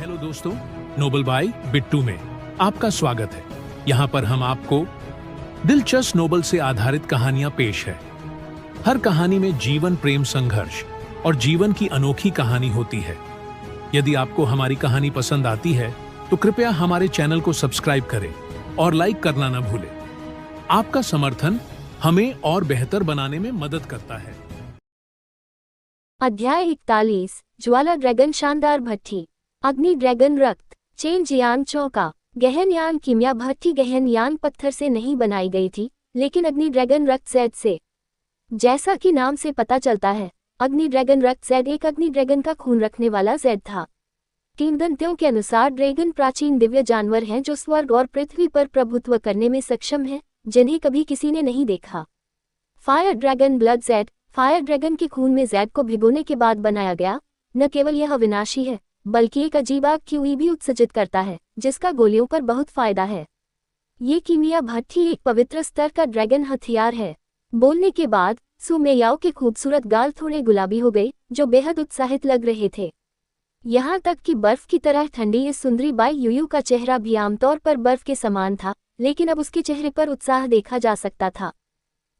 Hello दोस्तों, Nobel bye Bittu में आपका स्वागत है। यहाँ पर हम आपको दिलचस्प नोबल से आधारित कहानियां पेश है। हर कहानी में जीवन, प्रेम, संघर्ष और जीवन की अनोखी कहानी होती है। यदि आपको हमारी कहानी पसंद आती है तो कृपया हमारे चैनल को सब्सक्राइब करें और लाइक करना न भूलें। आपका समर्थन हमें और बेहतर बनाने में मदद करता है। अध्याय 41 ज्वाला ड्रैगन शानदार भट्ठी अग्नि ड्रैगन रक्त चेंज यान चौका गहन यान कीमिया भट्ठी गहन यान पत्थर से नहीं बनाई गई थी, लेकिन अग्नि ड्रैगन रक्त जैद से। जैसा कि नाम से पता चलता है, अग्नि ड्रैगन रक्त जैद एक अग्नि ड्रैगन का खून रखने वाला जैद था। किंवदंतियों के अनुसार ड्रैगन प्राचीन दिव्य जानवर हैं जो स्वर्ग और पृथ्वी पर प्रभुत्व करने में सक्षम हैं, जिन्हें कभी किसी ने नहीं देखा। Fire dragon blood Z fire dragon के खून में जैद को भिगोने के बाद बनाया गया। न केवल यह विनाशी है, बल्कि एक अजीब आग क्यूई भी उत्सर्जित करता है, जिसका गोलियों पर बहुत फायदा है। ये कीमिया भट्ठी एक पवित्र स्तर का ड्रैगन हथियार है। बोलने के बाद सु मेयाओ के खूबसूरत गाल थोड़े गुलाबी हो गए, जो बेहद उत्साहित लग रहे थे। यहाँ तक कि बर्फ की तरह ठंडी इस सुंदरी बाई यूयू का चेहरा भी आमतौर पर बर्फ के समान था, लेकिन अब उसके चेहरे पर उत्साह देखा जा सकता था।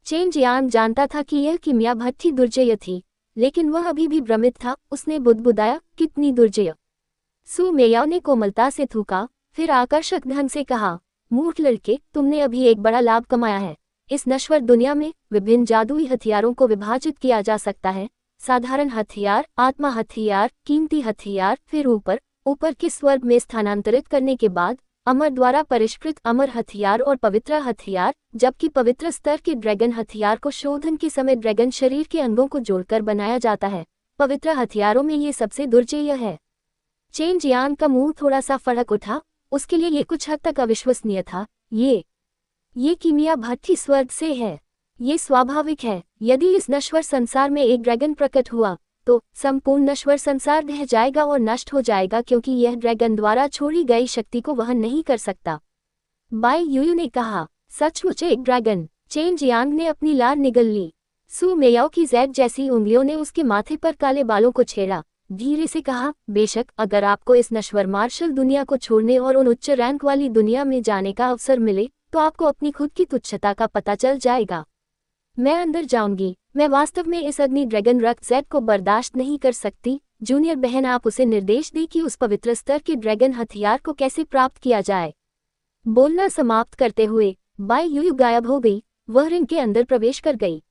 चेंज यान जानता था कि यह कीमिया भट्ठी दुर्जय थी, लेकिन वह अभी भी भ्रमित था। उसने बुदबुदाया, कितनी दुर्जय। सु मेयाओ ने कोमलता से थूका, फिर आकर्षक ढंग से कहा, मूर्ख लड़के, तुमने अभी एक बड़ा लाभ कमाया है। इस नश्वर दुनिया में विभिन्न जादुई हथियारों को विभाजित किया जा सकता है। साधारण हथियार, आत्मा हथियार, कीमती हथियार, फिर ऊपर के स्वर्ग में स्थानांतरित करने के बाद अमर द्वारा परिष्कृत अमर हथियार और पवित्र हथियार, जबकि पवित्र स्तर के ड्रैगन हथियार को शोधन के समय ड्रैगन शरीर के अंगों को जोड़कर बनाया जाता है। पवित्र हथियारों में ये सबसे दुर्जय है। चेंज यान का मुंह थोड़ा सा फड़क उठा, उसके लिए ये कुछ हद तक अविश्वसनीय था। ये कीमिया भट्ठी स्वर्ग से है। ये स्वाभाविक है। यदि इस नश्वर संसार में एक ड्रैगन प्रकट हुआ तो संपूर्ण नश्वर संसार ढह जाएगा और नष्ट हो जाएगा, क्योंकि यह ड्रैगन द्वारा छोड़ी गई शक्ति को वहन नहीं कर सकता। बाई यूयू ने कहा, सचमुच एक ड्रैगन। चेंज यांग ने अपनी लार निगल ली। सु मेयाओ की जैद जैसी उंगलियों ने उसके माथे पर काले बालों को छेड़ा, धीरे से कहा, बेशक, अगर आपको इस नश्वर मार्शल दुनिया को छोड़ने और उन उच्च रैंक वाली दुनिया में जाने का अवसर मिले तो आपको अपनी खुद की तुच्छता का पता चल जाएगा। मैं अंदर जाऊंगी। मैं वास्तव में इस अग्नि ड्रैगन रक्त जैद को बर्दाश्त नहीं कर सकती। जूनियर बहन, आप उसे निर्देश दें कि उस पवित्र स्तर के ड्रैगन हथियार को कैसे प्राप्त किया जाए। बोलना समाप्त करते हुए बाई यूयू गायब हो गई। वह रिंग के अंदर प्रवेश कर गई।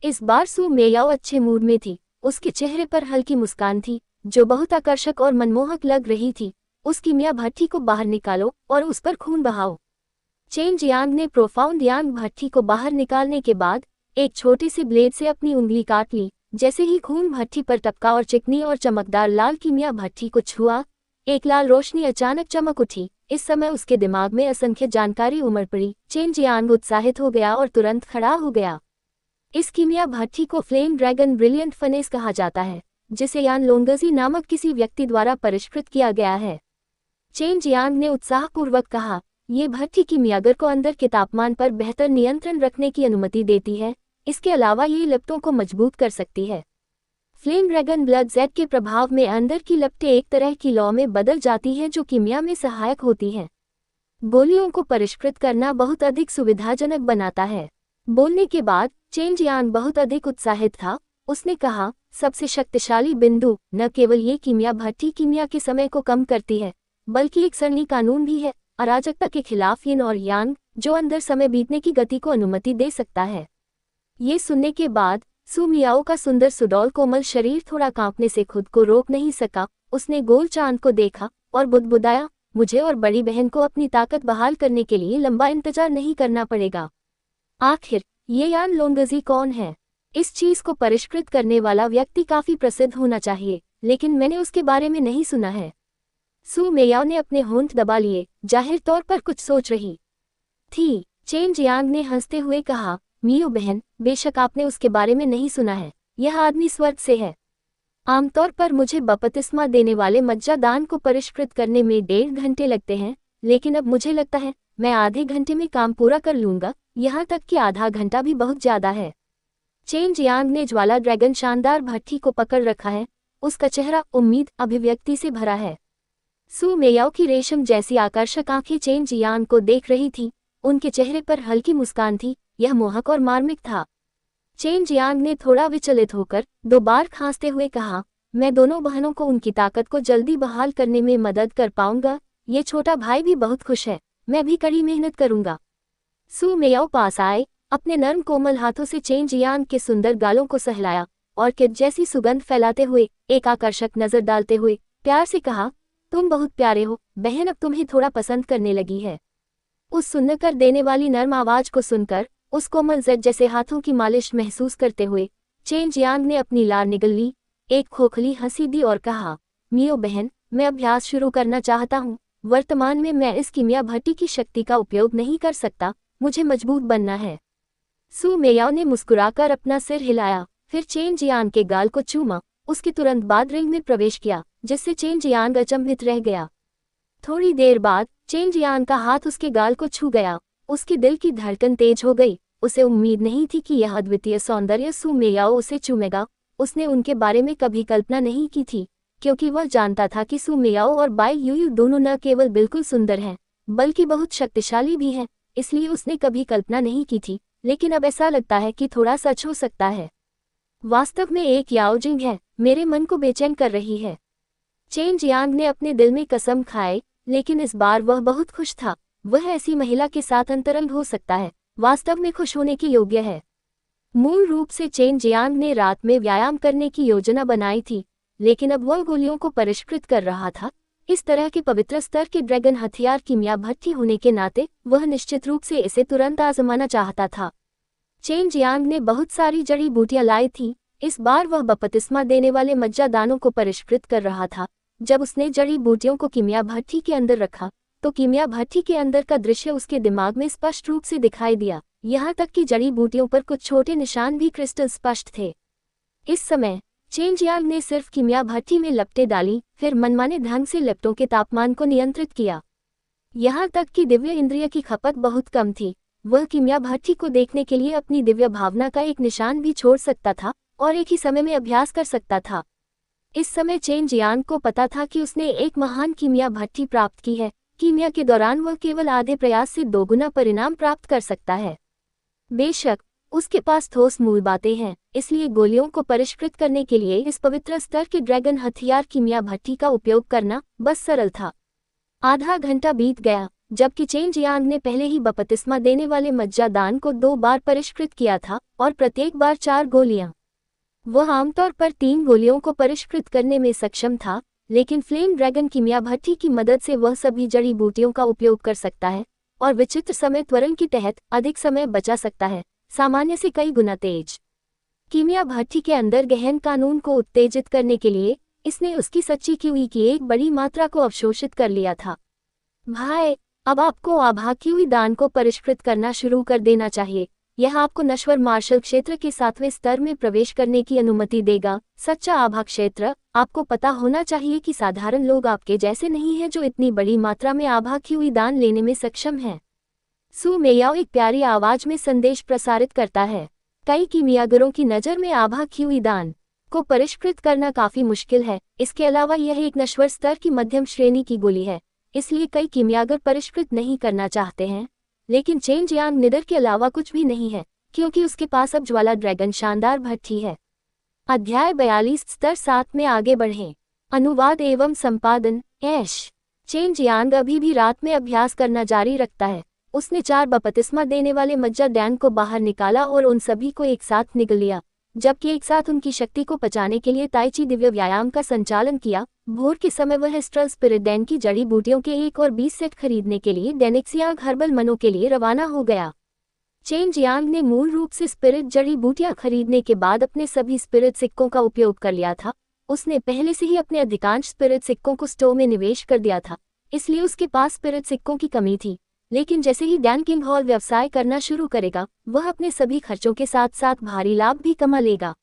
इस बार सु मेयाओ अच्छे मूड में थी। उसके चेहरे पर हल्की मुस्कान थी, जो बहुत आकर्षक और मनमोहक लग रही थी। उस कीमिया भट्ठी को बाहर निकालो और उस पर खून बहाओ। चेंज यांग ने प्रोफाउंड यांग भट्ठी को बाहर निकालने के बाद एक छोटे से ब्लेड से अपनी उंगली काट ली। जैसे ही खून भट्ठी पर टपका और चिकनी और चमकदार लाल कीमिया भट्ठी को छुआ, एक लाल रोशनी अचानक चमक उठी। इस समय उसके दिमाग में असंख्य जानकारी उमड़ पड़ी। चेंज यांग उत्साहित हो गया और तुरंत खड़ा हो गया। इस कीमिया भट्ठी को फ्लेम ड्रैगन ब्रिलियंट फनेस कहा जाता है, जिसे यान लोंगजी नामक किसी व्यक्ति द्वारा परिष्कृत किया गया है। चेंज यांग ने उत्साहपूर्वक कहा, ये भट्ठी कीमियागर को अंदर के तापमान पर बेहतर नियंत्रण रखने की अनुमति देती है। इसके अलावा ये लपटों को मजबूत कर सकती है। फ्लेम ड्रैगन ब्लड जैड के प्रभाव में अंदर की लपटें एक तरह की लौ में बदल जाती हैं, जो कीमिया में सहायक होती हैं। गोलियों को परिष्कृत करना बहुत अधिक सुविधाजनक बनाता है। बोलने के बाद चेंज यान बहुत अधिक उत्साहित था। उसने कहा, सबसे शक्तिशाली बिंदु न केवल ये कीमिया भट्ठी कीमिया के समय को कम करती है, बल्कि एक सरणी कानून भी है, अराजकता के खिलाफ यिन और यांग, जो अंदर समय बीतने की गति को अनुमति दे सकता है। ये सुनने के बाद सु मेयाओ का सुंदर सुडौल कोमल शरीर थोड़ा कांपने से खुद को रोक नहीं सका। उसने गोल चांद को देखा और बुदबुदाया, मुझे और बड़ी बहन को अपनी ताकत बहाल करने के लिए लंबा इंतजार नहीं करना पड़ेगा। आखिर ये यान लोंगजी कौन है? इस चीज को परिष्कृत करने वाला व्यक्ति काफी प्रसिद्ध होना चाहिए, लेकिन मैंने उसके बारे में नहीं सुना है। सु मेयाओ ने अपने होंठ दबा लिए, जाहिर तौर पर कुछ सोच रही थी। चेंज यांग ने हंसते हुए कहा, मियो बहन, बेशक आपने उसके बारे में नहीं सुना है। यह आदमी स्वर्ग से है। आमतौर पर मुझे बपतिस्मा देने वाले मज्जादान को परिष्कृत करने में 1.5 घंटे लगते हैं, लेकिन अब मुझे लगता है मैं आधे घंटे में काम पूरा कर लूंगा। यहाँ तक कि आधा घंटा भी बहुत ज्यादा है। चेंज यांग ने ज्वाला ड्रैगन शानदार भट्ठी को पकड़ रखा है। उसका चेहरा उम्मीद, अभिव्यक्ति से भरा है। सू मेयाओ की रेशम जैसी आकर्षक आंखें चेन जियांग को देख रही थी। उनके चेहरे पर हल्की मुस्कान थी, यह मोहक और मार्मिक था। चेन जियांग ने थोड़ा विचलित होकर 2 बार खांसते हुए कहा, मैं दोनों बहनों को उनकी ताकत को जल्दी बहाल करने में मदद कर पाऊंगा। ये छोटा भाई भी बहुत खुश है, मैं भी कड़ी मेहनत करूंगा। सू मेयाओ पास आए, अपने नर्म कोमल हाथों से चेन जियांग के सुंदर गालों को सहलाया और किट जैसी सुगंध फैलाते हुए, एक आकर्षक नजर डालते हुए प्यार से कहा, तुम बहुत प्यारे हो बहन, अब तुम्हें थोड़ा पसंद करने लगी है। उस सुन्न कर देने वाली नर्म आवाज को सुनकर, उस कोमल जेड जैसे हाथों की मालिश महसूस करते हुए चेन जियांग ने अपनी लार निगल ली, एक खोखली हंसी दी और कहा, मियो बहन, मैं अभ्यास शुरू करना चाहता हूँ। वर्तमान में मैं इस कीमिया भट्टी की शक्ति का उपयोग नहीं कर सकता, मुझे मजबूत बनना है। सू मेयाओ ने मुस्कुराकर अपना सिर हिलाया, फिर चेन जियांग के गाल को चूमा। उसके तुरंत बाद रिंग में प्रवेश किया, जिससे चेन जियांग अचंभित रह गया। थोड़ी देर बाद चेन जियांग का हाथ उसके गाल को छू गया। उसके दिल की धड़कन तेज हो गई। उसे उम्मीद नहीं थी कि यह अद्वितीय सौंदर्य सू मेयाओ उसे चूमेगा। उसने उनके बारे में कभी कल्पना नहीं की थी, क्योंकि वह जानता था कि सू मेयाओ और बाई यूयू दोनों न केवल बिल्कुल सुंदर हैं, बल्कि बहुत शक्तिशाली भी हैं। इसलिए उसने कभी कल्पना नहीं की थी, लेकिन अब ऐसा लगता है कि थोड़ा सच हो सकता है। वास्तव में एक याओजिंग है, मेरे मन को बेचैन कर रही है। चेन जियांग ने अपने दिल में कसम खाए, लेकिन इस बार वह बहुत खुश था। वह ऐसी महिला के साथ अंतरंग हो सकता है, वास्तव में खुश होने के योग्य है। मूल रूप से चेन जियांग ने रात में व्यायाम करने की योजना बनाई थी, लेकिन अब वह गोलियों को परिष्कृत कर रहा था। इस तरह के पवित्र स्तर के ड्रैगन हथियार कीमिया भट्टी होने के नाते वह निश्चित रूप से इसे तुरंत आजमाना चाहता था। चेन जियांग ने बहुत सारी जड़ी बूटियां लाई थीं। इस बार वह बपतिस्मा देने वाले मज्जा दानों को परिष्कृत कर रहा था। जब उसने जड़ी बूटियों को कीमिया भट्टी के अंदर रखा, तो कीमिया भट्टी के अंदर का दृश्य उसके दिमाग में स्पष्ट रूप से दिखाई दिया। यहाँ तक कि जड़ी बूटियों पर कुछ छोटे निशान भी क्रिस्टल स्पष्ट थे। इस समय चेन जियांग ने सिर्फ कीमिया भट्टी में लपटें डाली, फिर मनमाने ढंग से लपटों के तापमान को नियंत्रित किया। यहाँ तक कि दिव्य इंद्रिय की खपत बहुत कम थी। वह कीमिया भट्टी को देखने के लिए अपनी दिव्य भावना का एक निशान भी छोड़ सकता था और एक ही समय में अभ्यास कर सकता था। इस समय चेन जियांग को पता था कि उसने एक महान कीमिया भट्टी प्राप्त की है। कीमिया के दौरान वह केवल आधे प्रयास से दोगुना परिणाम प्राप्त कर सकता है। बेशक उसके पास ठोस मूल बातें हैं, इसलिए गोलियों को परिष्कृत करने के लिए इस पवित्र स्तर के ड्रैगन हथियार कीमिया भट्टी का उपयोग करना बस सरल था। आधा घंटा बीत गया, जबकि चेन जियांग ने पहले ही बपतिस्मा देने वाले मज्जा दान को 2 बार परिष्कृत किया था और प्रत्येक बार 4 गोलियां। वह आमतौर पर 3 गोलियों को परिष्कृत करने में सक्षम था, लेकिन फ्लेम ड्रैगन कीमिया भट्टी की मदद से वह सभी जड़ी बूटियों का उपयोग कर सकता है और विचित्र समय त्वरण के तहत अधिक समय बचा सकता है, सामान्य से कई गुना तेज। कीमिया भट्टी के अंदर गहन कानून को उत्तेजित करने के लिए इसने उसकी सच्ची क्यूई की एक बड़ी मात्रा को अवशोषित कर लिया था। भाई, अब आपको आभा क्यूई दान को परिष्कृत करना शुरू कर देना चाहिए। यह आपको नश्वर मार्शल क्षेत्र के 7वें स्तर में प्रवेश करने की अनुमति देगा। सच्चा आभा क्षेत्र, आपको पता होना चाहिए कि साधारण लोग आपके जैसे नहीं हैं जो इतनी बड़ी मात्रा में आभा क्यूई दान लेने में सक्षम हैं। सू मेयाओ एक प्यारी आवाज में संदेश प्रसारित करता है। कई कीमियागरों की नज़र में आभा क्यूई दान को परिष्कृत करना काफी मुश्किल है। इसके अलावा यह एक नश्वर स्तर की मध्यम श्रेणी की गोली है, इसलिए कई कीमियागर परिष्कृत नहीं करना चाहते हैं। लेकिन चेन जियांग निडर के अलावा कुछ भी नहीं है, क्योंकि उसके पास अब ज्वाला ड्रैगन शानदार भट्टी है। अध्याय 42 स्तर 7 में आगे बढ़ें। अनुवाद एवं संपादन ऐश। चेन जियांग अभी भी रात में अभ्यास करना जारी रखता है। उसने 4 बपतिस्मा देने वाले मज्जा डैंग को बाहर निकाला और उन सभी को एक साथ निगल लिया, जबकि एक साथ उनकी शक्ति को पचाने के लिए ताइची दिव्य व्यायाम का संचालन किया। भोर के समय वह स्ट्रल स्पिरिट डैन की जड़ी बूटियों के 1 और 20 सेट खरीदने के लिए डेनिक्सियांग हर्बल मनो के लिए रवाना हो गया। चेन जियांग ने मूल रूप से स्पिरिट जड़ी बूटियां खरीदने के बाद अपने सभी स्पिरिट सिक्कों का उपयोग कर लिया था। उसने पहले से ही अपने अधिकांश स्पिरिट सिक्कों को स्टोर में निवेश कर दिया था, इसलिए उसके पास स्पिरिट सिक्कों की कमी थी। लेकिन जैसे ही डैन किंग हॉल व्यवसाय करना शुरू करेगा, वह अपने सभी खर्चों के साथ साथ भारी लाभ भी कमा लेगा।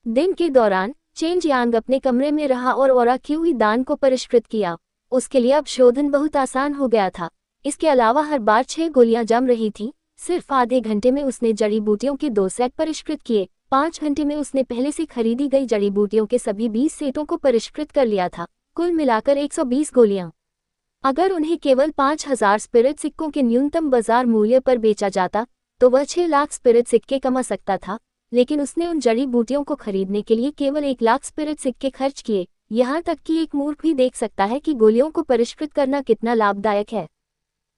दिन के दौरान चेन जियांग अपने कमरे में रहा और ओरा क्यूई दान को परिष्कृत किया। उसके लिए अब शोधन बहुत आसान हो गया था। इसके अलावा हर बार 6 गोलियां जम रही थीं। सिर्फ आधे घंटे में उसने जड़ी बूटियों के 2 सेट परिष्कृत किए। 5 घंटे में उसने पहले से खरीदी गई जड़ी बूटियों के सभी 20 सेटों को परिष्कृत कर लिया था। कुल मिलाकर 120 गोलियां। अगर उन्हें केवल 5,000 स्पिरिट सिक्कों के न्यूनतम बाजार मूल्य पर बेचा जाता तो वह 6 लाख स्पिरिट सिक्के कमा सकता था, लेकिन उसने उन जड़ी बूटियों को खरीदने के लिए केवल 1 लाख स्पिरिट सिक्के खर्च किए। यहाँ तक कि एक मूर्ख भी देख सकता है कि गोलियों को परिष्कृत करना कितना लाभदायक है।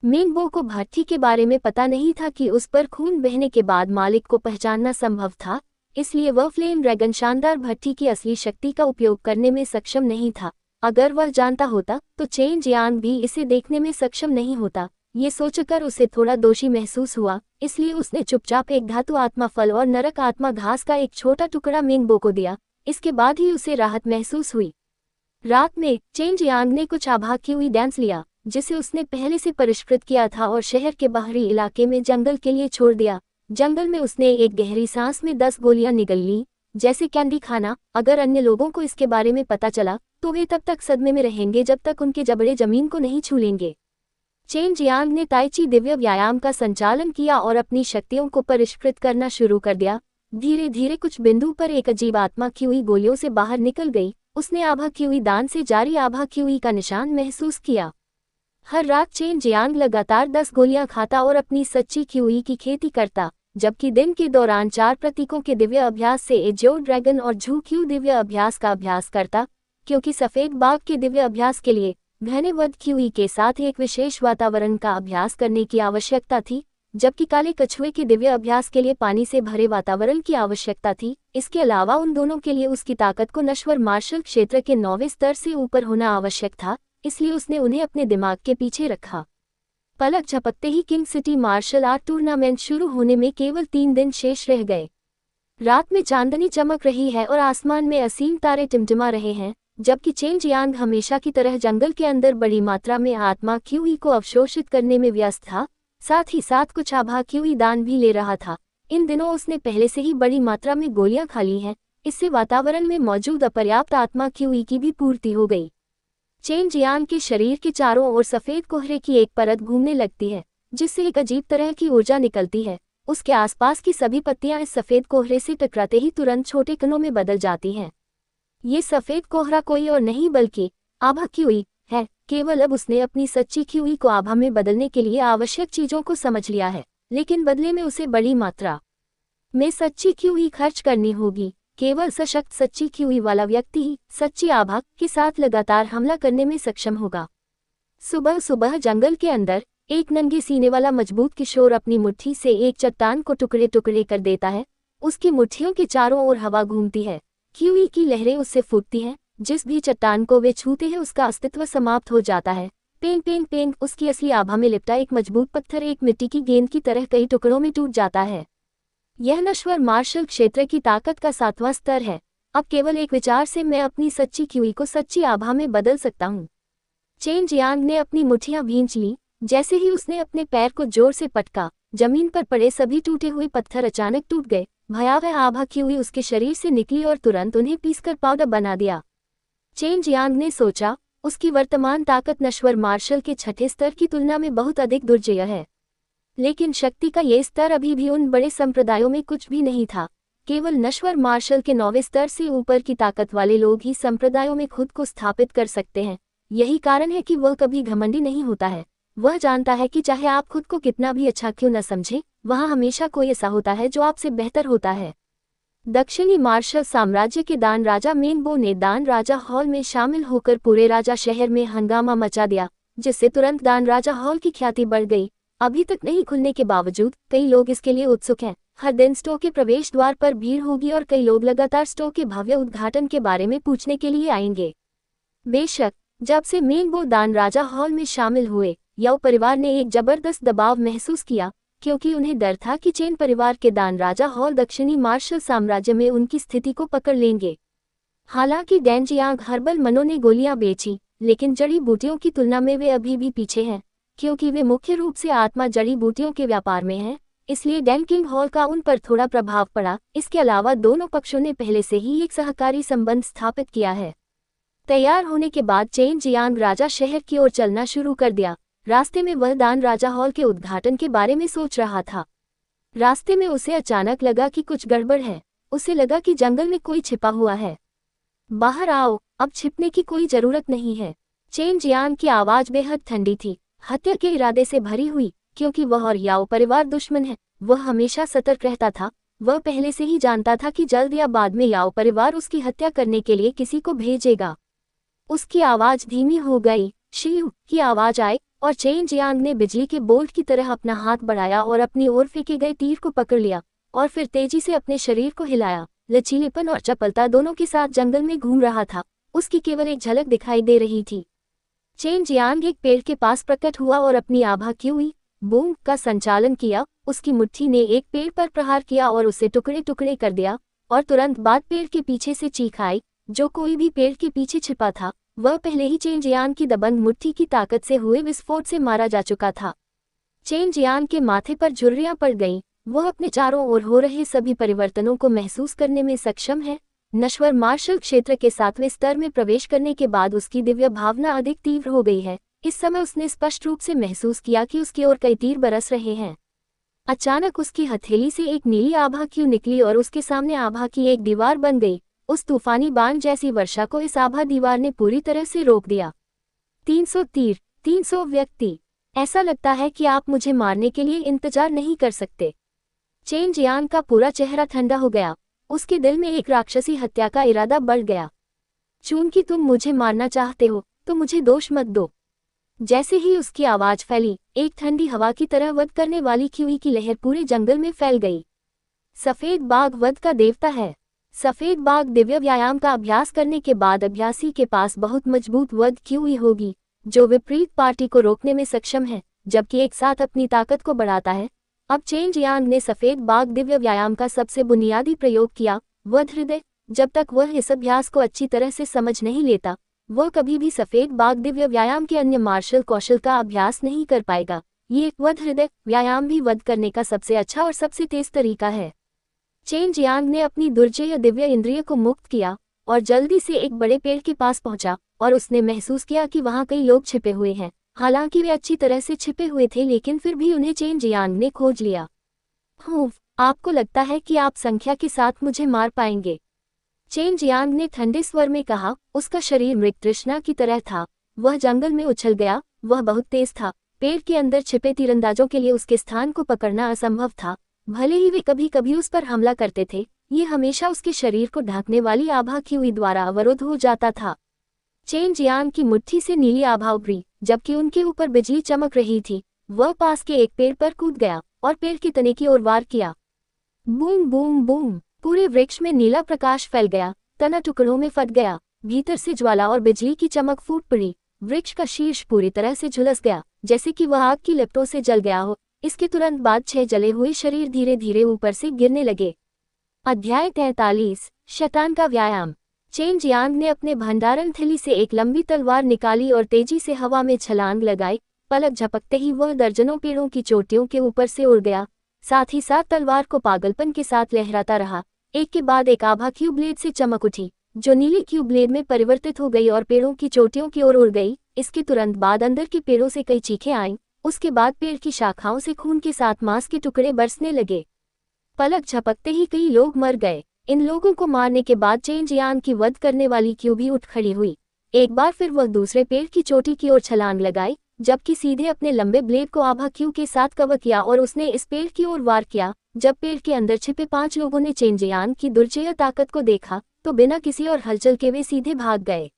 मेंगबो को भट्ठी के बारे में पता नहीं था कि उस पर खून बहने के बाद मालिक को पहचानना संभव था, इसलिए वह फ्लेम ड्रैगन शानदार भट्ठी की असली शक्ति का उपयोग करने में सक्षम नहीं था। अगर वह जानता होता तो चेन जियांग भी इसे देखने में सक्षम नहीं होता। ये सोचकर उसे थोड़ा दोषी महसूस हुआ, इसलिए उसने चुपचाप एक धातु आत्मा फल और नरक आत्मा घास का एक छोटा टुकड़ा मेंगबो को दिया। इसके बाद ही उसे राहत महसूस हुई। रात में चेन जियांग ने कुछ अभागी हुई डांस लिया जिसे उसने पहले से परिष्कृत किया था और शहर के बाहरी इलाके में जंगल के लिए छोड़ दिया। जंगल में उसने एक गहरी सांस में 10 गोलियां निगल ली, जैसे कैंडी खाना। अगर अन्य लोगों को इसके बारे में पता चला तो वे तब तक सदमे में रहेंगे जब तक उनके जबड़े जमीन को नहीं छू लेंगे। चेन जियांग ने ताइची दिव्य व्यायाम का संचालन किया और अपनी शक्तियों को परिष्कृत करना शुरू कर दिया। धीरे धीरे कुछ बिंदु पर एक अजीब आत्मा की हुई गोलियों से बाहर निकल गई। उसने आभा की हुई दान से जारी आभा की हुई का निशान महसूस किया। हर रात चेन जियांग लगातार 10 गोलियां खाता और अपनी सच्ची क्यूई की खेती करता, जबकि दिन के दौरान 4 प्रतीकों के दिव्य अभ्यास से एजो ड्रैगन और झू क्यू दिव्य अभ्यास का अभ्यास करता, क्योंकि सफेद बाघ के दिव्य अभ्यास के लिए घने वध क्यूई के साथ एक विशेष वातावरण का अभ्यास करने की आवश्यकता थी, जबकि काले कछुए के दिव्य अभ्यास के लिए पानी से भरे वातावरण की आवश्यकता थी। इसके अलावा उन दोनों के लिए उसकी ताकत को नश्वर मार्शल क्षेत्र के 9वें स्तर से ऊपर होना आवश्यक था, इसलिए उसने उन्हें अपने दिमाग के पीछे रखा। पलक झपकते ही king city martial art tournament शुरू होने में केवल 3 दिन शेष रह गए। रात में चांदनी चमक रही है और आसमान में असीम तारे टिमटिमा रहे हैं, जबकि चेन जियांग हमेशा की तरह जंगल के अंदर बड़ी मात्रा में आत्मा क्यूई को अवशोषित करने में व्यस्त था, साथ ही साथ कुछ आभा क्यूई दान भी ले रहा था। इन दिनों उसने पहले से ही बड़ी मात्रा में गोलियां खा ली हैं, इससे वातावरण में मौजूद अपर्याप्त आत्मा क्यूई की भी पूर्ति हो गई। चेन जियांग के शरीर के चारों ओर सफेद कोहरे की एक परत घूमने लगती है, जिससे एक अजीब तरह की ऊर्जा निकलती है। उसके आसपास की सभी पत्तियां इस सफेद कोहरे से टकराते ही तुरंत छोटे कणों में बदल जाती हैं। ये सफेद कोहरा कोई और नहीं बल्कि आभा क्यूई है। केवल अब उसने अपनी सच्ची क्यूई को आभा में बदलने के लिए आवश्यक चीजों को समझ लिया है, लेकिन बदले में उसे बड़ी मात्रा में सच्ची क्यूई खर्च करनी होगी। केवल सशक्त सच्ची क्यूई वाला व्यक्ति ही सच्ची आभा के साथ लगातार हमला करने में सक्षम होगा। सुबह सुबह जंगल के अंदर एक नंगे सीने वाला मजबूत किशोर अपनी मुट्ठी से एक चट्टान को टुकड़े टुकड़े कर देता है। उसकी मुट्ठियों के चारों ओर हवा घूमती है, क्यूई की लहरें उससे फूटती हैं। जिस भी चट्टान को वे छूते हैं उसका अस्तित्व समाप्त हो जाता है। पेंग पेंग पेंग, उसकी असली आभा में लिपटा एक मजबूत पत्थर एक मिट्टी की गेंद की तरह कई टुकड़ों में टूट जाता है। यह नश्वर मार्शल क्षेत्र की ताकत का 7वां स्तर है। अब केवल एक विचार से मैं अपनी सच्ची क्यूई को सच्ची आभा में बदल सकता हूँ। चेन जियांग ने अपनी मुट्ठियां भींच ली। जैसे ही उसने अपने पैर को जोर से पटका, जमीन पर पड़े सभी टूटे हुए पत्थर अचानक टूट गए। भयावह आभा क्यूई उसके शरीर से निकली और तुरंत उन्हें पीसकर पाउडर बना दिया। चेन जियांग ने सोचा, उसकी वर्तमान ताकत नश्वर मार्शल के 6ठे स्तर की तुलना में बहुत अधिक दुर्जय है, लेकिन शक्ति का ये स्तर अभी भी उन बड़े संप्रदायों में कुछ भी नहीं था। केवल नश्वर मार्शल के 9वें स्तर से ऊपर की ताकत वाले लोग ही संप्रदायों में खुद को स्थापित कर सकते हैं। यही कारण है कि वह कभी घमंडी नहीं होता है। वह जानता है कि चाहे आप खुद को कितना भी अच्छा क्यों न समझें, वहाँ हमेशा कोई ऐसा होता है जो आपसे बेहतर होता है। दक्षिणी मार्शल साम्राज्य के दान राजा मेंगबो ने दान राजा हॉल में शामिल होकर पूरे राजा शहर में हंगामा मचा दिया, जिससे तुरंत दान राजा हॉल की ख्याति बढ़ गई। अभी तक नहीं खुलने के बावजूद कई लोग इसके लिए उत्सुक हैं। हर दिन स्टोर के प्रवेश द्वार पर भीड़ होगी और कई लोग लगातार स्टोर के भव्य उद्घाटन के बारे में पूछने के लिए आएंगे। बेशक जब से मेंगबो दान राजा हॉल में शामिल हुए, याओ परिवार ने एक जबरदस्त दबाव महसूस किया, क्योंकि उन्हें डर था कि चेन परिवार के दान राजा हॉल दक्षिणी मार्शल साम्राज्य में उनकी स्थिति को पकड़ लेंगे। हालांकि डैन जियांग हर्बल मनों ने गोलियां बेची, लेकिन जड़ी बूटियों की तुलना में वे अभी भी पीछे हैं, क्योंकि वे मुख्य रूप से आत्मा जड़ी बूटियों के व्यापार में हैं। इसलिए डैन किंग हॉल का उन पर थोड़ा प्रभाव पड़ा। इसके अलावा दोनों पक्षों ने पहले से ही एक सहकारी संबंध स्थापित किया है। तैयार होने के बाद चेन जियांग राजा शहर की ओर चलना शुरू कर दिया। रास्ते में वह दान राजा हॉल के उद्घाटन के बारे में सोच रहा था। रास्ते में उसे अचानक लगा कि कुछ गड़बड़ है। उसे लगा कि जंगल में कोई छिपा हुआ है। बाहर आओ, अब छिपने की कोई जरूरत नहीं है। चेन जियान की आवाज बेहद ठंडी थी, हत्या के इरादे से भरी हुई, क्योंकि वह और याओ परिवार दुश्मन है। वह हमेशा सतर्क रहता था। वह पहले से ही जानता था कि जल्द या बाद में याओ परिवार उसकी हत्या करने के लिए किसी को भेजेगा। उसकी आवाज धीमी हो गई, शियू की आवाज आई, और चेन जियांग ने बिजली के बोल्ट की तरह अपना हाथ बढ़ाया और अपनी ओर फेंके गए तीर को पकड़ लिया, और फिर तेजी से अपने शरीर को हिलाया। लचीलेपन और चपलता दोनों के साथ जंगल में घूम रहा था। उसकी केवल एक झलक दिखाई दे रही थी। चेन जियांग एक पेड़ के पास प्रकट हुआ और अपनी आभा क्यूई बूम का संचालन किया। उसकी मुट्ठी ने एक पेड़ पर प्रहार किया और उसे टुकड़े टुकड़े कर दिया, और तुरंत बाद पेड़ के पीछे से चीख आई। जो कोई भी पेड़ के पीछे छिपा था, वह पहले ही चेन जियांग की दबंग मुट्ठी की ताकत से हुए विस्फोट से मारा जा चुका था। चेन जियांग के माथे पर झुर्रियां पड़ गईं। वह अपने चारों ओर हो रहे सभी परिवर्तनों को महसूस करने में सक्षम है। नश्वर मार्शल क्षेत्र के 7वें स्तर में प्रवेश करने के बाद उसकी दिव्य भावना अधिक तीव्र हो गई है। इस समय उसने स्पष्ट रूप से महसूस किया कि उसकी ओर कई तीर बरस रहे हैं। अचानक उसकी हथेली से एक नीली आभा क्यों निकली और उसके सामने आभा की एक दीवार बन गई। उस तूफानी बाण जैसी वर्षा को इस आभा दीवार ने पूरी तरह से रोक दिया। 300 तीर, 300 व्यक्ति। ऐसा लगता है कि आप मुझे मारने के लिए इंतजार नहीं कर सकते। चेन जियांग का पूरा चेहरा ठंडा हो गया। उसके दिल में एक राक्षसी हत्या का इरादा बढ़ गया। चूंकि तुम मुझे मारना चाहते हो, तो मुझे दोष मत दो। जैसे ही उसकी आवाज फैली, एक ठंडी हवा की तरह वध करने वाली क्यूई की लहर पूरे जंगल में फैल गई। सफेद बाघ वध का देवता है। सफेद बाघ दिव्य व्यायाम का अभ्यास करने के बाद अभ्यासी के पास बहुत मजबूत वध क्यूई होगी, जो विपरीत पार्टी को रोकने में सक्षम है, जबकि एक साथ अपनी ताकत को बढ़ाता है। अब चेन जियांग ने सफेद बाघ दिव्य व्यायाम का सबसे बुनियादी प्रयोग किया, वध हृदय। जब तक वह इस अभ्यास को अच्छी तरह से समझ नहीं लेता, वह कभी भी सफेद बाघ दिव्य व्यायाम के अन्य मार्शल कौशल का अभ्यास नहीं कर पाएगा। ये वध हृदय व्यायाम भी वध करने का सबसे अच्छा और सबसे तेज तरीका है। चेन जियांग ने अपनी दुर्जय दिव्य इंद्रिय को मुक्त किया और जल्दी से एक बड़े पेड़ के पास पहुंचा, और उसने महसूस किया कि वहां कई लोग छिपे हुए हैं। हालांकि वे अच्छी तरह से छिपे हुए थे, लेकिन फिर भी उन्हें चेन जियांग ने खोज लिया। आपको लगता है कि आप संख्या के साथ मुझे मार पाएंगे? चेन जियांग ने ठंडे स्वर में कहा। उसका शरीर मृग तृष्णा की तरह था। वह जंगल में उछल गया। वह बहुत तेज था। पेड़ के अंदर छिपे तीरंदाजों के लिए उसके स्थान को पकड़ना असंभव था। भले ही वे कभी कभी उस पर हमला करते थे, ये हमेशा उसके शरीर को ढकने वाली आभा क्यूई द्वारा अवरुद्ध हो जाता था। चेन जियांग की मुट्ठी से नीली आभा उभरी, जबकि उनके ऊपर बिजली चमक रही थी। वह पास के एक पेड़ पर कूद गया और पेड़ के तने की ओर वार किया। बूम बूम बूम, पूरे वृक्ष में नीला प्रकाश फैल गया। तना टुकड़ों में फट गया। भीतर से ज्वाला और बिजली की चमक फूट पड़ी। वृक्ष का शीर्ष पूरी तरह से झुलस गया, जैसे कि वह आग की लपटों से जल गया हो। इसके तुरंत बाद 6 जले हुए शरीर धीरे धीरे ऊपर से गिरने लगे। अध्याय 43, शैतान का व्यायाम। चेन जियांग ने अपने भंडारण थैली से एक लंबी तलवार निकाली और तेजी से हवा में छलांग लगाई। पलक झपकते ही वह दर्जनों पेड़ों की चोटियों के ऊपर से उड़ गया। साथ ही साथ तलवार को पागलपन के साथ लहराता रहा। एक के बाद एक आभा क्यू ब्लेड से चमक उठी, जो नीली क्यू ब्लेड में परिवर्तित हो गई और पेड़ों की चोटियों की ओर उड़ गई। इसके तुरंत बाद अंदर के पेड़ों से कई चीखें आईं। उसके बाद पेड़ की शाखाओं से खून के साथ मांस के टुकड़े बरसने लगे। पलक झपकते ही कई लोग मर गए। इन लोगों को मारने के बाद चेन जियांग की वध करने वाली क्यू भी उठ खड़ी हुई। एक बार फिर वह दूसरे पेड़ की चोटी की ओर छलांग लगाई, जबकि सीधे अपने लंबे ब्लेड को आभा क्यू के साथ कवर किया और उसने इस पेड़ की ओर वार किया। जब पेड़ के अंदर छिपे 5 लोगों ने चेन जियांग की दुर्जय ताकत को देखा, तो बिना किसी और हलचल के वे सीधे भाग गए।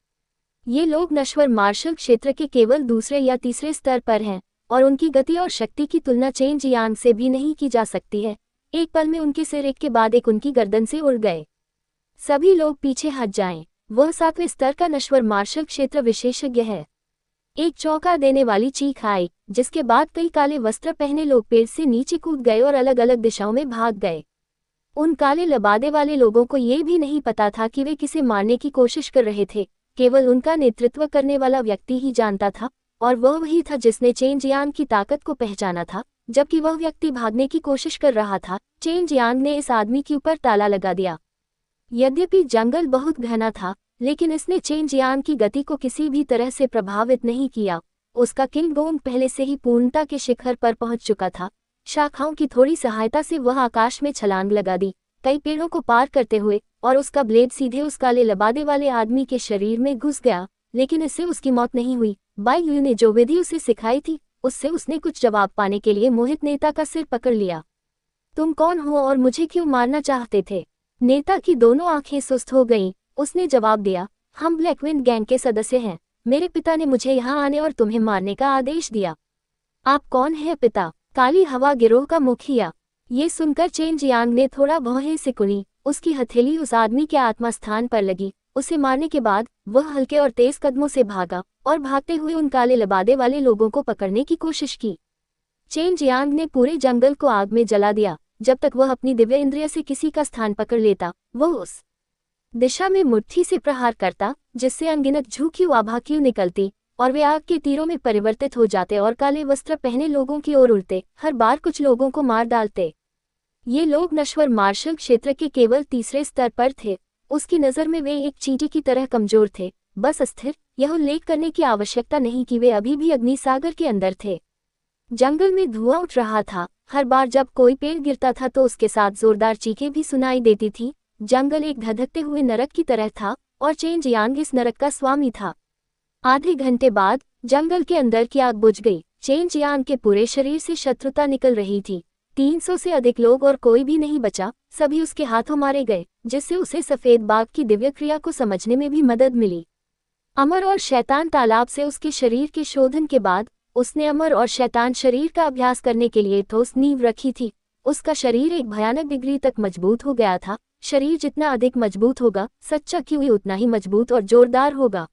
ये लोग नश्वर मार्शल क्षेत्र के केवल दूसरे या तीसरे स्तर पर हैं, और उनकी गति और शक्ति की तुलना चेन जियांग से भी नहीं की जा सकती है। एक पल में उनके सिर एक के बाद एक उनकी गर्दन से उड़ गए। सभी लोग पीछे हट जाएं। वह 7वें स्तर का नश्वर मार्शल क्षेत्र विशेषज्ञ है। एक चौंका देने वाली चीख आई, जिसके बाद कई काले वस्त्र पहने लोग पेड़ से नीचे कूद गए और अलग अलग दिशाओं में भाग गए। उन काले लबादे वाले लोगों को ये भी नहीं पता था कि वे किसे मारने की कोशिश कर रहे थे। केवल उनका नेतृत्व करने वाला व्यक्ति ही जानता था, और वह वही था जिसने चेन जियांग की ताकत को पहचाना था। जबकि वह व्यक्ति भागने की कोशिश कर रहा था, चेन जियांग ने इस आदमी के ऊपर ताला लगा दिया। यद्यपि जंगल बहुत घना था, लेकिन इसने चेन जियांग की गति को किसी भी तरह से प्रभावित नहीं किया। उसका किंग गोंग पहले से ही पूर्णता के शिखर पर पहुंच चुका था। शाखाओं की थोड़ी सहायता से वह आकाश में छलांग लगा दी। कई पेड़ों को पार करते हुए, और उसका ब्लेड सीधे उस काले लबादे वाले आदमी के शरीर में घुस गया, लेकिन इससे उसकी मौत नहीं हुई। बाई यू ने जो विधि उसे सिखाई थी, उससे उसने कुछ जवाब पाने के लिए मोहित नेता का सिर पकड़ लिया। तुम कौन हो और मुझे क्यों मारना चाहते थे? नेता की दोनों आंखें सुस्त हो गईं। उसने जवाब दिया, हम ब्लैकविंड गैंग के सदस्य हैं। मेरे पिता ने मुझे यहाँ आने और तुम्हें मारने का आदेश दिया। आप कौन हैं पिता? काली हवा गिरोह का मुखिया। ये सुनकर चेन जियांग ने थोड़ा भौहें से कुनी। उसकी हथेली उस आदमी के आत्मा स्थान पर लगी। उसे मारने के बाद वह हल्के और तेज कदमों से भागा और भागते हुए उन काले लबादे वाले लोगों को पकड़ने की कोशिश की। चेन जियांग ने पूरे जंगल को आग में जला दिया। जब तक वह अपनी दिव्य इंद्रिय से किसी का स्थान पकड़ लेता, वह उस दिशा में मुट्ठी से प्रहार करता जिससे अनगिनत झुकी आभाक्यू निकलती और वे आग के तीरों में परिवर्तित हो जाते और काले वस्त्र पहने लोगों की ओर उड़ते, हर बार कुछ लोगों को मार डालते। ये लोग नश्वर मार्शल क्षेत्र के केवल तीसरे स्तर पर थे। उसकी नज़र में वे एक चींटी की तरह कमजोर थे। बस स्थिर यह उल्लेख करने की आवश्यकता नहीं कि वे अभी भी अग्नि सागर के अंदर थे। जंगल में धुआं उठ रहा था। हर बार जब कोई पेड़ गिरता था तो उसके साथ जोरदार चीखें भी सुनाई देती थी। जंगल एक धधकते हुए नरक की तरह था और चेन जियांग इस नरक का स्वामी था। आधे घंटे बाद जंगल के अंदर की आग बुझ गई। चेन जियांग के पूरे शरीर से शत्रुता निकल रही थी। 300 से अधिक लोग और कोई भी नहीं बचा। सभी उसके हाथों मारे गए, जिससे उसे सफेद बाघ की दिव्य क्रिया को समझने में भी मदद मिली। अमर और शैतान तालाब से उसके शरीर के शोधन के बाद उसने अमर और शैतान शरीर का अभ्यास करने के लिए ठोस नींव रखी थी। उसका शरीर एक भयानक डिग्री तक मजबूत हो गया था। शरीर जितना अधिक मजबूत होगा, सच्चा क्यूई उतना ही मजबूत और जोरदार होगा।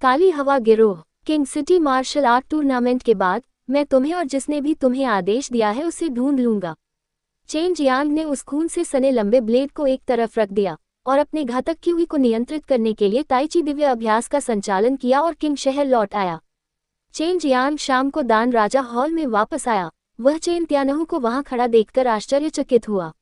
काली हवा गिरोह King city martial art tournament के बाद मैं तुम्हें और जिसने भी तुम्हें आदेश दिया है उसे ढूंढ लूंगा। चेन जियांग ने उस खून से सने लंबे ब्लेड को एक तरफ रख दिया और अपने घातक क्यूई को नियंत्रित करने के लिए ताइची दिव्य अभ्यास का संचालन किया और किंग शहर लौट आया। चेन जियांग शाम को दान राजा हॉल में वापस आया। वह चेन त्यानहु को वहां खड़ा देखकर आश्चर्यचकित हुआ।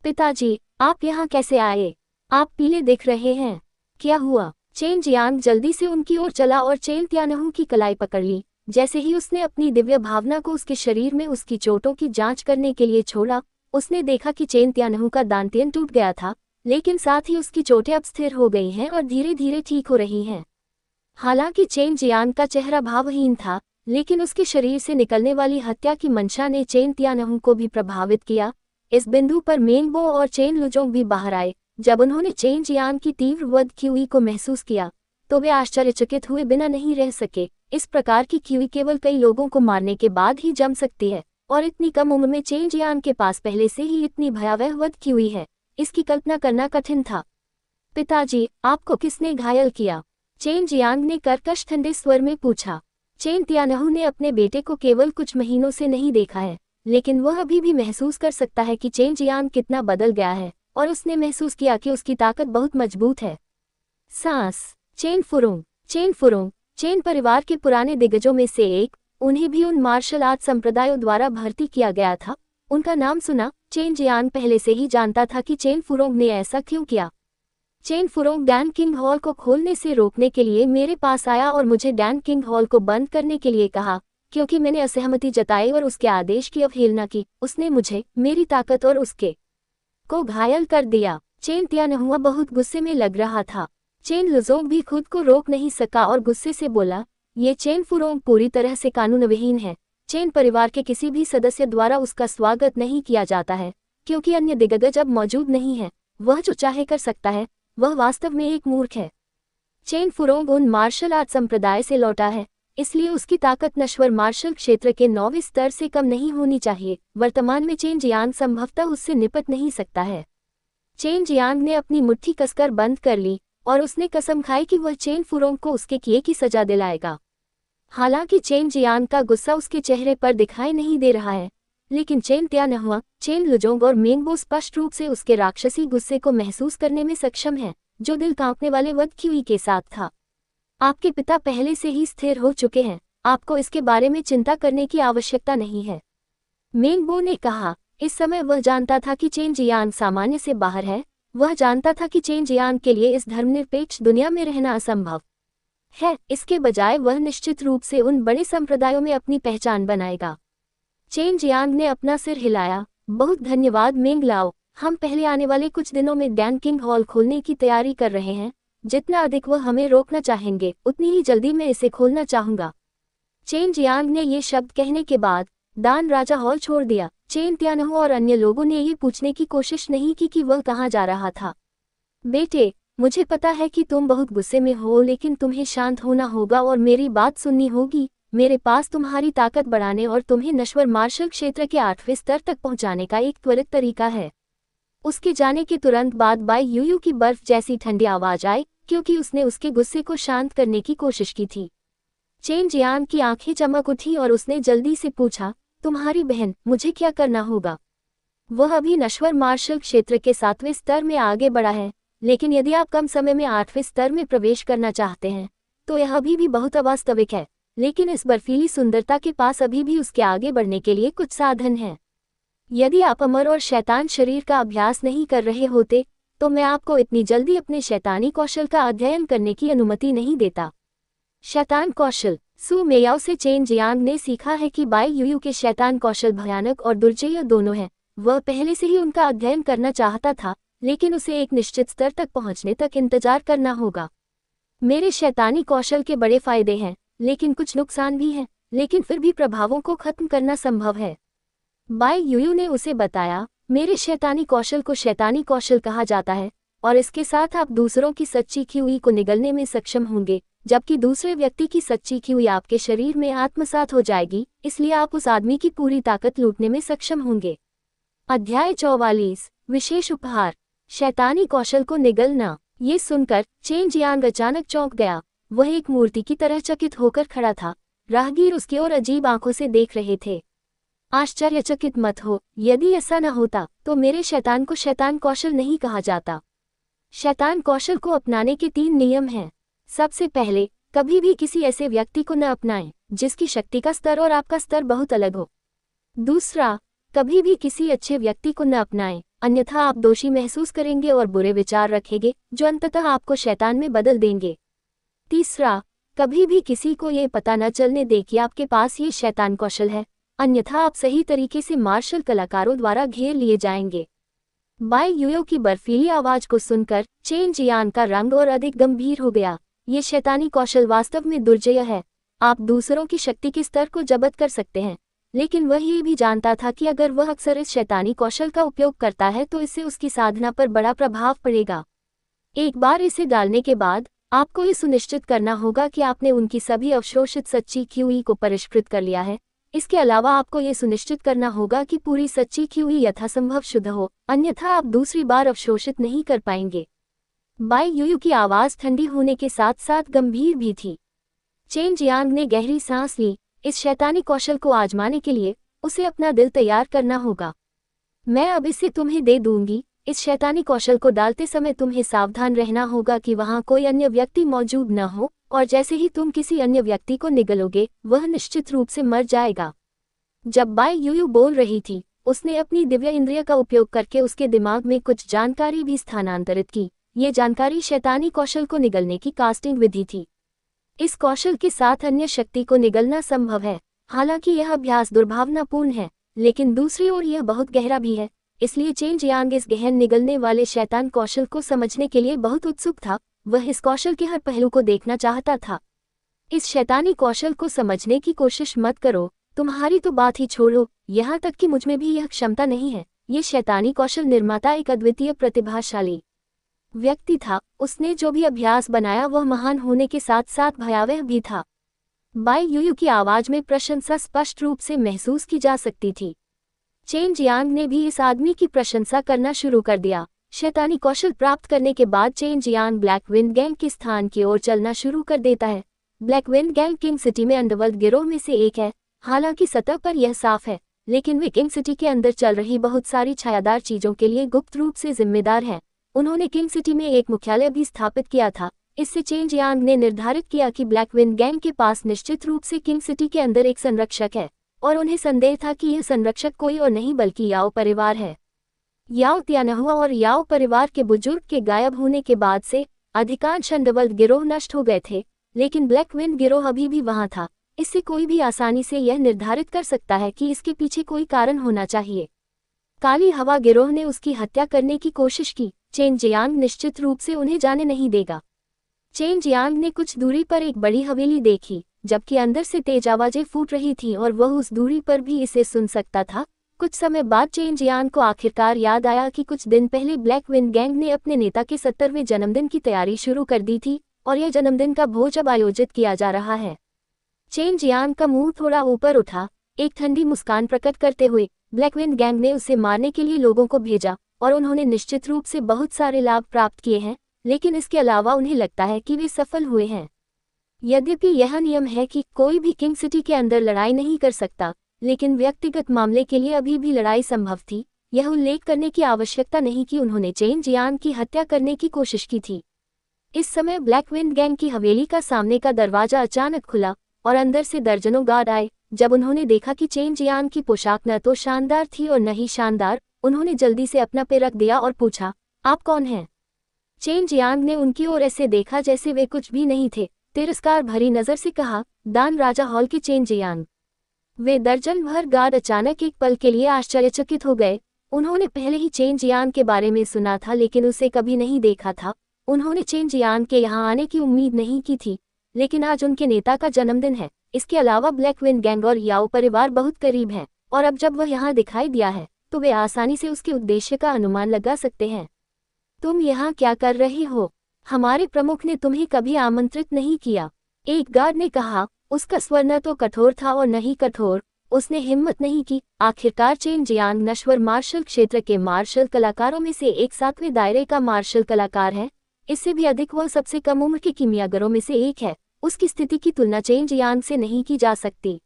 पिताजी, आप यहाँ कैसे आए? आप पीले दिख रहे हैं, क्या हुआ? चेन जियांग जल्दी से उनकी ओर चला और चेन त्यानहु की कलाई पकड़ ली। जैसे ही उसने अपनी दिव्य भावना को उसके शरीर में उसकी चोटों की जांच करने के लिए छोड़ा, उसने देखा कि चेन त्यानहु का दांतियन टूट गया था, लेकिन साथ ही उसकी चोटें अब स्थिर हो गई हैं और धीरे धीरे ठीक हो रही हैं। हालांकि चेन जियांग का चेहरा भावहीन था, लेकिन उसके शरीर से निकलने वाली हत्या की मंशा ने चेन त्यानहु को भी प्रभावित किया। इस बिंदु पर मेंगबो और चेन लुजोंग भी बाहर आए। जब उन्होंने चेन जियांग की तीव्र वध क्यूई को महसूस किया तो वे आश्चर्यचकित हुए बिना नहीं रह सके। इस प्रकार की क्यूई केवल कई लोगों को मारने के बाद ही जम सकती है, और इतनी कम उम्र में चेन जियांग के पास पहले से ही इतनी भयावह वध क्यूई है, इसकी कल्पना करना कठिन था। पिताजी, आपको किसने घायल किया? चेन जियांग ने कर्कश ठंडे स्वर में पूछा। चेन त्यानहु ने अपने बेटे को केवल कुछ महीनों से नहीं देखा है, लेकिन वह अभी भी महसूस कर सकता है कि चेन जियांग कितना बदल गया है, और उसने महसूस किया कि उसकी ताकत बहुत मजबूत है। सांस। चेन फुरोंग चेन परिवार के पुराने दिग्गजों में से एक, उन्हें भी उन मार्शल आर्ट संप्रदायों द्वारा भर्ती किया गया था। उनका नाम सुना चेन जियांग पहले से ही जानता था कि चेन फुरोंग ने ऐसा क्यों किया। चेन फुरोंग डैन किंग हॉल को खोलने से रोकने के लिए मेरे पास आया और मुझे डैन किंग हॉल को बंद करने के लिए कहा, क्योंकि मैंने असहमति जताई और उसके आदेश की अवहेलना की। उसने मुझे, मेरी ताकत और उसके को घायल कर दिया। चेन त्यानहुआ बहुत गुस्से में लग रहा था। चेन लुजोंग भी खुद को रोक नहीं सका और गुस्से से बोला, ये चेन फुरोंग पूरी तरह से कानूनविहीन है। चेन परिवार के किसी भी सदस्य द्वारा उसका स्वागत नहीं किया जाता है, क्योंकि अन्य दिग्गज अब मौजूद नहीं है। वह जो चाहे कर सकता है, वह वास्तव में एक मूर्ख है। चेन फुरोंग उन मार्शल आर्ट संप्रदाय से लौटा है, इसलिए उसकी ताकत नश्वर मार्शल क्षेत्र के 9वें स्तर से कम नहीं होनी चाहिए। वर्तमान में चेन जियांग संभवतः उससे निपट नहीं सकता है। चेन जियांग ने अपनी मुट्ठी कसकर बंद कर ली और उसने कसम खाई कि वह चेन फुरोंग को उसके किए की सजा दिलाएगा। हालांकि चेन जियांग का गुस्सा उसके चेहरे पर दिखाई नहीं दे रहा है, लेकिन चेन त्यानहुआ, चेन लुजोंग और मेंगबो स्पष्ट रूप से उसके राक्षसी गुस्से को महसूस करने में सक्षम है, जो दिल कांपने वाले वध क्यूई के साथ था। आपके पिता पहले से ही स्थिर हो चुके हैं, आपको इसके बारे में चिंता करने की आवश्यकता नहीं है, मेंगबो ने कहा। इस समय वह जानता था कि चेन जियांग सामान्य से बाहर है। वह जानता था कि चेन जियांग के लिए इस धर्मनिरपेक्ष दुनिया में रहना असंभव है। इसके बजाय वह निश्चित रूप से उन बड़े संप्रदायों में अपनी पहचान बनाएगा। चेन जियांग ने अपना सिर हिलाया। बहुत धन्यवाद मेंग लाओ, हम पहले आने वाले कुछ दिनों में डैन किंग हॉल खोलने की तैयारी कर रहे हैं। जितना अधिक वह हमें रोकना चाहेंगे उतनी ही जल्दी मैं इसे खोलना चाहूंगा। चेन जियांग ने ये शब्द कहने के बाद दान राजा हॉल छोड़ दिया। चेन त्यानहु और अन्य लोगों ने ये पूछने की कोशिश नहीं की कि वह कहाँ जा रहा था। बेटे, मुझे पता है कि तुम बहुत गुस्से में हो, लेकिन तुम्हें शांत होना होगा और मेरी बात सुननी होगी। मेरे पास तुम्हारी ताकत बढ़ाने और तुम्हें नश्वर मार्शल क्षेत्र के 8वें स्तर तक पहुंचाने का एक त्वरित तरीका है। उसके जाने के तुरंत बाद बाई यूयू की बर्फ जैसी ठंडी आवाज आई, क्योंकि उसने उसके गुस्से को शांत करने की कोशिश की थी। चेन जियांग की आंखें चमक उठी और उसने जल्दी से पूछा, तुम्हारी बहन, मुझे क्या करना होगा? वह अभी नश्वर मार्शल क्षेत्र के 7वें स्तर में आगे बढ़ा है, लेकिन यदि आप कम समय में 8वें स्तर में प्रवेश करना चाहते हैं तो यह अभी भी बहुत अवास्तविक है। लेकिन इस बर्फीली सुंदरता के पास अभी भी उसके आगे बढ़ने के लिए कुछ साधन हैं। यदि आप अमर और शैतान शरीर का अभ्यास नहीं कर रहे होते तो मैं आपको इतनी जल्दी अपने शैतानी कौशल का अध्ययन करने की अनुमति नहीं देता। शैतान कौशल। सू मेयाओ से चेन जियांग ने सीखा है कि बाई यूयू के शैतान कौशल भयानक और दुर्जय दोनों हैं। वह पहले से ही उनका अध्ययन करना चाहता था, लेकिन उसे एक निश्चित स्तर तक पहुंचने तक इंतजार करना होगा। मेरे शैतानी कौशल के बड़े फायदे हैं, लेकिन कुछ नुकसान भी हैं, लेकिन फिर भी प्रभावों को खत्म करना संभव है। बाई यूयू ने उसे बताया, मेरे शैतानी कौशल को शैतानी कौशल कहा जाता है और इसके साथ आप दूसरों की सच्ची ख्यूई को निगलने में सक्षम होंगे, जबकि दूसरे व्यक्ति की सच्ची ख्यूई आपके शरीर में आत्मसात हो जाएगी, इसलिए आप उस आदमी की पूरी ताकत लूटने में सक्षम होंगे। अध्याय 44 विशेष उपहार। शैतानी कौशल को निगलना। ये सुनकर चेन जियांग अचानक चौंक गया। वह एक मूर्ति की तरह चकित होकर खड़ा था। राहगीर उसकी ओर अजीब आंखों से देख रहे थे। आश्चर्यचकित मत हो, यदि ऐसा न होता तो मेरे शैतान को शैतान कौशल नहीं कहा जाता। शैतान कौशल को अपनाने के 3 नियम हैं। सबसे पहले, कभी भी किसी ऐसे व्यक्ति को न अपनाएं जिसकी शक्ति का स्तर और आपका स्तर बहुत अलग हो। दूसरा, कभी भी किसी अच्छे व्यक्ति को न अपनाएं, अन्यथा आप दोषी महसूस करेंगे और बुरे विचार रखेंगे जो अंततः आपको शैतान में बदल देंगे। तीसरा, कभी भी किसी को ये पता न चलने दें कि आपके पास ये शैतान कौशल है, अन्यथा आप सही तरीके से मार्शल कलाकारों द्वारा घेर लिए जाएंगे। बाई यूयो की बर्फीली आवाज को सुनकर चेन जियांग का रंग और अधिक गंभीर हो गया। ये शैतानी कौशल वास्तव में दुर्जय है। आप दूसरों की शक्ति के स्तर को जब्त कर सकते हैं, लेकिन वह ये भी जानता था कि अगर वह अक्सर इस शैतानी कौशल का उपयोग करता है तो इससे उसकी साधना पर बड़ा प्रभाव पड़ेगा। एक बार इसे डालने के बाद आपको ये सुनिश्चित करना होगा कि आपने उनकी सभी अवशोषित सच्ची ख्यूई को परिष्कृत कर लिया है। इसके अलावा आपको ये सुनिश्चित करना होगा कि पूरी सच्ची ख्यूई यथासंभव शुद्ध हो, अन्यथा आप दूसरी बार अवशोषित नहीं कर पाएंगे। बाई यूयू की आवाज ठंडी होने के साथ साथ गंभीर भी थी। चेन जियांग ने गहरी सांस ली। इस शैतानी कौशल को आजमाने के लिए उसे अपना दिल तैयार करना होगा। मैं अब इसे तुम्हें दे दूंगी। इस शैतानी कौशल को डालते समय तुम्हें सावधान रहना होगा कि वहां कोई अन्य व्यक्ति मौजूद न हो, और जैसे ही तुम किसी अन्य व्यक्ति को निगलोगे वह निश्चित रूप से मर जाएगा। जब बाई यूयू बोल रही थी, उसने अपनी दिव्य इंद्रिय का उपयोग करके उसके दिमाग में कुछ जानकारी भी स्थानांतरित की। ये जानकारी शैतानी कौशल को निगलने की कास्टिंग विधि थी। इस कौशल के साथ अन्य शक्ति को निगलना संभव है। हालांकि यह अभ्यास दुर्भावनापूर्ण है, लेकिन दूसरी ओर यह बहुत गहरा भी है। इसलिए चेन जियांग इस गहन निगलने वाले शैतान कौशल को समझने के लिए बहुत उत्सुक था। वह इस कौशल के हर पहलू को देखना चाहता था। इस शैतानी कौशल को समझने की कोशिश मत करो, तुम्हारी तो बात ही छोड़ो, यहाँ तक कि मुझ में भी यह क्षमता नहीं है। ये शैतानी कौशल निर्माता एक अद्वितीय प्रतिभाशाली व्यक्ति था। उसने जो भी अभ्यास बनाया वह महान होने के साथ साथ भयावह भी था। बाई यूयू की आवाज में प्रशंसा स्पष्ट रूप से महसूस की जा सकती थी। चेन जियांग ने भी इस आदमी की प्रशंसा करना शुरू कर दिया। शैतानी कौशल प्राप्त करने के बाद chain Jiang black wind gang के स्थान की ओर चलना शुरू कर देता है। Black wind gang king city में अंडरवर्ल्ड गिरोह में से एक है। हालांकि सतह पर यह साफ है, लेकिन वे किंग सिटी के अंदर चल रही बहुत सारी छायादार चीजों के लिए गुप्त रूप से जिम्मेदार हैं। उन्होंने किंग सिटी में एक मुख्यालय भी स्थापित किया था। इससे चेन जियांग ने निर्धारित किया कि ब्लैक विंड गैंग के पास निश्चित रूप से किंग सिटी के अंदर एक संरक्षक है, और उन्हें संदेह था कि यह संरक्षक कोई और नहीं बल्कि याओ परिवार है। याओ त्यानहुआ और याओ परिवार के बुजुर्ग के गायब होने के बाद से अधिकांश अंडरवर्ल्ड गिरोह नष्ट हो गए थे, लेकिन ब्लैक विंड गिरोह अभी भी वहां था। इससे कोई भी आसानी से यह निर्धारित कर सकता है कि इसके पीछे कोई कारण होना चाहिए। काली हवा गिरोह ने उसकी हत्या करने की कोशिश की। चेन जियांग निश्चित रूप से उन्हें जाने नहीं देगा। चेन जियांग ने कुछ दूरी पर एक बड़ी हवेली देखी, जबकि अंदर से तेज आवाजें फूट रही थीं और वह उस दूरी पर भी इसे सुन सकता था। कुछ समय बाद चेन जियांग को आखिरकार याद आया कि कुछ दिन पहले ब्लैक विंड गैंग ने अपने नेता के 70वें जन्मदिन की तैयारी शुरू कर दी थी और यह जन्मदिन का भोज अब आयोजित किया जा रहा है। चेन जियांग का मुंह थोड़ा ऊपर उठा, एक ठंडी मुस्कान प्रकट करते हुए। ब्लैक विंड गैंग ने उसे मारने के लिए लोगों को भेजा और उन्होंने निश्चित रूप से बहुत सारे लाभ प्राप्त किए हैं, लेकिन इसके अलावा उन्हें लगता है कि वे सफल हुए हैं। यद्यपि यह नियम है कि कोई भी किंग सिटी के अंदर लड़ाई नहीं कर सकता, लेकिन व्यक्तिगत मामले के लिए अभी भी लड़ाई संभव थी। यह उल्लेख करने की आवश्यकता नहीं कि उन्होंने चेन जियांग की हत्या करने की कोशिश की थी। इस समय ब्लैक विंड गैंग की हवेली का सामने का दरवाजा अचानक खुला और अंदर से दर्जनों गार्ड आए। जब उन्होंने देखा कि चेन जियांग की पोशाक न तो शानदार थी और न ही शानदार, उन्होंने जल्दी से अपना पैर रख दिया और पूछा, आप कौन हैं? चेन जियांग ने उनकी ओर ऐसे देखा जैसे वे कुछ भी नहीं थे, तिरस्कार भरी नजर से कहा, दान राजा हॉल के चेन जियांग। वे दर्जन भर गार्ड अचानक एक पल के लिए आश्चर्यचकित हो गए। उन्होंने पहले ही चेन जियांग के बारे में सुना था, लेकिन उसे कभी नहीं देखा था। उन्होंने चेन जियांग के यहाँ आने की उम्मीद नहीं की थी, लेकिन आज उनके नेता का जन्मदिन है। इसके अलावा ब्लैक विंड गैंग और याओ परिवार बहुत करीब हैं, और अब जब वह यहाँ दिखाई दिया है तो वे आसानी से उसके उद्देश्य का अनुमान लगा सकते हैं। तुम यहाँ क्या कर रही हो? हमारे प्रमुख ने तुम्हें कभी आमंत्रित नहीं किया, एक गार्ड ने कहा। उसका स्वर न तो कठोर था और न ही कठोर। उसने हिम्मत नहीं की। आखिरकार चेन जियांग नश्वर मार्शल क्षेत्र के मार्शल कलाकारों में से एक 7वें दायरे का मार्शल कलाकार है। इससे भी अधिक वह सबसे कम उम्र के कीमियागरों में से एक है। उसकी स्थिति की तुलना चेन जियांग से नहीं की जा सकती।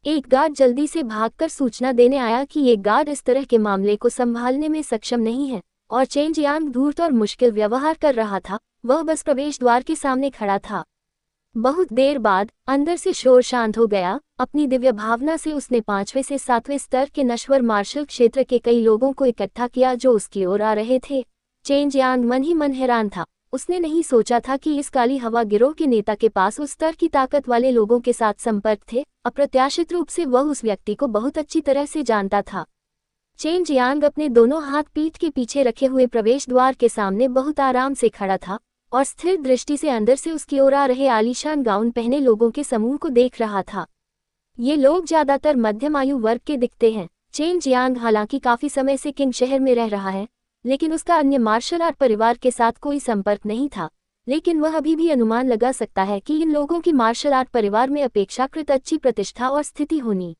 एक गार्ड जल्दी से भागकर सूचना देने आया कि ये गार्ड इस तरह के मामले को संभालने में सक्षम नहीं है, और चेन जियांग धूर्त और मुश्किल व्यवहार कर रहा था। वह बस प्रवेश द्वार के सामने खड़ा था। बहुत देर बाद अंदर से शोर शांत हो गया। अपनी दिव्य भावना से उसने 5वें से 7वें स्तर के नश्वर मार्शल क्षेत्र के कई लोगों को इकट्ठा किया जो उसकी ओर आ रहे थे। चेन जियांग मन ही मन हैरान था। उसने नहीं सोचा था कि इस काली हवा गिरोह के नेता के पास उस स्तर की ताकत वाले लोगों के साथ संपर्क थे। अप्रत्याशित रूप से वह उस व्यक्ति को बहुत अच्छी तरह से जानता था। चेन जियांग अपने दोनों हाथ पीठ के पीछे रखे हुए प्रवेश द्वार के सामने बहुत आराम से खड़ा था और स्थिर दृष्टि से अंदर से उसकी ओर आ रहे आलीशान गाउन पहने लोगों के समूह को देख रहा था। ये लोग ज्यादातर मध्यम आयु वर्ग के दिखते हैं। चेन जियांग हालांकि काफी समय से किंग शहर में रह रहा है, लेकिन उसका अन्य मार्शल आर्ट परिवार के साथ कोई संपर्क नहीं था। लेकिन वह अभी भी अनुमान लगा सकता है कि इन लोगों की मार्शल आर्ट परिवार में अपेक्षाकृत अच्छी प्रतिष्ठा और स्थिति होनी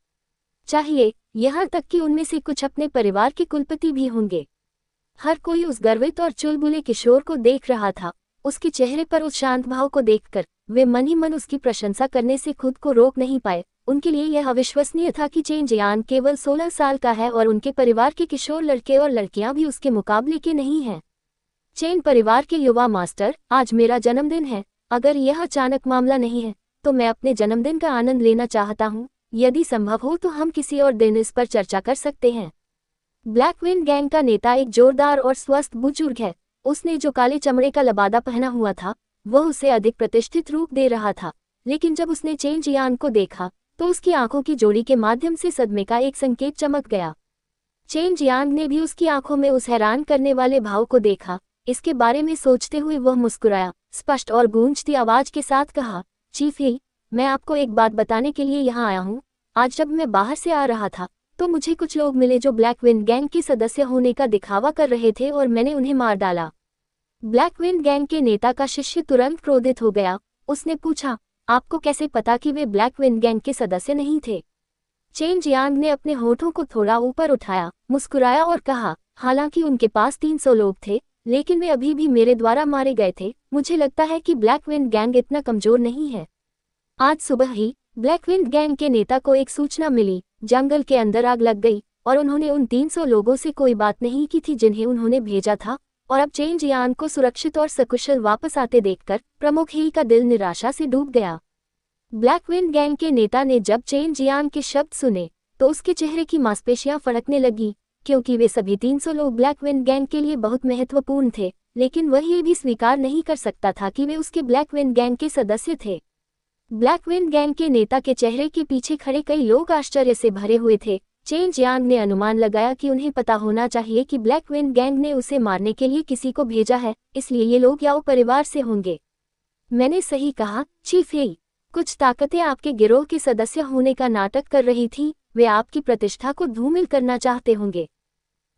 चाहिए, यहाँ तक कि उनमें से कुछ अपने परिवार के कुलपति भी होंगे। हर कोई उस गर्वित और चुलबुले किशोर को देख रहा था। उसके चेहरे पर उस शांत भाव को देखकर वे मन ही मन उसकी प्रशंसा करने से खुद को रोक नहीं पाए। उनके लिए यह अविश्वसनीय था कि चेन जियांग केवल 16 साल का है और उनके परिवार के किशोर लड़के और लड़कियां भी उसके मुकाबले के नहीं हैं। चेन परिवार के युवा मास्टर, आज मेरा जन्मदिन है। अगर यह अचानक मामला नहीं है तो मैं अपने जन्मदिन का आनंद लेना चाहता हूँ। यदि संभव हो तो हम किसी और दिन इस पर चर्चा कर सकते हैं। ब्लैक विंड गैंग का नेता एक जोरदार और स्वस्थ बुजुर्ग है। उसने जो काले चमड़े का लबादा पहना हुआ था वह उसे अधिक प्रतिष्ठित रूप दे रहा था, लेकिन जब उसने चेन जियांग को देखा तो उसकी आंखों की जोड़ी के माध्यम से सदमे का एक संकेत चमक गया। चेन जियांग ने भी उसकी आंखों में उस हैरान करने वाले भाव को देखा। इसके बारे में सोचते हुए वह मुस्कुराया, स्पष्ट और गूंजती आवाज के साथ कहा, चीफ ही, मैं आपको एक बात बताने के लिए यहाँ आया हूँ। आज जब मैं बाहर से आ रहा था तो मुझे कुछ लोग मिले जो ब्लैक विंड गैंग के सदस्य होने का दिखावा कर रहे थे और मैंने उन्हें मार डाला। ब्लैक विंड गैंग के नेता का शिष्य तुरंत क्रोधित हो गया। उसने पूछा, आपको कैसे पता कि वे ब्लैक विंड गैंग के सदस्य नहीं थे? चेन जियांग ने अपने होठों को थोड़ा ऊपर उठाया, मुस्कुराया और कहा, हालांकि उनके पास 300 लोग थे, लेकिन वे अभी भी मेरे द्वारा मारे गए थे। मुझे लगता है कि ब्लैक विंड गैंग इतना कमजोर नहीं है। आज सुबह ही ब्लैक विंड गैंग के नेता को एक सूचना मिली, जंगल के अंदर आग लग गई और उन्होंने उन 300 लोगों से कोई बात नहीं की थी जिन्हें उन्होंने भेजा था। और अब चेन जियांग को सुरक्षित और सकुशल वापस आते देखकर प्रमुख ही का दिल निराशा से डूब गया। ब्लैक विंड गैंग के नेता ने जब चेन जियांग के शब्द सुने तो उसके चेहरे की मांसपेशियां फड़कने लगी, क्योंकि वे सभी 300 लोग ब्लैक विंड गैंग के लिए बहुत महत्वपूर्ण थे। लेकिन वह ये भी स्वीकार नहीं कर सकता था कि वे उसके ब्लैक विंड गैंग के सदस्य थे। ब्लैक विंड गैंग के नेता के चेहरे के पीछे खड़े कई लोग आश्चर्य से भरे हुए थे। चेन जियांग ने अनुमान लगाया कि उन्हें पता होना चाहिए कि ब्लैक विंड गैंग ने उसे मारने के लिए किसी को भेजा है, इसलिए ये लोग याओ परिवार से होंगे। मैंने सही कहा, चीफ हेई। कुछ ताकतें आपके गिरोह के सदस्य होने का नाटक कर रही थी, वे आपकी प्रतिष्ठा को धूमिल करना चाहते होंगे।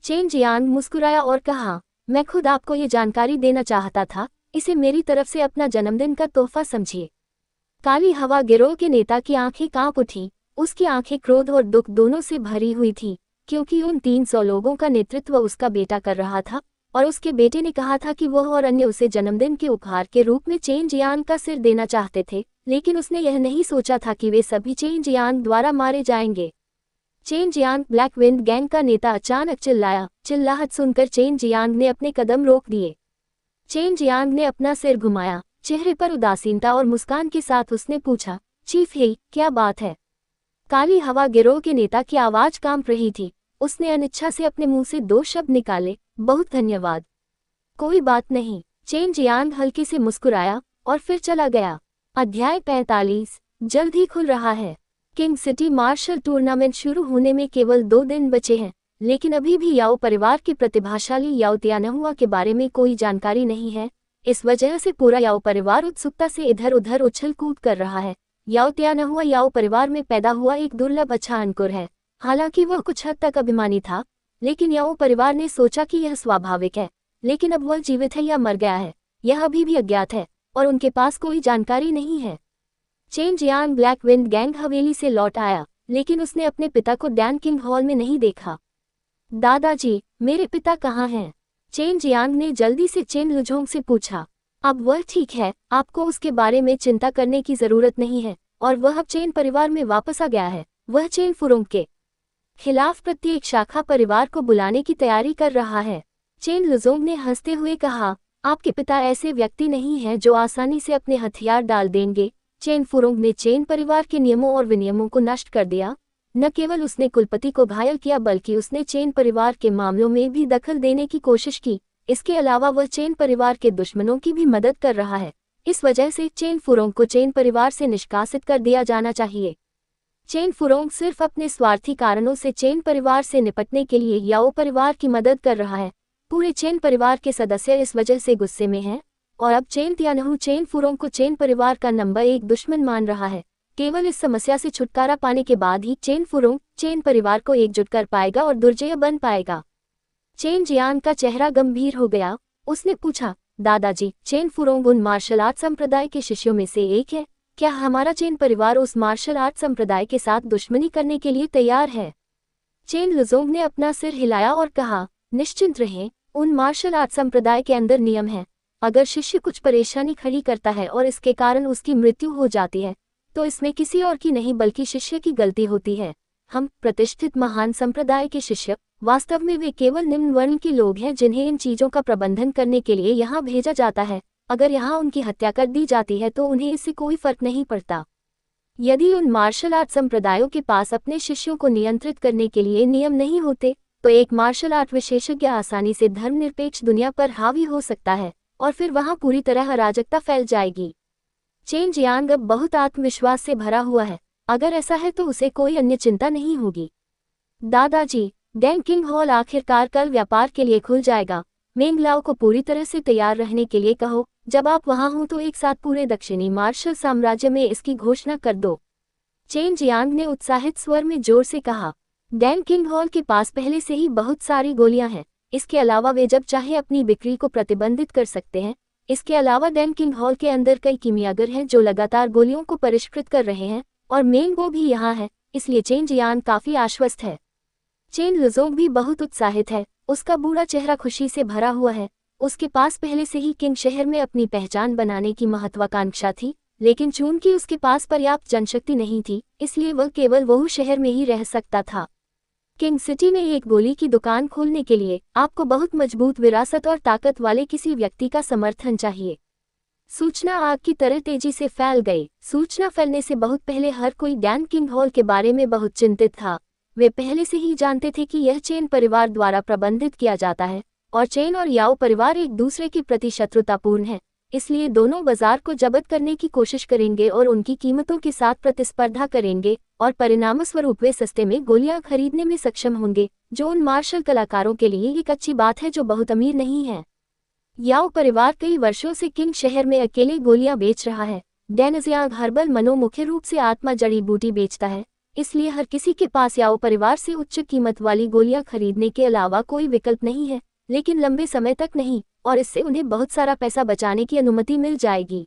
चेन जियांग मुस्कुराया और कहा, मैं खुद आपको ये जानकारी देना चाहता था, इसे मेरी तरफ से अपना जन्मदिन का तोहफा समझिए। काली हवा गिरोह के नेता की आंखें कांप उठी, उसकी आंखें क्रोध और दुख दोनों से भरी हुई थी, क्योंकि उन 300 लोगों का नेतृत्व उसका बेटा कर रहा था, और उसके बेटे ने कहा था कि वह और अन्य उसे जन्मदिन के उपहार के रूप में चेन जियांग का सिर देना चाहते थे, लेकिन उसने यह नहीं सोचा था कि वे सभी चेन जियांग द्वारा मारे जाएंगे। Chain Jiang, black wind gang का नेता अचानक चिल्लाया। चिल्लाहट सुनकर चेन जियांग ने अपने कदम रोक दिए। चेन जियांग ने अपना सिर घुमाया, चेहरे पर उदासीनता और मुस्कान के साथ उसने पूछा, चीफ हेई, क्या बात है? काली हवा गिरोह के नेता की आवाज कांप रही थी। उसने अनिच्छा से अपने मुंह से 2 शब्द निकाले, बहुत धन्यवाद। कोई बात नहीं। चेन जियांग हल्के से मुस्कुराया और फिर चला गया। अध्याय 45 जल्द ही खुल रहा है। किंग सिटी मार्शल टूर्नामेंट शुरू होने में केवल 2 दिन बचे हैं, लेकिन अभी भी याओ परिवार के प्रतिभाशाली याओ तियानहुआ के बारे में कोई जानकारी नहीं है। इस वजह से पूरा याओ परिवार उत्सुकता से इधर उधर उछल कूद कर रहा है। याओ तियानहुआ याओ परिवार में पैदा हुआ एक दुर्लभ अच्छा अंकुर है। हालांकि वह कुछ हद तक अभिमानी था, लेकिन याओ परिवार ने सोचा कि यह स्वाभाविक है। लेकिन अब वह जीवित है या मर गया है, यह अभी भी अज्ञात है, और उनके पास कोई जानकारी नहीं है। Chain Jiang black wind gang हवेली से लौट आया, लेकिन उसने अपने पिता को डैन किंग हॉल में नहीं देखा। दादाजी, मेरे पिता कहाँ हैं? चेन जियांग ने जल्दी से चेन लुझोंग से पूछा। अब वह ठीक है, आपको उसके बारे में चिंता करने की जरूरत नहीं है, और वह अब चेन परिवार में वापस आ गया है। वह चेन फुरोंग के खिलाफ प्रत्येक शाखा परिवार को बुलाने की तैयारी कर रहा है। चेन लुझोंग ने हंसते हुए कहा, आपके पिता ऐसे व्यक्ति नहीं हैं जो आसानी से अपने हथियार डाल देंगे। चेन फुरोंग ने चेन परिवार के नियमों और विनियमों को नष्ट कर दिया। न केवल उसने कुलपति को घायल किया, बल्कि उसने चेन परिवार के मामलों में भी दखल देने की कोशिश की। इसके अलावा वह चेन परिवार के दुश्मनों की भी मदद कर रहा है। इस वजह से चेन फुरोंग को चेन परिवार से निष्कासित कर दिया जाना चाहिए। चेन फुरोंग सिर्फ अपने स्वार्थी कारणों से चेन परिवार से निपटने के लिए याओ परिवार की मदद कर रहा है। पूरे चेन परिवार के सदस्य इस वजह से गुस्से में हैं, और अब चेन तियानहु चेन फुरोंग को चेन परिवार का नंबर 1 दुश्मन मान रहा है। केवल इस समस्या से छुटकारा पाने के बाद ही चेन फुरोंग चेन परिवार को एकजुट कर पाएगा और दुर्जय बन पाएगा। चेन जियांग का चेहरा गंभीर हो गया। उसने पूछा, दादाजी, चेन फुरोंग उन मार्शल आर्ट संप्रदाय के शिष्यों में से एक है। क्या हमारा चेन परिवार उस मार्शल आर्ट संप्रदाय के साथ दुश्मनी करने के लिए तैयार है? चेन लुझोंग ने अपना सिर हिलाया और कहा, निश्चिंत रहें, उन मार्शल आर्ट संप्रदाय के अंदर नियम है। अगर शिष्य कुछ परेशानी खड़ी करता है और इसके कारण उसकी मृत्यु हो जाती है, तो इसमें किसी और की नहीं बल्कि शिष्य की गलती होती है। हम प्रतिष्ठित महान संप्रदाय के शिष्य, वास्तव में वे केवल निम्न वर्ण के लोग हैं जिन्हें इन चीजों का प्रबंधन करने के लिए यहाँ भेजा जाता है। अगर यहाँ उनकी हत्या कर दी जाती है तो उन्हें इससे कोई फर्क नहीं पड़ता। यदि उन मार्शल आर्ट संप्रदायों के पास अपने शिष्यों को नियंत्रित करने के लिए नियम नहीं होते, तो एक मार्शल आर्ट विशेषज्ञ आसानी से धर्मनिरपेक्ष दुनिया पर हावी हो सकता है, और फिर वहां पूरी तरह अराजकता फैल जाएगी। चेन जियांग अब बहुत आत्मविश्वास से भरा हुआ है। अगर ऐसा है तो उसे कोई अन्य चिंता नहीं होगी। दादाजी, डैन किंग हॉल आखिरकार कल व्यापार के लिए खुल जाएगा। मेंगलाओ को पूरी तरह से तैयार रहने के लिए कहो। जब आप वहां हो तो एक साथ पूरे दक्षिणी मार्शल साम्राज्य में इसकी घोषणा कर दो। चेन जियांग ने उत्साहित स्वर में जोर से कहा। डैन किंग हॉल के पास पहले से ही बहुत सारी गोलियां हैं। इसके अलावा वे जब चाहे अपनी बिक्री को प्रतिबंधित कर सकते हैं। इसके अलावा डैन किंग हॉल के अंदर कई कीमियागर हैं जो लगातार गोलियों को परिष्कृत कर रहे हैं, और मेंगो भी यहाँ है, इसलिए चेन जियांग काफी आश्वस्त है। चेन लुझोंग भी बहुत उत्साहित है। उसका बूढ़ा चेहरा खुशी से भरा हुआ है। उसके पास पहले से ही किंग शहर में अपनी पहचान बनाने की महत्वाकांक्षा थी, लेकिन चूंकि उसके पास पर्याप्त जनशक्ति नहीं थी, इसलिए वह केवल वह शहर में ही रह सकता था। किंग सिटी में एक गोली की दुकान खोलने के लिए आपको बहुत मजबूत विरासत और ताकत वाले किसी व्यक्ति का समर्थन चाहिए। सूचना आग की तरह तेजी से फैल गई। सूचना फैलने से बहुत पहले हर कोई डैन किंग हॉल के बारे में बहुत चिंतित था। वे पहले से ही जानते थे कि यह चेन परिवार द्वारा प्रबंधित किया जाता है, और चेन और याओ परिवार एक दूसरे के प्रति शत्रुतापूर्ण है। इसलिए दोनों बाजार को जब्त करने की कोशिश करेंगे और उनकी कीमतों के साथ प्रतिस्पर्धा करेंगे, और परिणामस्वरूप वे सस्ते में गोलियां खरीदने में सक्षम होंगे, जो उन मार्शल कलाकारों के लिए एक अच्छी बात है जो बहुत अमीर नहीं है। याओ परिवार कई वर्षों से किंग शहर में अकेले गोलियां बेच रहा है। डेनजियांग हर्बल मनो मुख्य रूप से आत्मा जड़ी बूटी बेचता है, इसलिए हर किसी के पास याओ परिवार से उच्च कीमत वाली गोलियां खरीदने के अलावा कोई विकल्प नहीं है, लेकिन लंबे समय तक नहीं, और इससे उन्हें बहुत सारा पैसा बचाने की अनुमति मिल जाएगी।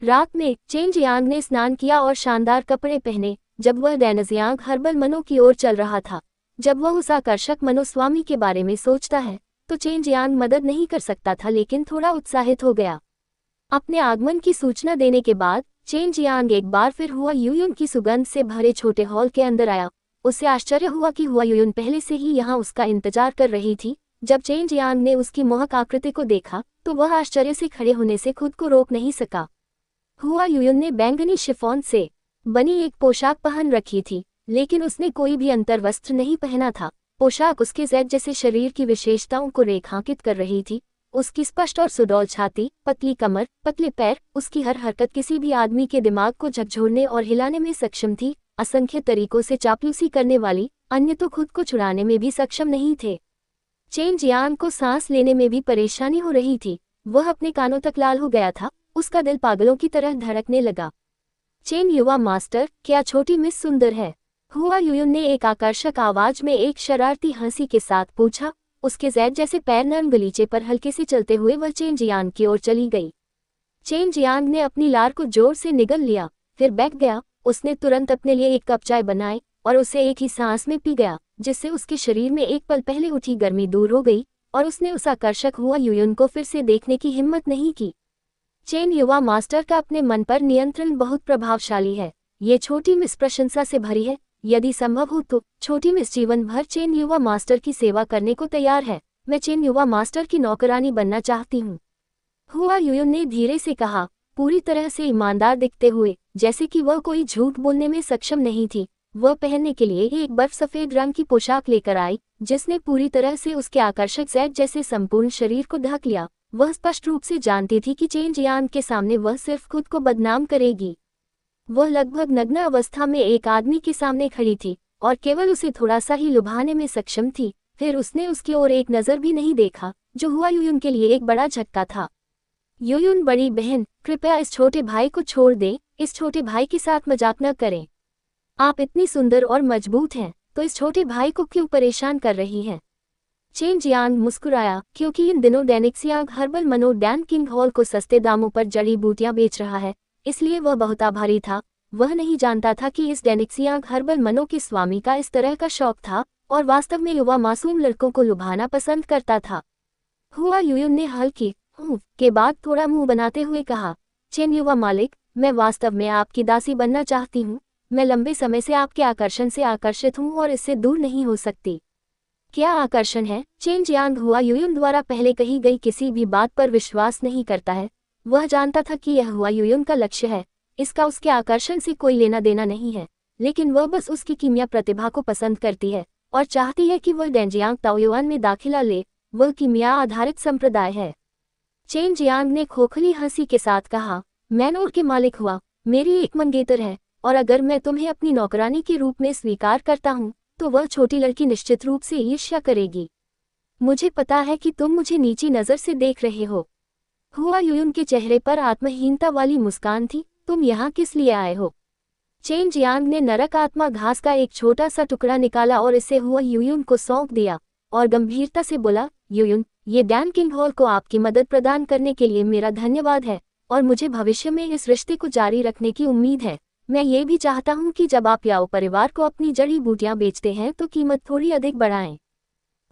रात में चेन जियांग ने स्नान किया और शानदार कपड़े पहने जब वह डेनजियांग हर्बल मनो की ओर चल रहा था। जब वह उस आकर्षक मनोस्वामी के बारे में सोचता है तो चेन जियांग मदद नहीं कर सकता था, लेकिन थोड़ा उत्साहित हो गया। अपने आगमन की सूचना देने के बाद चेन जियांग एक बार फिर हुआ यूयुन की सुगंध से भरे छोटे हॉल के अंदर आया। उसे आश्चर्य हुआ कि हुआ यूयुन पहले से ही यहाँ उसका इंतजार कर रही थी। जब चेन जियांग ने उसकी मोहक आकृति को देखा तो वह आश्चर्य से खड़े होने से खुद को रोक नहीं सका। हुआ यूयुन ने बैंगनी शिफॉन से बनी एक पोशाक पहन रखी थी, लेकिन उसने कोई भी अंतर्वस्त्र नहीं पहना था। पोशाक उसके जैद जैसे शरीर की विशेषताओं को रेखांकित कर रही थी। उसकी स्पष्ट और सुडौल छाती, पतली कमर, पतले पैर, उसकी हर हरकत किसी भी आदमी के दिमाग को झकझोरने और हिलाने में सक्षम थी। असंख्य तरीकों से चापलूसी करने वाली अन्य तो खुद को छुड़ाने में भी सक्षम नहीं थे। चेन जियांग को सांस लेने में भी परेशानी हो रही थी। वह अपने कानों तक लाल हो गया था, उसका दिल पागलों की तरह धड़कने लगा। चेन युवा मास्टर, क्या छोटी मिस सुंदर है? हुआ यूयुन ने एक आकर्षक आवाज में एक शरारती हंसी के साथ पूछा। उसके जैद जैसे पैर नरम गलीचे पर हल्के से चलते हुए वह चेन जियांग की ओर चली गई। चेन जियांग ने अपनी लार को जोर से निगल लिया, फिर बैठ गया। उसने तुरंत अपने लिए एक कप चाय बनाई और उसे एक ही सांस में पी गया, जिससे उसके शरीर में एक पल पहले उठी गर्मी दूर हो गई और उसने उस आकर्षक हुआ यूयुन को फिर से देखने की हिम्मत नहीं की। चेन युवा मास्टर का अपने मन पर नियंत्रण बहुत प्रभावशाली है। ये छोटी मिस प्रशंसा से भरी है। यदि संभव हो तो छोटी मिस जीवन भर चेन युवा मास्टर की सेवा करने को तैयार है। मैं चेन युवा मास्टर की नौकरानी बनना चाहती हूँ। हुआ यूयुन ने धीरे से कहा, पूरी तरह से ईमानदार दिखते हुए, जैसे कि वह कोई झूठ बोलने में सक्षम नहीं थी। वह पहनने के लिए एक बर्फ सफेद रंग की पोशाक लेकर आई, जिसने पूरी तरह से उसके आकर्षक जैद जैसे संपूर्ण शरीर को ढक लिया। वह स्पष्ट रूप से जानती थी कि चेन जियांग के सामने वह सिर्फ खुद को बदनाम करेगी। वह लगभग नग्न अवस्था में एक आदमी के सामने खड़ी थी और केवल उसे थोड़ा सा ही लुभाने में सक्षम थी। फिर उसने उसकी ओर एक नजर भी नहीं देखा, जो हुआ यूयुन के लिए एक बड़ा झटका था। यूयुन बड़ी बहन, कृपया इस छोटे भाई को छोड़ दें। इस छोटे भाई के साथ मजाक न करें। आप इतनी सुंदर और मजबूत हैं, तो इस छोटे भाई को क्यों परेशान कर रही हैं? चेन जियांग मुस्कुराया, क्योंकि इन दिनों डेनिक्सियांग हर्बल मनो डैन किंग हॉल को सस्ते दामों पर जड़ी बूटियां बेच रहा है, इसलिए वह बहुत आभारी था। वह नहीं जानता था कि इस डेनिक्सियांग हर्बल मनो के स्वामी का इस तरह का शौक था और वास्तव में युवा मासूम लड़कों को लुभाना पसंद करता था। हुआ यूयुन ने हल्की के बाद थोड़ा मुंह बनाते हुए कहा, चेन युवा मालिक, मैं वास्तव में आपकी दासी बनना चाहती हूँ। मैं लंबे समय से आपके आकर्षण से आकर्षित हूँ और इससे दूर नहीं हो सकती। क्या आकर्षण है? चेन जियांग हुआ यूयुन द्वारा पहले कही गई किसी भी बात पर विश्वास नहीं करता है। वह जानता था कि यह हुआ यूयुन का लक्ष्य है। इसका उसके आकर्षण से कोई लेना देना नहीं है, लेकिन वह बस उसकी कीमिया प्रतिभा को पसंद करती है और चाहती है कि वह डेनजियांग ताओयुआन में दाखिला ले। वह कीमिया आधारित संप्रदाय है। चेन जियांग ने खोखली हंसी के साथ कहा, मैनोर के मालिक हुआ मेरी एक मंगेतर है, और अगर मैं तुम्हें अपनी नौकरानी के रूप में स्वीकार करता हूँ तो वह छोटी लड़की निश्चित रूप से ईर्ष्या करेगी। मुझे पता है कि तुम मुझे नीची नज़र से देख रहे हो। हुआ यूयुन के चेहरे पर आत्महीनता वाली मुस्कान थी। तुम यहाँ किस लिए आए हो? चेन जियांग ने नरक आत्मा घास का एक छोटा सा टुकड़ा निकाला और इसे हुआ यूयुन को सौंप दिया और गंभीरता से बोला, यूयुन, ये डैन किंग हॉल को आपकी मदद प्रदान करने के लिए मेरा धन्यवाद है और मुझे भविष्य में इस रिश्ते को जारी रखने की उम्मीद है। मैं ये भी चाहता हूँ कि जब आप याओ परिवार को अपनी जड़ी बूटियां बेचते हैं तो कीमत थोड़ी अधिक बढ़ाएं।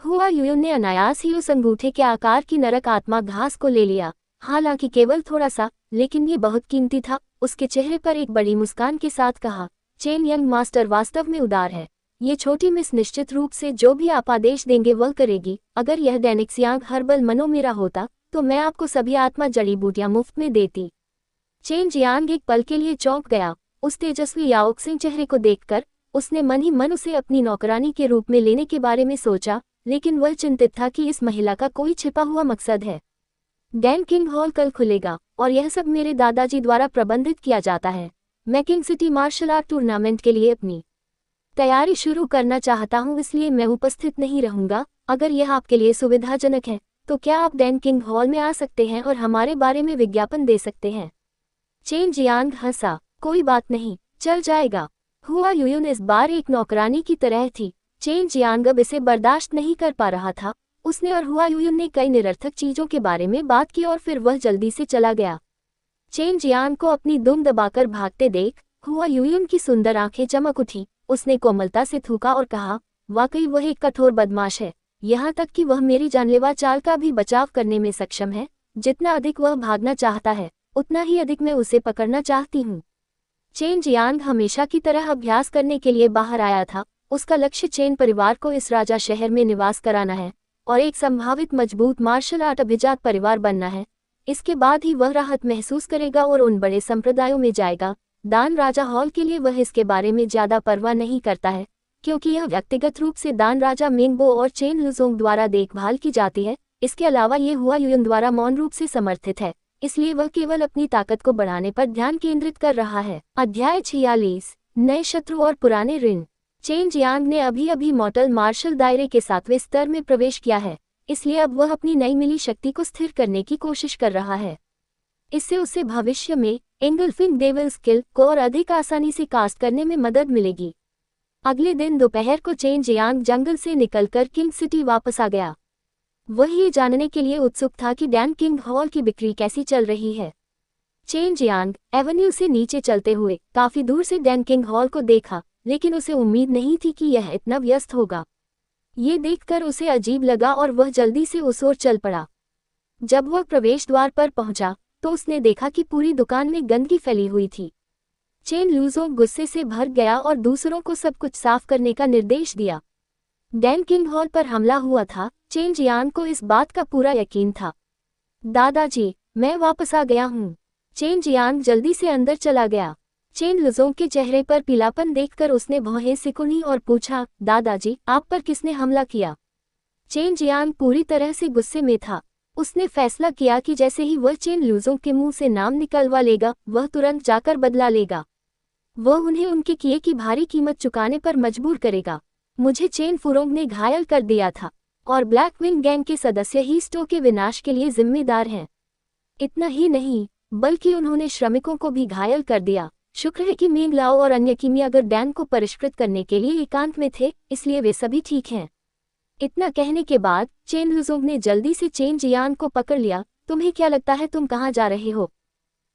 हुआ यूयुन ने अनायास ही उस अंगूठे के आकार की नरक आत्मा घास को ले लिया, हालांकि केवल थोड़ा सा, लेकिन ये बहुत कीमती था। उसके चेहरे पर एक बड़ी मुस्कान के साथ कहा, चेन यंग मास्टर वास्तव में उदार है। ये छोटी मिस निश्चित रूप से जो भी आप आदेश देंगे वह करेगी। अगर यह डेनिक्सियांग हर्बल मनो मेरा होता तो मैं आपको सभी आत्मा जड़ी बूटियां मुफ्त में देती। चेन जियांग एक पल के लिए चौंक गया। उस तेजस्वी याओक्सिंग चेहरे को देखकर उसने मन ही मन उसे अपनी नौकरानी के रूप में लेने के बारे में सोचा, लेकिन वह चिंतित था कि इस महिला का कोई छिपा हुआ मकसद है। डैन किंग हॉल कल खुलेगा और यह सब मेरे दादाजी द्वारा प्रबंधित किया जाता है। मैं King city martial art tournament के लिए अपनी तैयारी शुरू करना चाहता हूँ, इसलिए मैं उपस्थित नहीं रहूंगा। अगर यह आपके लिए सुविधाजनक है तो क्या आप डैन किंग हॉल में आ सकते हैं और हमारे बारे में विज्ञापन दे सकते हैं। चेन जियांग हंसा। कोई बात नहीं, चल जाएगा। हुआ यूयुन इस बार एक नौकरानी की तरह थी। चेन जियांग अब इसे बर्दाश्त नहीं कर पा रहा था। उसने और हुआ यूयुन ने कई निरर्थक चीजों के बारे में बात की और फिर वह जल्दी से चला गया। चेन जियांग को अपनी दुम दबाकर भागते देख हुआ यूयुन की सुंदर आंखें चमक उठी। उसने कोमलता से थूका और कहा, वाकई वह एक कठोर बदमाश है, यहाँ तक कि वह मेरी जानलेवा चाल का भी बचाव करने में सक्षम है। जितना अधिक वह भागना चाहता है उतना ही अधिक मैं उसे पकड़ना चाहती हूँ। चेन जियांग हमेशा की तरह अभ्यास करने के लिए बाहर आया था। उसका लक्ष्य चेन परिवार को इस राजा शहर में निवास कराना है और एक संभावित मजबूत मार्शल आर्ट अभिजात परिवार बनना है। इसके बाद ही वह राहत महसूस करेगा और उन बड़े संप्रदायों में जाएगा। दान राजा हॉल के लिए वह इसके बारे में ज्यादा परवाह नहीं करता है, क्योंकि यह व्यक्तिगत रूप से दान राजा मेंगबो और चेन लुजोंग द्वारा देखभाल की जाती है। इसके अलावा ये हुआ यूयुन द्वारा मौन रूप से समर्थित है, इसलिए वह केवल अपनी ताकत को बढ़ाने पर ध्यान केंद्रित कर रहा है। अध्याय 46, नए शत्रु और पुराने ऋण। चेन जियांग ने अभी अभी मॉर्टल मार्शल दायरे के 7वें स्तर में प्रवेश किया है, इसलिए अब वह अपनी नई मिली शक्ति को स्थिर करने की कोशिश कर रहा है। इससे उसे भविष्य में एंगल्फिंग डेविल स्किल को और अधिक आसानी से कास्ट करने में मदद मिलेगी। अगले दिन दोपहर को चेन जियांग जंगल से निकलकर किंग सिटी वापस आ गया। वह ये जानने के लिए उत्सुक था कि डैन किंग हॉल की बिक्री कैसी चल रही है। चेन जियांग एवेन्यू से नीचे चलते हुए काफी दूर से डैन किंग हॉल को देखा, लेकिन उसे उम्मीद नहीं थी कि यह इतना व्यस्त होगा। ये देखकर उसे अजीब लगा और वह जल्दी से उस ओर चल पड़ा। जब वह प्रवेश द्वार पर पहुंचा तो उसने देखा कि पूरी दुकान में गंदगी फैली हुई थी। चेन लुजोंग गुस्से से भर गया और दूसरों को सब कुछ साफ करने का निर्देश दिया। डैन किंग हॉल पर हमला हुआ था। चेन जियांग को इस बात का पूरा यकीन था। दादाजी, मैं वापस आ गया हूँ। चेन जियांग जल्दी से अंदर चला गया। चेन लुजोंग के चेहरे पर पीलापन देखकर उसने भौहें सिकुड़ी और पूछा, दादाजी, आप पर किसने हमला किया? चेन जियांग पूरी तरह से गुस्से में था। उसने फैसला किया कि जैसे ही वह चेन लुजोंग के मुंह से नाम निकलवा लेगा, वह तुरंत जाकर बदला लेगा। वह उन्हें उनके किए की भारी कीमत चुकाने पर मजबूर करेगा। मुझे चेन फुरोंग ने घायल कर दिया था और ब्लैक विंग गैंग के सदस्य ही स्टो के विनाश के लिए जिम्मेदार हैं। इतना ही नहीं, बल्कि उन्होंने श्रमिकों को भी घायल कर दिया। शुक्र है कि मेंग लाओ और अन्य कीमियागर डैन को परिष्कृत करने के लिए एकांत में थे, इसलिए वे सभी ठीक हैं। इतना कहने के बाद चेन लुजोंग ने जल्दी से चेन जियांग को पकड़ लिया। तुम्हें क्या लगता है तुम कहाँ जा रहे हो?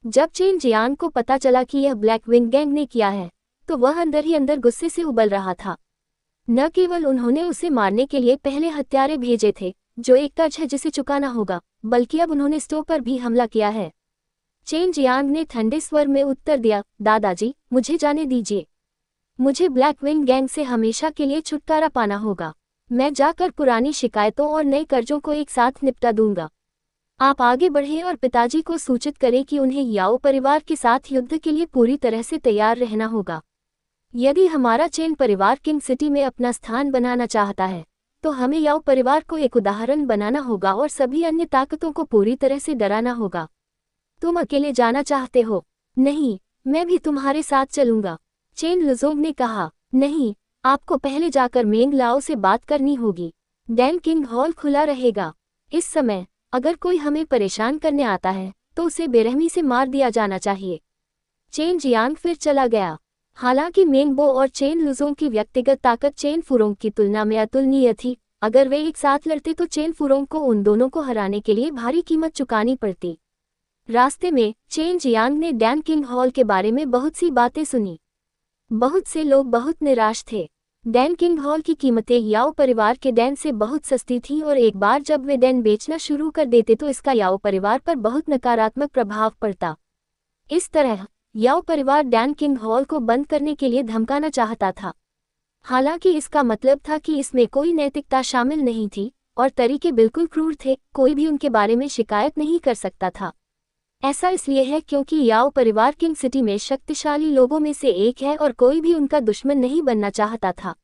जब चेन जियांग को पता चला कि यह ब्लैक विंग गैंग ने किया है तो वह अंदर ही अंदर गुस्से से उबल रहा था। न केवल उन्होंने उसे मारने के लिए पहले हत्यारे भेजे थे, जो एक कर्ज है जिसे चुकाना होगा, बल्कि अब उन्होंने स्टो पर भी हमला किया है। चेन जियांग ने ठंडे स्वर में उत्तर दिया, दादाजी, मुझे जाने दीजिए। मुझे ब्लैक विंग गैंग से हमेशा के लिए छुटकारा पाना होगा। मैं जाकर पुरानी शिकायतों और नए कर्जों को एक साथ निपटा दूंगा। आप आगे बढ़ें और पिताजी को सूचित करें कि उन्हें याओ परिवार के साथ युद्ध के लिए पूरी तरह से तैयार रहना होगा। यदि हमारा चेन परिवार किंग सिटी में अपना स्थान बनाना चाहता है तो हमें याओ परिवार को एक उदाहरण बनाना होगा और सभी अन्य ताकतों को पूरी तरह से डराना होगा। तुम अकेले जाना चाहते हो? नहीं, मैं भी तुम्हारे साथ चलूंगा। चेन लुजोंग ने कहा, नहीं, आपको पहले जाकर मेंग लाओ से बात करनी होगी। डैन किंग हॉल खुला रहेगा। इस समय अगर कोई हमें परेशान करने आता है तो उसे बेरहमी से मार दिया जाना चाहिए। चेन जियांग फिर चला गया। हालांकि मेंगबो और चेन लुजोंग की व्यक्तिगत ताकत चेन फुरोंग की तुलना में अतुलनीय थी। अगर वे एक साथ लड़ते तो चेन फुरोंग को उन दोनों को हराने के लिए भारी कीमत चुकानी पड़ती। रास्ते में चेन जियांग ने डैन किंग हॉल के बारे में बहुत सी बातें सुनी। बहुत से लोग बहुत निराश थे। डैन किंग हॉल की कीमतें याओ परिवार के डैन से बहुत सस्ती थीं और एक बार जब वे डैन बेचना शुरू कर देते तो इसका याओ परिवार पर बहुत नकारात्मक प्रभाव पड़ता। इस तरह याओ परिवार डैन किंग हॉल को बंद करने के लिए धमकाना चाहता था। हालांकि इसका मतलब था कि इसमें कोई नैतिकता शामिल नहीं थी और तरीके बिल्कुल क्रूर थे। कोई भी उनके बारे में शिकायत नहीं कर सकता था। ऐसा इसलिए है क्योंकि याओ परिवार किंग सिटी में शक्तिशाली लोगों में से एक है और कोई भी उनका दुश्मन नहीं बनना चाहता था।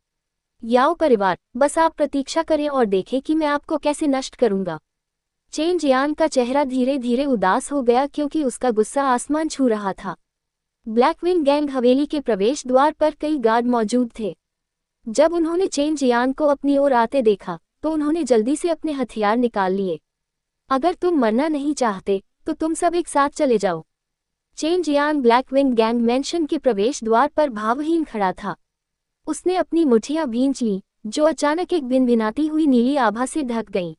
याओ परिवार, बस आप प्रतीक्षा करें और देखें कि मैं आपको कैसे नष्ट करूंगा। चेन जियांग का चेहरा धीरे धीरे उदास हो गया क्योंकि उसका गुस्सा आसमान छू रहा था। ब्लैकविंग गैंग हवेली के प्रवेश द्वार पर कई गार्ड मौजूद थे। जब उन्होंने चेन जियांग को अपनी ओर आते देखा तो उन्होंने जल्दी से अपने हथियार निकाल लिए। अगर तुम मरना नहीं चाहते तो तुम सब एक साथ चले जाओ। चेन जियांग ब्लैकविंग गैंग मैंशन के प्रवेश द्वार पर भावहीन खड़ा था। उसने अपनी मुठ्ठियां भींच लीं, जो अचानक एक भिनभिनाती हुई नीली आभा से ढक गईं।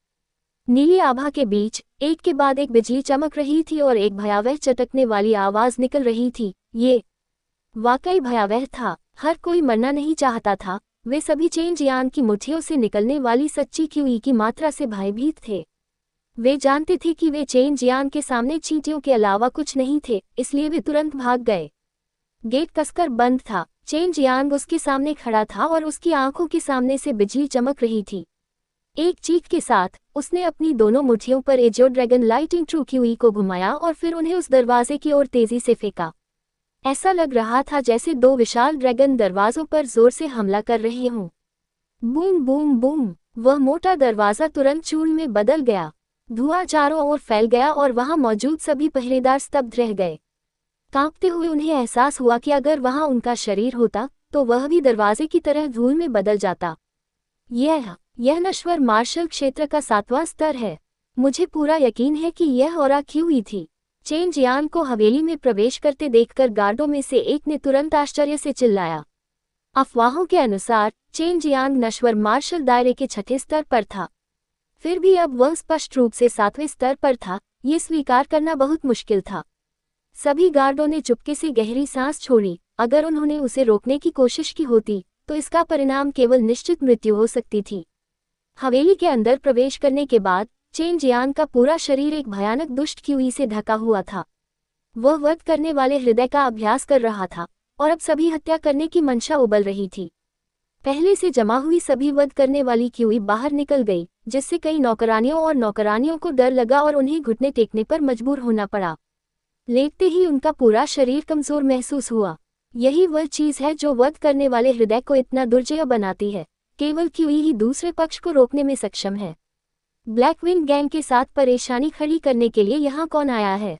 नीली आभा के बीच एक के बाद एक बिजली चमक रही थी और एक भयावह चटकने वाली आवाज निकल रही थी। ये वाकई भयावह था। हर कोई मरना नहीं चाहता था। वे सभी चेन जियांग की मुट्ठियों से निकलने वाली सच्ची क्यूई की मात्रा से भयभीत थे। वे जानते थे कि वे चेन जियांग के सामने चींटियों के अलावा कुछ नहीं थे, इसलिए वे तुरंत भाग गए। गेट कसकर बंद था। चेन जियांग उसके सामने खड़ा था और उसकी आंखों के सामने से बिजली चमक रही थी। एक चीख के साथ उसने अपनी दोनों मुट्ठियों पर azo dragon lighting true QE को घुमाया और फिर उन्हें उस दरवाजे की ओर तेजी से फेंका। ऐसा लग रहा था जैसे दो विशाल ड्रैगन दरवाजों पर जोर से हमला कर रहे हों। बूम बूम बूम, वह मोटा दरवाजा तुरंत चूर्ण में बदल गया। धुआं चारों ओर फैल गया और वहां मौजूद सभी पहरेदार स्तब्ध रह गए। कांपते हुए उन्हें एहसास हुआ कि अगर वहां उनका शरीर होता तो वह भी दरवाजे की तरह धूल में बदल जाता। यह नश्वर मार्शल क्षेत्र का 7वां स्तर है। मुझे पूरा यकीन है कि यह ऑरा क्यूई थी। चेन जियांग को हवेली में प्रवेश करते देखकर गार्डों में से एक ने तुरंत आश्चर्य से चिल्लाया। अफवाहों के अनुसार चेन जियांग नश्वर मार्शल दायरे के 6ठे स्तर पर था। फिर भी अब वह स्पष्ट रूप से 7वें स्तर पर था। ये स्वीकार करना बहुत मुश्किल था। सभी गार्डों ने चुपके से गहरी सांस छोड़ी। अगर उन्होंने उसे रोकने की कोशिश की होती तो इसका परिणाम केवल निश्चित मृत्यु हो सकती थी। हवेली के अंदर प्रवेश करने के बाद चेन जियांग का पूरा शरीर एक भयानक दुष्ट क्यूई से ढका हुआ था। वह वध करने वाले हृदय का अभ्यास कर रहा था और अब सभी हत्या करने की मंशा उबल रही थी। पहले से जमा हुई सभी वध करने वाली क्यूई बाहर निकल गई, जिससे कई नौकरानियों को डर लगा और उन्हें घुटने टेकने पर मजबूर होना पड़ा। लेटते ही उनका पूरा शरीर कमजोर महसूस हुआ। यही वह चीज है जो वध करने वाले हृदय को इतना दुर्जय बनाती है। केवल क्यूई ही दूसरे पक्ष को रोकने में सक्षम है। ब्लैकविंग गैंग के साथ परेशानी खड़ी करने के लिए यहाँ कौन आया है?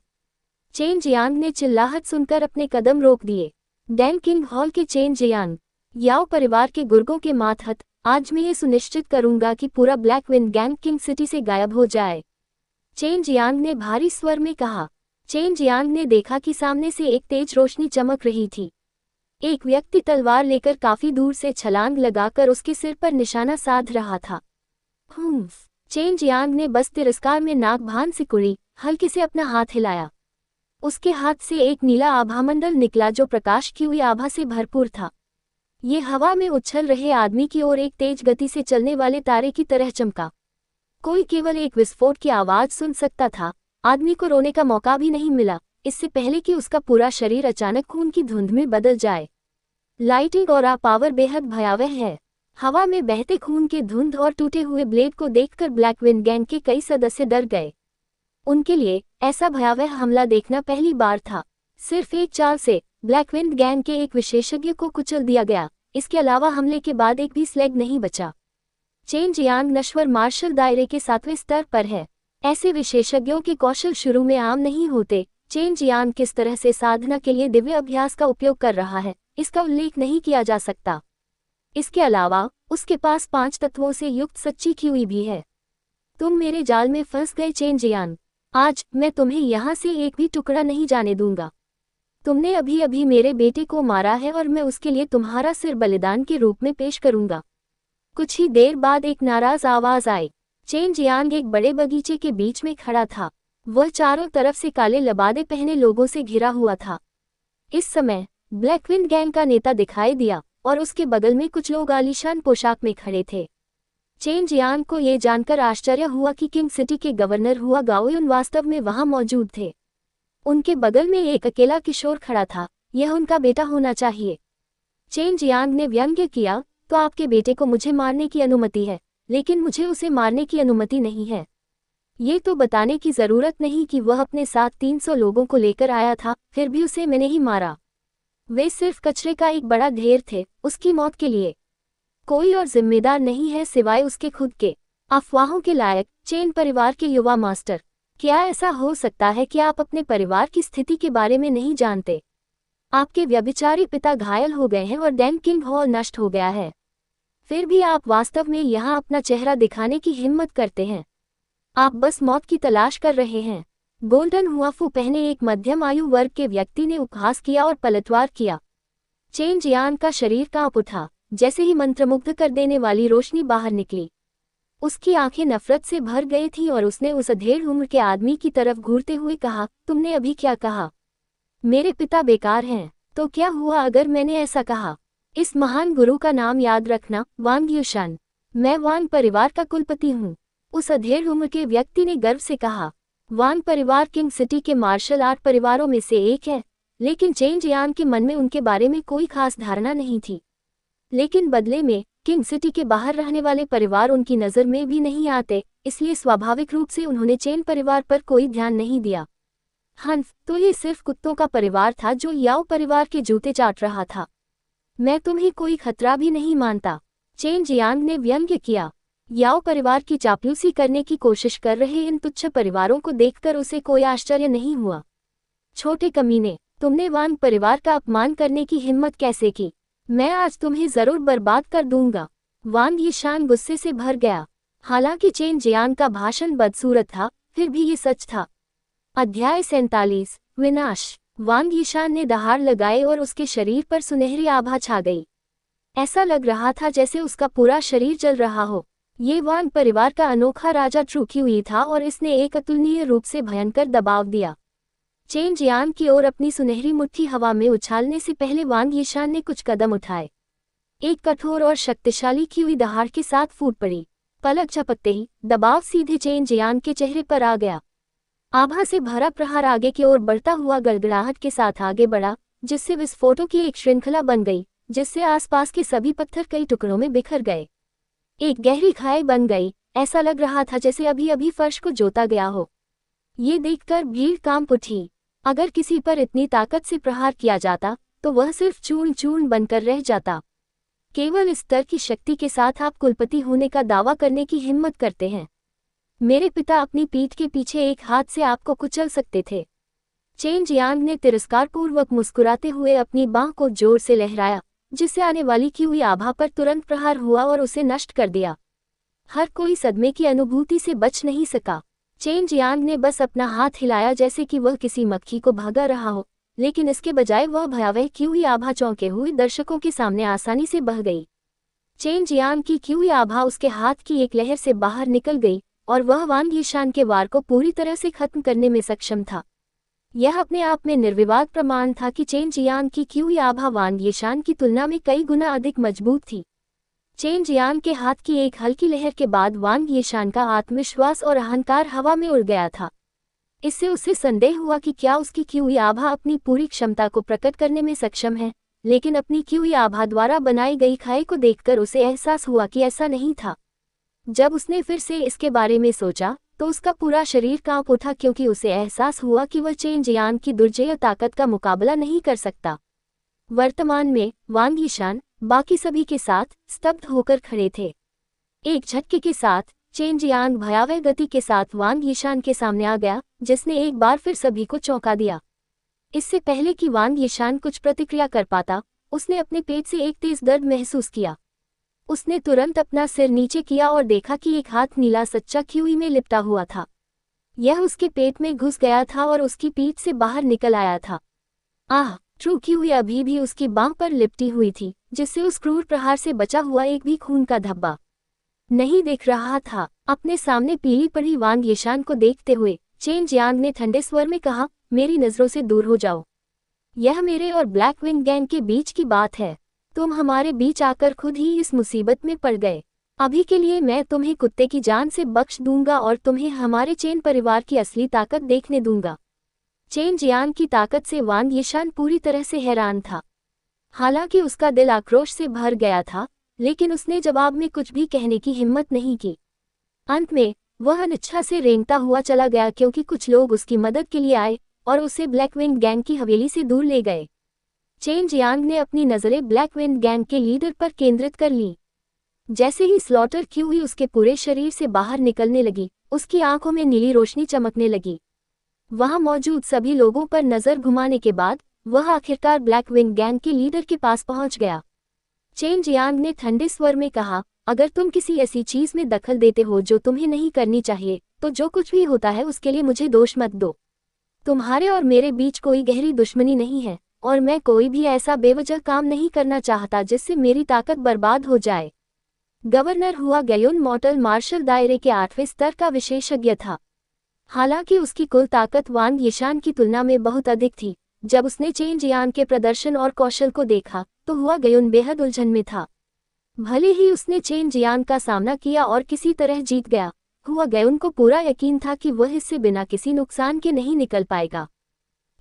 चेन जियांग ने चिल्लाहट सुनकर अपने कदम रोक दिए। डैन किंग हॉल के चेन जियांग, याओ परिवार के गुर्गों के मातहत, आज मैं ये सुनिश्चित करूंगा कि पूरा ब्लैकविंग गैंग किंग सिटी से गायब हो जाए, चेन जियांग ने भारी स्वर में कहा। चेन जियांग ने देखा कि सामने से एक तेज रोशनी चमक रही थी। एक व्यक्ति तलवार लेकर काफी दूर से छलांग लगाकर उसके सिर पर निशाना साध रहा था। चेन जियांग ने बस तिरस्कार में नाक भान सिकुड़ी, हल्के से अपना हाथ हिलाया। उसके हाथ से एक नीला आभामंडल निकला जो प्रकाश की हुई आभा से भरपूर था। ये हवा में उछल रहे आदमी की ओर एक तेज गति से चलने वाले तारे की तरह चमका। कोई केवल एक विस्फोट की आवाज सुन सकता था। आदमी को रोने का मौका भी नहीं मिला, इससे पहले कि उसका पूरा शरीर अचानक खून की धुंध में बदल जाए। लाइटिंग और पावर बेहद भयावह है। हवा में बहते खून के धुंध और टूटे हुए ब्लेड को देखकर ब्लैकविंग गैंग के कई सदस्य डर गए। उनके लिए ऐसा भयावह हमला देखना पहली बार था। सिर्फ एक चाल से ब्लैकविंग गैंग के एक विशेषज्ञ को कुचल दिया गया। इसके अलावा हमले के बाद एक भी स्लेग नहीं बचा। चेन जियांग नश्वर मार्शल दायरे के 7वें स्तर पर है। ऐसे विशेषज्ञों के कौशल शुरू में आम नहीं होते। चेन जियांग किस तरह से साधना के लिए दिव्य अभ्यास का उपयोग कर रहा है, इसका उल्लेख नहीं किया जा सकता। इसके अलावा उसके पास 5 तत्वों से युक्त सच्ची क्यूई भी है। तुम मेरे जाल में फंस गए चेन जियांग। आज मैं तुम्हें यहाँ से एक भी टुकड़ा नहीं जाने दूंगा। तुमने अभी अभी मेरे बेटे को मारा है और मैं उसके लिए तुम्हारा सिर बलिदान के रूप में पेश करूंगा। कुछ ही देर बाद एक नाराज आवाज आई। चेन जियांग एक बड़े बगीचे के बीच में खड़ा था। वह चारों तरफ से काले लबादे पहने लोगों से घिरा हुआ था। इस समय ब्लैकविंग गैंग का नेता दिखाई दिया और उसके बगल में कुछ लोग आलीशान पोशाक में खड़े थे। चेन जियांग को ये जानकर आश्चर्य हुआ कि किंग सिटी के गवर्नर हुआ गाओयुन वास्तव में वहां मौजूद थे। उनके बगल में एक अकेला किशोर खड़ा था। यह उनका बेटा होना चाहिए। चेन जियांग ने व्यंग्य किया, तो आपके बेटे को मुझे मारने की अनुमति है, लेकिन मुझे उसे मारने की अनुमति नहीं है। ये तो बताने की जरूरत नहीं कि वह अपने साथ 300 लोगों को लेकर आया था, फिर भी उसे मैंने ही मारा। वे सिर्फ कचरे का एक बड़ा ढेर थे। उसकी मौत के लिए कोई और जिम्मेदार नहीं है सिवाय उसके खुद के। अफवाहों के लायक चेन परिवार के युवा मास्टर। क्या ऐसा हो सकता है कि आप अपने परिवार की स्थिति के बारे में नहीं जानते? आपके व्यभिचारी पिता घायल हो गए हैं और डैन किंग हॉल नष्ट हो गया है। फिर भी आप वास्तव में यहाँ अपना चेहरा दिखाने की हिम्मत करते हैं। आप बस मौत की तलाश कर रहे हैं। गोल्डन हुआफू पहने एक मध्यम आयु वर्ग के व्यक्ति ने उपहास किया और पलटवार किया। चेन जियान का शरीर कांप उठा। जैसे ही मंत्रमुग्ध कर देने वाली रोशनी बाहर निकली, उसकी आंखें नफरत से भर गई थीं और उसने उस अधेड़ उम्र के आदमी की तरफ घूरते हुए कहा, तुमने अभी क्या कहा? मेरे पिता बेकार हैं। तो क्या हुआ अगर मैंने ऐसा कहा? इस महान गुरु का नाम याद रखना, वांग युशान। मैं वांग परिवार का कुलपति हूँ, उस अधेड़ उम्र के व्यक्ति ने गर्व से कहा। वांग परिवार किंग सिटी के मार्शल आर्ट परिवारों में से एक है, लेकिन चेन जियान के मन में उनके बारे में कोई खास धारणा नहीं थी। लेकिन बदले में किंग सिटी के बाहर रहने वाले परिवार उनकी नज़र में भी नहीं आते, इसलिए स्वाभाविक रूप से उन्होंने चेन परिवार पर कोई ध्यान नहीं दिया। हंस, तो ये सिर्फ कुत्तों का परिवार था जो याओ परिवार के जूते चाट रहा था। मैं तुम्हें कोई खतरा भी नहीं मानता, चेन जियांग ने व्यंग्य किया। याओ परिवार की चापलूसी करने की कोशिश कर रहे इन तुच्छ परिवारों को देखकर उसे कोई आश्चर्य नहीं हुआ। छोटे कमीने, तुमने वांग परिवार का अपमान करने की हिम्मत कैसे की? मैं आज तुम्हें जरूर बर्बाद कर दूंगा। वांग यीशान गुस्से से भर गया। हालांकि चेन जियांग का भाषण बदसूरत था, फिर भी ये सच था। अध्याय 47 विनाश। वांग यीशान ने दहाड़ लगाए और उसके शरीर पर सुनहरी आभा छा गई। ऐसा लग रहा था जैसे उसका पूरा शरीर जल रहा हो। ये वांग परिवार का अनोखा राजा ट्रूक्युई था और इसने एक अतुलनीय रूप से भयंकर दबाव दिया। चेन जियांग की ओर अपनी सुनहरी मुट्ठी हवा में उछालने से पहले वांग यीशान ने कुछ कदम उठाए। एक कठोर और शक्तिशाली क्यूई दहाड़ के साथ फूट पड़ी। पलक झपकते ही दबाव सीधे चेन जियांग के चेहरे पर आ गया। आभा से भरा प्रहार आगे की ओर बढ़ता हुआ गड़गड़ाहट के साथ आगे बढ़ा, जिससे विस्फोटों की एक श्रृंखला बन गई, जिससे आसपास के सभी पत्थर कई टुकड़ों में बिखर गए। एक गहरी खाई बन गई। ऐसा लग रहा था जैसे अभी अभी फर्श को जोता गया हो। ये देखकर भीड़ कांप उठी। अगर किसी पर इतनी ताकत से प्रहार किया जाता तो वह सिर्फ चूर्ण चूर्ण बनकर रह जाता। केवल इस स्तर की शक्ति के साथ आप कुलपति होने का दावा करने की हिम्मत करते हैं। मेरे पिता अपनी पीठ के पीछे एक हाथ से आपको कुचल सकते थे। चेन जियांग ने तिरस्कारपूर्वक मुस्कुराते हुए अपनी बांह को जोर से लहराया, जिससे आने वाली क्यूई आभा पर तुरंत प्रहार हुआ और उसे नष्ट कर दिया। हर कोई सदमे की अनुभूति से बच नहीं सका। चेन जियांग ने बस अपना हाथ हिलाया जैसे कि वह किसी मक्खी को भगा रहा हो, लेकिन इसके बजाय वह भयावह क्यूई आभा चौंके हुए दर्शकों के सामने आसानी से बह गई। चेन जियांग की क्यूई आभा उसके हाथ की एक लहर से बाहर निकल गई और वह वांग यीशान के वार को पूरी तरह से खत्म करने में सक्षम था। यह अपने आप में निर्विवाद प्रमाण था कि चेन जियांग की क्यूई आभा वांग यीशान की तुलना में कई गुना अधिक मजबूत थी। चेन जियांग के हाथ की एक हल्की लहर के बाद वांग यीशान का आत्मविश्वास और अहंकार हवा में उड़ गया था। इससे उसे संदेह हुआ कि क्या उसकी क्यूई आभा अपनी पूरी क्षमता को प्रकट करने में सक्षम है, लेकिन अपनी क्यूई आभा द्वारा बनाई गई खाई को देखकर उसे एहसास हुआ कि ऐसा नहीं था। जब उसने फिर से इसके बारे में सोचा तो उसका पूरा शरीर कांप उठा, क्योंकि उसे एहसास हुआ कि वह चेन जियांग की दुर्जेय ताकत का मुकाबला नहीं कर सकता। वर्तमान में वांग यीशान बाकी सभी के साथ स्तब्ध होकर खड़े थे। एक झटके के साथ चेन जियांग भयावह गति के साथ वांग यीशान के सामने आ गया, जिसने एक बार फिर सभी को चौंका दिया। इससे पहले कि वांग यीशान कुछ प्रतिक्रिया कर पाता, उसने अपने पेट से एक तेज दर्द महसूस किया। उसने तुरंत अपना सिर नीचे किया और देखा कि एक हाथ नीला सच्चा क्यूई में लिपटा हुआ था। यह उसके पेट में घुस गया था और उसकी पीठ से बाहर निकल आया था। आह! ट्रू क्यूई अभी भी उसकी बांह पर लिपटी हुई थी, जिससे उस क्रूर प्रहार से बचा हुआ एक भी खून का धब्बा नहीं दिख रहा था। अपने सामने पीली पड़ी वांग यीशान को देखते हुए चेन जियांग ने ठंडे स्वर में कहा, मेरी नज़रों से दूर हो जाओ। यह मेरे और ब्लैक विंग गैंग के बीच की बात है। तुम हमारे बीच आकर खुद ही इस मुसीबत में पड़ गए। अभी के लिए मैं तुम्हें कुत्ते की जान से बख्श दूंगा और तुम्हें हमारे चेन परिवार की असली ताकत देखने दूंगा। चेन जियांग की ताकत से वांग यीशान पूरी तरह से हैरान था। हालांकि उसका दिल आक्रोश से भर गया था, लेकिन उसने जवाब में कुछ भी कहने की हिम्मत नहीं की। अंत में वह अनिच्छा से रेंगता हुआ चला गया, क्योंकि कुछ लोग उसकी मदद के लिए आए और उसे ब्लैक विंग गैंग की हवेली से दूर ले गए। चेन जियांग ने अपनी नज़रें ब्लैक विंग गैंग के लीडर पर केंद्रित कर लीं। जैसे ही स्लॉटर क्यूई उसके पूरे शरीर से बाहर निकलने लगी, उसकी आंखों में नीली रोशनी चमकने लगी। वहां मौजूद सभी लोगों पर नजर घुमाने के बाद वह आखिरकार ब्लैक विंग गैंग के लीडर के पास पहुंच गया। चेन जियांग ने ठंडे स्वर में कहा, अगर तुम किसी ऐसी चीज में दखल देते हो जो तुम्हें नहीं करनी चाहिए, तो जो कुछ भी होता है उसके लिए मुझे दोष मत दो। तुम्हारे और मेरे बीच कोई गहरी दुश्मनी नहीं है, और मैं कोई भी ऐसा बेवजह काम नहीं करना चाहता जिससे मेरी ताकत बर्बाद हो जाए। गवर्नर हुआ गयोन मॉर्टल मार्शल दायरे के 8वें स्तर का विशेषज्ञ था। हालांकि उसकी कुल ताकत वांग यिशान की तुलना में बहुत अधिक थी। जब उसने चेन जियांग के प्रदर्शन और कौशल को देखा तो हुआ गयोन बेहद उलझन में था। भले ही उसने चेन जियांग का सामना किया और किसी तरह जीत गया, हुआ गयोन को पूरा यकीन था कि वह इससे बिना किसी नुकसान के नहीं निकल पाएगा।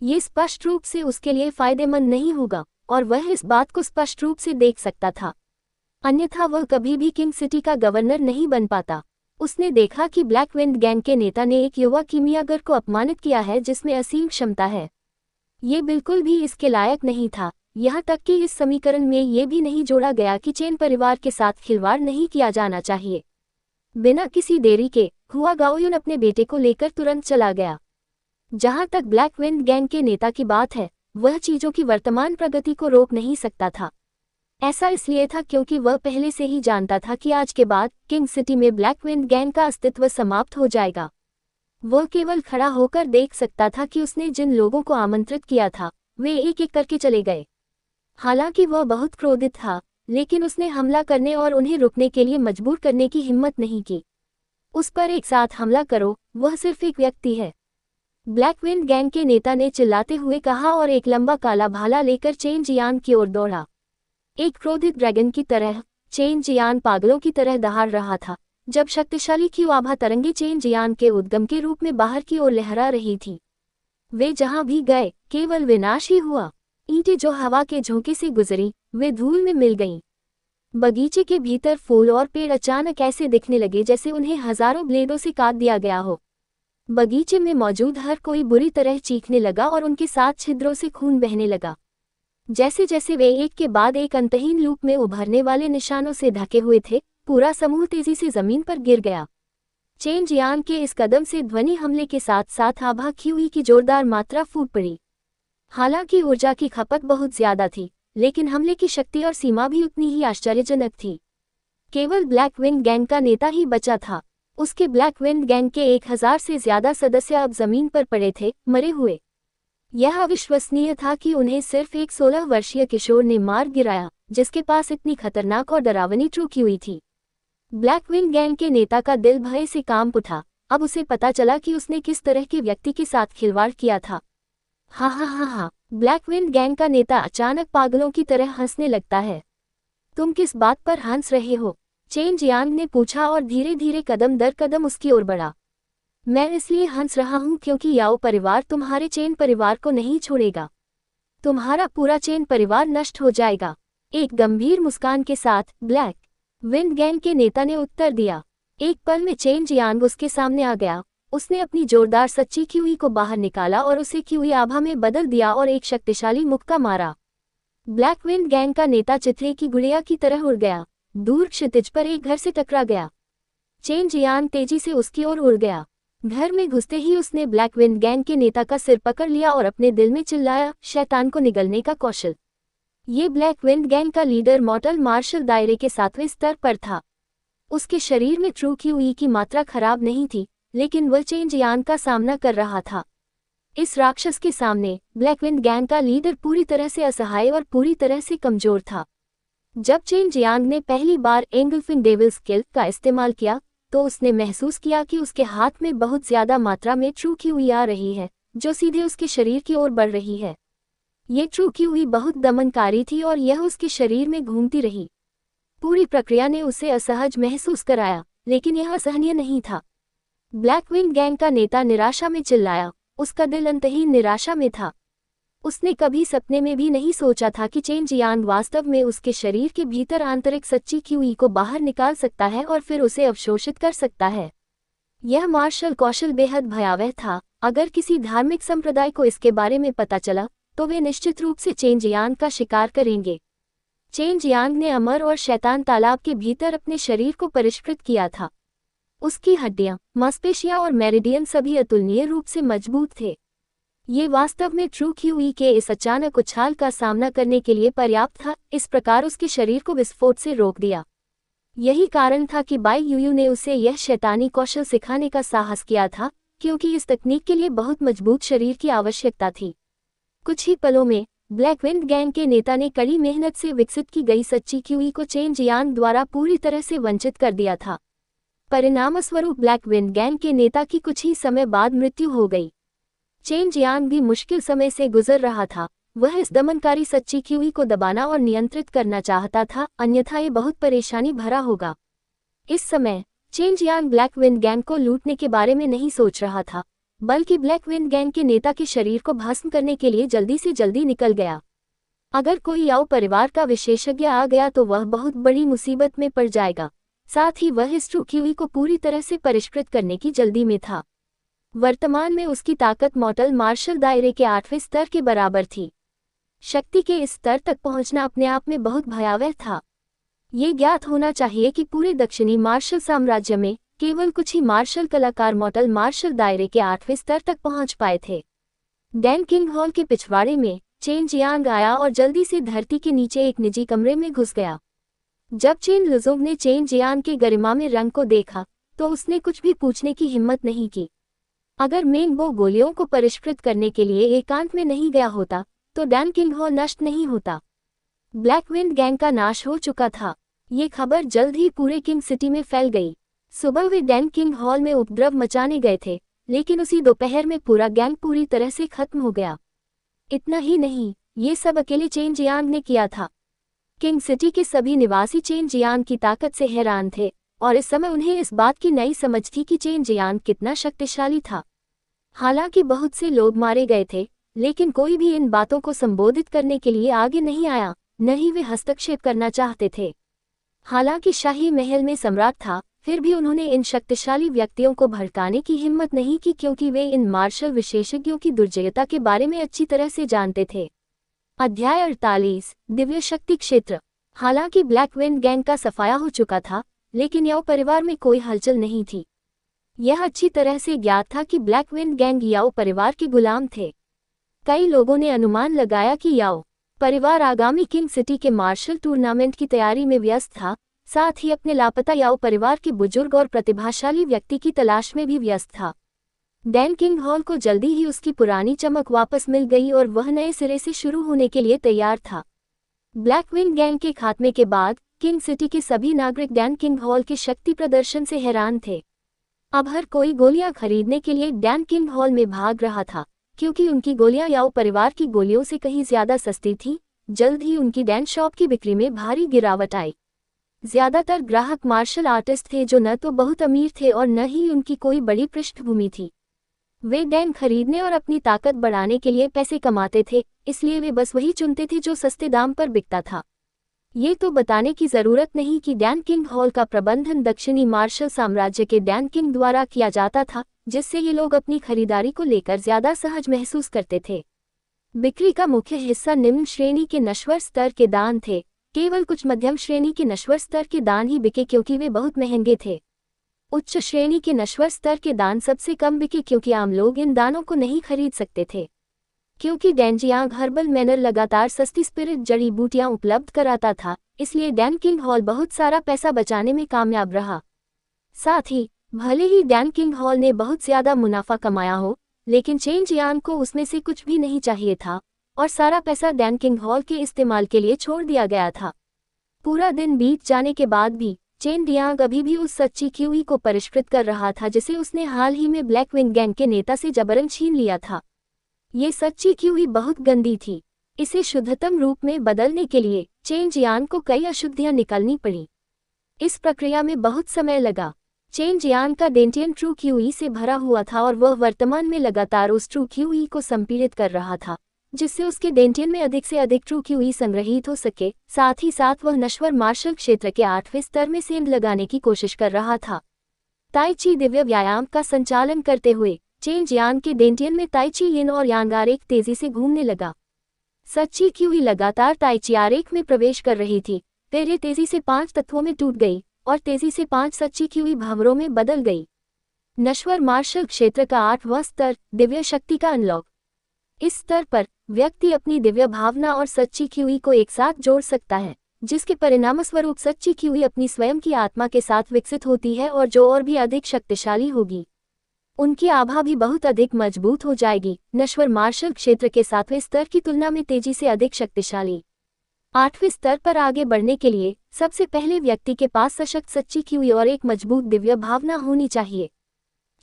ये स्पष्ट रूप से उसके लिए फायदेमंद नहीं होगा, और वह इस बात को स्पष्ट रूप से देख सकता था। अन्यथा वह कभी भी किंग सिटी का गवर्नर नहीं बन पाता। उसने देखा कि ब्लैक विंड गैंग के नेता ने एक युवा कीमियागर को अपमानित किया है जिसमें असीम क्षमता है। ये बिल्कुल भी इसके लायक नहीं था। यहाँ तक कि इस समीकरण में ये भी नहीं जोड़ा गया कि चेन परिवार के साथ खिलवाड़ नहीं किया जाना चाहिए। बिना किसी देरी के हुआ गाओयुन अपने बेटे को लेकर तुरंत चला गया। जहाँ तक ब्लैक विंड गैंग के नेता की बात है, वह चीजों की वर्तमान प्रगति को रोक नहीं सकता था। ऐसा इसलिए था क्योंकि वह पहले से ही जानता था कि आज के बाद किंग सिटी में ब्लैक विंड गैंग का अस्तित्व समाप्त हो जाएगा। वह केवल खड़ा होकर देख सकता था कि उसने जिन लोगों को आमंत्रित किया था वे एक एक करके चले गए। हालांकि वह बहुत क्रोधित था, लेकिन उसने हमला करने और उन्हें रुकने के लिए मजबूर करने की हिम्मत नहीं की। उस पर एक साथ हमला करो, वह सिर्फ एक व्यक्ति है। ब्लैक विंड गैंग के नेता ने चिल्लाते हुए कहा और एक लंबा काला भाला लेकर चेन जियांग की ओर दौड़ा। एक क्रोधित ड्रैगन की तरह चेन जियांग पागलों की तरह दहाड़ रहा था। जब शक्तिशाली क्यू आभा तरंगे चेन जियांग के उद्गम के रूप में बाहर की ओर लहरा रही थी, वे जहां भी गए केवल विनाश ही हुआ। ईंटें जो हवा के झोंके से गुजरी वे धूल में मिल गईं। बगीचे के भीतर फूल और पेड़ अचानक ऐसे दिखने लगे जैसे उन्हें हजारों ब्लेडों से काट दिया गया हो। बगीचे में मौजूद हर कोई बुरी तरह चीखने लगा और उनके साथ छिद्रों से खून बहने लगा। जैसे जैसे वे एक के बाद एक अंतहीन लूप में उभरने वाले निशानों से ढके हुए थे, पूरा समूह तेजी से जमीन पर गिर गया। चेन जियांग के इस कदम से ध्वनि हमले के साथ साथ आभा क्यूई की जोरदार मात्रा फूट पड़ी। हालांकि ऊर्जा की खपत बहुत ज्यादा थी, लेकिन हमले की शक्ति और सीमा भी उतनी ही आश्चर्यजनक थी। केवल ब्लैक विंड गैंग का नेता ही बचा था। उसके ब्लैक विंड गैंग के 1000 से ज्यादा सदस्य अब जमीन पर पड़े थे, मरे हुए। यह अविश्वसनीय था कि उन्हें सिर्फ एक 16 वर्षीय किशोर ने मार गिराया, जिसके पास इतनी खतरनाक और डरावनी ट्रूक हुई थी। ब्लैक विंड गैंग के नेता का दिल भय से कांप उठा। अब उसे पता चला कि उसने किस तरह के व्यक्ति के साथ खिलवाड़ किया था। हा हा हा हा, ब्लैक विंड गैंग का नेता अचानक पागलों की तरह हंसने लगता है। तुम किस बात पर हंस रहे हो? चेन जियांग ने पूछा और धीरे धीरे कदम दर कदम उसकी ओर बढ़ा। मैं इसलिए हंस रहा हूं क्योंकि याओ परिवार तुम्हारे चेन परिवार को नहीं छोड़ेगा। तुम्हारा पूरा चेन परिवार नष्ट हो जाएगा। एक गंभीर मुस्कान के साथ ब्लैक विंड गैंग के नेता ने उत्तर दिया। एक पल में चेन जियांग उसके सामने आ गया। उसने अपनी जोरदार सच्ची क्यूई को बाहर निकाला और उसे क्यूई आभा में बदल दिया और एक शक्तिशाली मुक्का मारा। ब्लैक विंड गैंग का नेता चितले की गुड़िया की तरह उड़ गया, दूर क्षितिज पर एक घर से टकरा गया। चेन जियांग तेजी से उसकी ओर उड़ गया। घर में घुसते ही उसने ब्लैक विंड गैंग के नेता का सिर पकड़ लिया और अपने दिल में चिल्लाया, शैतान को निगलने का कौशल। ये ब्लैक विंड गैंग का लीडर मॉर्टल मार्शल दायरे के 7वें स्तर पर था। उसके शरीर में ट्रू क्यूई की मात्रा खराब नहीं थी, लेकिन वह चेन जियांग का सामना कर रहा था। इस राक्षस के सामने ब्लैक विंड गैंग का लीडर पूरी तरह से असहाय और पूरी तरह से कमजोर था। जब चेन जियांग ने पहली बार एंगल्फिंग डेविल स्किल का इस्तेमाल किया तो उसने महसूस किया कि उसके हाथ में बहुत ज्यादा मात्रा में ट्रू क्यूई आ रही है, जो सीधे उसके शरीर की ओर बढ़ रही है। ये ट्रू क्यूई बहुत दमनकारी थी और यह उसके शरीर में घूमती रही। पूरी प्रक्रिया ने उसे असहज महसूस कराया, लेकिन यह असहनीय नहीं था। ब्लैक विंड गैंग का नेता निराशा में चिल्लाया। उसका दिल अंतहीन निराशा में था। उसने कभी सपने में भी नहीं सोचा था कि चेन जियांग वास्तव में उसके शरीर के भीतर आंतरिक सच्ची क्यूई को बाहर निकाल सकता है और फिर उसे अवशोषित कर सकता है। यह मार्शल कौशल बेहद भयावह था। अगर किसी धार्मिक संप्रदाय को इसके बारे में पता चला तो वे निश्चित रूप से चेन जियांग का शिकार करेंगे। चेन जियांग ने अमर और शैतान तालाब के भीतर अपने शरीर को परिष्कृत किया था। उसकी हड्डियां, मांसपेशियां और मेरिडियन सभी अतुलनीय रूप से मजबूत थे। ये वास्तव में ट्रू क्यूई के इस अचानक उछाल का सामना करने के लिए पर्याप्त था। इस प्रकार उसके शरीर को विस्फोट से रोक दिया। यही कारण था कि बाई यूयू ने उसे यह शैतानी कौशल सिखाने का साहस किया था, क्योंकि इस तकनीक के लिए बहुत मजबूत शरीर की आवश्यकता थी। कुछ ही पलों में ब्लैक विंड गैंग के नेता ने कड़ी मेहनत से विकसित की गई सच्ची क्यूई को चेन जियांग द्वारा पूरी तरह से वंचित कर दिया था। परिणामस्वरूप ब्लैक विंड गैंग के नेता की कुछ ही समय बाद मृत्यु हो गई। चेन जियांग भी मुश्किल समय से गुजर रहा था। वह इस दमनकारी सच्ची क्यूई को दबाना और नियंत्रित करना चाहता था, अन्यथा ये बहुत परेशानी भरा होगा। इस समय chain Jiang black wind gang को लूटने के बारे में नहीं सोच रहा था, बल्कि ब्लैक विंड गैंग के नेता के शरीर को भस्म करने के लिए जल्दी से जल्दी निकल गया। अगर कोई याओ परिवार का विशेषज्ञ आ गया तो वह बहुत बड़ी मुसीबत में पड़ जाएगा। साथ ही वह इस ट्रू क्यूई को पूरी तरह से परिष्कृत करने की जल्दी में था। वर्तमान में उसकी ताकत मॉर्टल मार्शल दायरे के 8वें स्तर के बराबर थी। शक्ति के इस स्तर तक पहुंचना अपने आप में बहुत भयावह था। ये ज्ञात होना चाहिए कि पूरे दक्षिणी मार्शल साम्राज्य में केवल कुछ ही मार्शल कलाकार मॉर्टल मार्शल दायरे के 8वें स्तर तक पहुंच पाए थे। डैन किंग हॉल के पिछवाड़े में चेन जियांग आया और जल्दी से धरती के नीचे एक निजी कमरे में घुस गया। जब चेन लुजुंग ने चेन जियांग के गरिमा में रंग को देखा तो उसने कुछ भी पूछने की हिम्मत नहीं की। अगर मेंग वो गोलियों को परिष्कृत करने के लिए एकांत में नहीं गया होता तो डैन किंग हॉल नष्ट नहीं होता। ब्लैक विंड गैंग का नाश हो चुका था। ये खबर जल्द ही पूरे किंग सिटी में फैल गई। सुबह वे डैन किंग हॉल में उपद्रव मचाने गए थे, लेकिन उसी दोपहर में पूरा गैंग पूरी तरह से खत्म हो गया। इतना ही नहीं, ये सब अकेले चेन जियांग ने किया था। किंग सिटी के सभी निवासी चेन जियांग की ताकत से हैरान थे और इस समय उन्हें इस बात की नई समझ थी कि चेन जियांग कितना शक्तिशाली था। हालांकि बहुत से लोग मारे गए थे, लेकिन कोई भी इन बातों को संबोधित करने के लिए आगे नहीं आया, न ही वे हस्तक्षेप करना चाहते थे। हालांकि शाही महल में सम्राट था, फिर भी उन्होंने इन शक्तिशाली व्यक्तियों को भड़काने की हिम्मत नहीं की, क्योंकि वे इन मार्शल विशेषज्ञों की दुर्जयता के बारे में अच्छी तरह से जानते थे। अध्याय 48 दिव्य शक्ति क्षेत्र। हालांकि ब्लैक विंड गैंग का सफाया हो चुका था, लेकिन याओ परिवार में कोई हलचल नहीं थी। यह अच्छी तरह से ज्ञात था कि ब्लैक विंड गैंग याओ परिवार के गुलाम थे। कई लोगों ने अनुमान लगाया कि याओ परिवार आगामी किंग सिटी के मार्शल टूर्नामेंट की तैयारी में व्यस्त था, साथ ही अपने लापता याओ परिवार के बुजुर्ग और प्रतिभाशाली व्यक्ति की तलाश में भी व्यस्त था। डैन किंग हॉल को जल्दी ही उसकी पुरानी चमक वापस मिल गई और वह नए सिरे से शुरू होने के लिए तैयार था। ब्लैक विंड गैंग के खात्मे के बाद किंग सिटी के सभी नागरिक डैन किंग हॉल के शक्ति प्रदर्शन से हैरान थे। अब हर कोई गोलियां खरीदने के लिए डैन किंग हॉल में भाग रहा था, क्योंकि उनकी गोलियां याओ परिवार की गोलियों से कहीं ज्यादा सस्ती थी। जल्द ही उनकी डैन शॉप की बिक्री में भारी गिरावट आई। ज्यादातर ग्राहक मार्शल आर्टिस्ट थे जो न तो बहुत अमीर थे और न ही उनकी कोई बड़ी पृष्ठभूमि थी। वे डैन खरीदने और अपनी ताकत बढ़ाने के लिए पैसे कमाते थे, इसलिए वे बस वही चुनते थे जो सस्ते दाम पर बिकता था। ये तो बताने की जरूरत नहीं कि डैन किंग हॉल का प्रबंधन दक्षिणी मार्शल साम्राज्य के डैन किंग द्वारा किया जाता था, जिससे ये लोग अपनी खरीदारी को लेकर ज्यादा सहज महसूस करते थे। बिक्री का मुख्य हिस्सा निम्न श्रेणी के नश्वर स्तर के दान थे। केवल कुछ मध्यम श्रेणी के नश्वर स्तर के दान ही बिके, क्योंकि वे बहुत महंगे थे। उच्च श्रेणी के नश्वर स्तर के दान सबसे कम बिके, क्योंकि आम लोग इन दानों को नहीं खरीद सकते थे। क्योंकि डैन जियांग हर्बल मैनर लगातार सस्ती स्पिरिट जड़ी बूटियां उपलब्ध कराता था, इसलिए डैन किंग हॉल बहुत सारा पैसा बचाने में कामयाब रहा। साथ ही भले ही डैन किंग हॉल ने बहुत ज्यादा मुनाफा कमाया हो, लेकिन चेन जियांग को उसमें से कुछ भी नहीं चाहिए था और सारा पैसा डैन किंग हॉल के इस्तेमाल के लिए छोड़ दिया गया था। पूरा दिन बीत जाने के बाद भी चेन जियांग अभी भी उस सच्ची क्यूई को परिष्कृत कर रहा था जिसे उसने हाल ही में ब्लैक विंग गैंग के नेता से जबरन छीन लिया था। ये सच्ची क्यूई बहुत गंदी थी। इसे शुद्धतम रूप में बदलने के लिए चेन जियांग को कई अशुद्धियां निकालनी पड़ी। इस प्रक्रिया में बहुत समय लगा। चेन जियांग का डेंटियन ट्रू क्यूई से भरा हुआ था और वह वर्तमान में लगातार उस ट्रू क्यूई को संपीड़ित कर रहा था, जिससे उसके डेंटियन में अधिक से अधिक ट्रू क्यूई संग्रहित हो सके। साथ ही साथ वह नश्वर मार्शल क्षेत्र के 8वें स्तर में सेंध लगाने की कोशिश कर रहा था। ताई ची दिव्य व्यायाम का संचालन करते हुए चेन जियांग के डेंटियन में ताई ची यिन और यांग आरेख तेजी से घूमने लगा। सच्ची क्यूई लगातार ताइची आरेख में प्रवेश कर रही थी। फिर ये तेजी से 5 तत्वों में टूट गई और तेजी से 5 सच्ची क्यूई भंवरों में बदल गई। नश्वर मार्शल क्षेत्र का 8वां स्तर, दिव्य शक्ति का अनलॉक। इस स्तर पर व्यक्ति अपनी दिव्य भावना और सच्ची क्यूई को एक साथ जोड़ सकता है, जिसके परिणामस्वरूप सच्ची क्यूई अपनी स्वयं की आत्मा के साथ विकसित होती है और जो और भी अधिक शक्तिशाली होगी। उनकी आभा भी बहुत अधिक मजबूत हो जाएगी। नश्वर मार्शल क्षेत्र के 7वें स्तर की तुलना में तेजी से अधिक शक्तिशाली। 8वें स्तर पर आगे बढ़ने के लिए सबसे पहले व्यक्ति के पास सशक्त सच्ची क्यूई और एक मजबूत दिव्य भावना होनी चाहिए।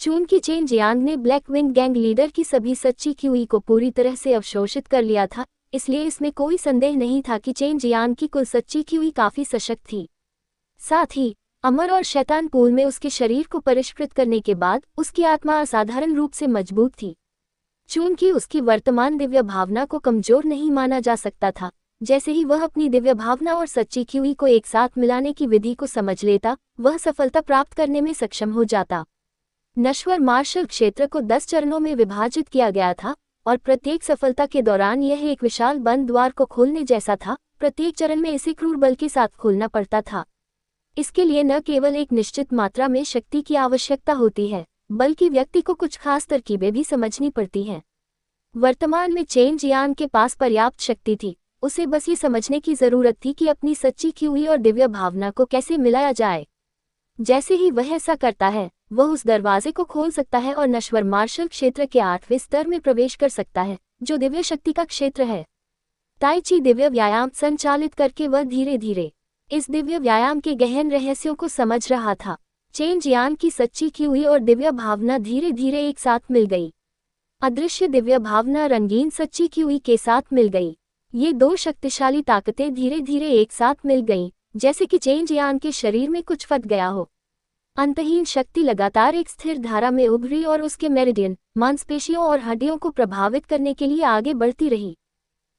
चूंकि चेन जियांग ने ब्लैक विंग गैंग लीडर की सभी सच्ची क्यूई को पूरी तरह से अवशोषित कर लिया था, इसलिए इसमें कोई संदेह नहीं था कि चेन जियांग की कुल सच्ची क्यूई काफी सशक्त थी। साथ ही अमर और शैतान पूल में उसके शरीर को परिष्कृत करने के बाद उसकी आत्मा असाधारण रूप से मजबूत थी। चूंकि उसकी वर्तमान दिव्य भावना को कमजोर नहीं माना जा सकता था, जैसे ही वह अपनी दिव्य भावना और सच्ची क्यूई को एक साथ मिलाने की विधि को समझ लेता, वह सफलता प्राप्त करने में सक्षम हो जाता। नश्वर मार्शल क्षेत्र को 10 चरणों में विभाजित किया गया था और प्रत्येक सफलता के दौरान यह एक विशाल बंद द्वार को खोलने जैसा था। प्रत्येक चरण में इसे क्रूर बल के साथ खोलना पड़ता था। इसके लिए न केवल एक निश्चित मात्रा में शक्ति की आवश्यकता होती है, बल्कि व्यक्ति को कुछ खास तरकीबें भी समझनी पड़ती हैं। वर्तमान में चेन जियांग के पास पर्याप्त शक्ति थी, उसे बस ये समझने की जरूरत थी कि अपनी सच्ची क्यूई और दिव्य भावना को कैसे मिलाया जाए। जैसे ही वह ऐसा करता है, वह उस दरवाजे को खोल सकता है और नश्वर मार्शल क्षेत्र के 8वें स्तर में प्रवेश कर सकता है, जो दिव्य शक्ति का क्षेत्र है। ताइची दिव्य व्यायाम संचालित करके वह धीरे धीरे इस दिव्य व्यायाम के गहन रहस्यों को समझ रहा था। चेन जियांग की सच्ची क्यूई और दिव्य भावना धीरे धीरे एक साथ मिल गई। अदृश्य दिव्य भावना रंगीन सच्ची क्यूई के साथ मिल गई। ये दो शक्तिशाली ताकतें धीरे धीरे एक साथ मिल गईं, जैसे कि चेन जियांग के शरीर में कुछ फट गया हो। अंतहीन शक्ति लगातार एक स्थिर धारा में उभरी और उसके मेरिडियन, मांसपेशियों और हड्डियों को प्रभावित करने के लिए आगे बढ़ती रही।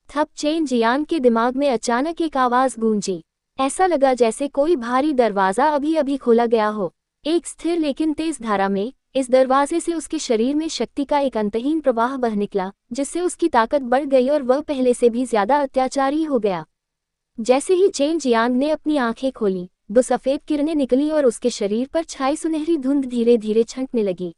तब चेन जियांग के दिमाग में अचानक एक आवाज गूंजी। ऐसा लगा जैसे कोई भारी दरवाजा अभी अभी खोला गया हो। एक स्थिर लेकिन तेज धारा में इस दरवाजे से उसके शरीर में शक्ति का एक अंतहीन प्रवाह बह निकला, जिससे उसकी ताकत बढ़ गई और वह पहले से भी ज्यादा अत्याचारी हो गया। जैसे ही चेन जियांग ने अपनी आंखें खोली, 2 सफेद किरणें निकली और उसके शरीर पर छाई सुनहरी धुंध धीरे धीरे छंटने लगी।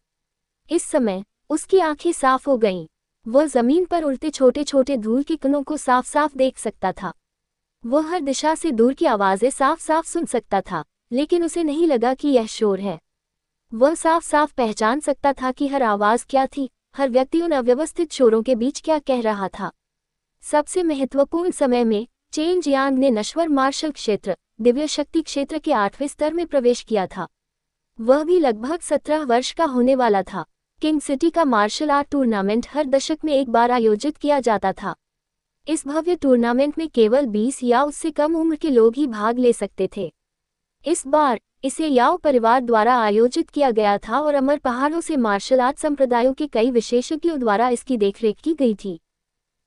इस समय उसकी आंखें साफ हो गईं। वह जमीन पर उड़ते छोटे छोटे धूल के कणों को साफ साफ देख सकता था। वह हर दिशा से दूर की आवाजें साफ साफ सुन सकता था, लेकिन उसे नहीं लगा कि यह शोर है। वह साफ साफ पहचान सकता था कि हर आवाज क्या थी, हर व्यक्ति उन अव्यवस्थित शोरों के बीच क्या कह रहा था। सबसे महत्वपूर्ण समय में चेन जियांग ने नश्वर मार्शल क्षेत्र, दिव्य शक्ति क्षेत्र के 8वें स्तर में प्रवेश किया था। वह भी लगभग 17 वर्ष का होने वाला था। किंग सिटी का मार्शल आर्ट टूर्नामेंट हर दशक में एक बार आयोजित किया जाता था। इस भव्य टूर्नामेंट में केवल 20 या उससे कम उम्र के लोग ही भाग ले सकते थे। इस बार इसे याओ परिवार द्वारा आयोजित किया गया था और अमर पहाड़ों से मार्शल आर्ट संप्रदायों के कई विशेषज्ञों द्वारा इसकी देखरेख की गई थी।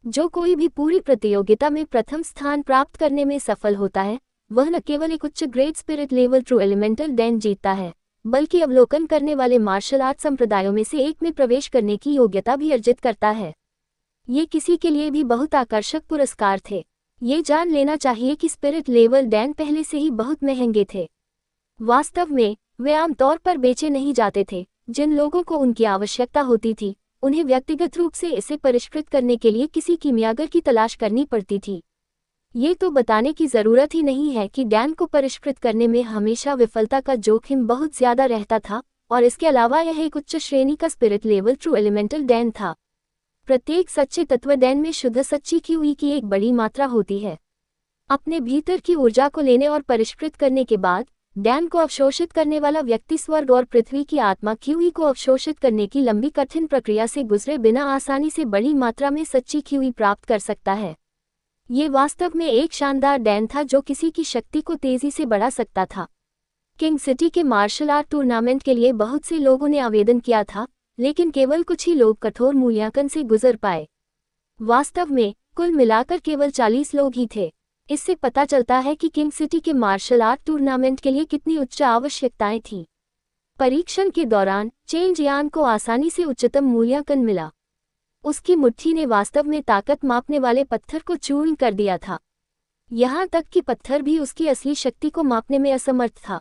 जो कोई भी पूरी प्रतियोगिता में प्रथम स्थान प्राप्त करने में सफल होता है, वह न केवल एक उच्च grade spirit level true elemental Dan जीतता है, बल्कि अवलोकन करने वाले मार्शल आर्ट संप्रदायों में से एक में प्रवेश करने की योग्यता भी अर्जित करता है। ये किसी के लिए भी बहुत आकर्षक पुरस्कार थे। ये जान लेना चाहिए कि स्पिरिट लेवल डैन पहले से ही बहुत महंगे थे। वास्तव में वे आमतौर पर बेचे नहीं जाते थे। जिन लोगों को उनकी आवश्यकता होती थी, उन्हें व्यक्तिगत रूप से इसे परिष्कृत करने के लिए किसी कीमियागर की तलाश करनी पड़ती थी। ये तो बताने की जरूरत ही नहीं है कि डैन को परिष्कृत करने में हमेशा विफलता का जोखिम बहुत ज्यादा रहता था, और इसके अलावा यह एक उच्च श्रेणी का spirit level true elemental Dan था। प्रत्येक सच्चे तत्व डैन में शुद्ध सच्ची क्यूई की एक बड़ी मात्रा होती है। अपने भीतर की ऊर्जा को लेने और परिष्कृत करने के बाद डैन को अवशोषित करने वाला व्यक्ति स्वर्ग और पृथ्वी की आत्मा क्यूई को अवशोषित करने की लंबी कठिन प्रक्रिया से गुजरे बिना आसानी से बड़ी मात्रा में सच्ची क्यूई प्राप्त कर सकता है। ये वास्तव में एक शानदार डैन था जो किसी की शक्ति को तेजी से बढ़ा सकता था। किंग सिटी के मार्शल आर्ट टूर्नामेंट के लिए बहुत से लोगों ने आवेदन किया था, लेकिन केवल कुछ ही लोग कठोर मूल्यांकन से गुजर पाए। वास्तव में कुल मिलाकर केवल 40 लोग ही थे। इससे पता चलता है कि किंग सिटी के मार्शल आर्ट टूर्नामेंट के लिए कितनी उच्च आवश्यकताएं थीं। परीक्षण के दौरान चेन जियांग को आसानी से उच्चतम मूल्यांकन मिला। उसकी मुट्ठी ने वास्तव में ताकत मापने वाले पत्थर को चूर्ण कर दिया था। यहाँ तक कि पत्थर भी उसकी असली शक्ति को मापने में असमर्थ था।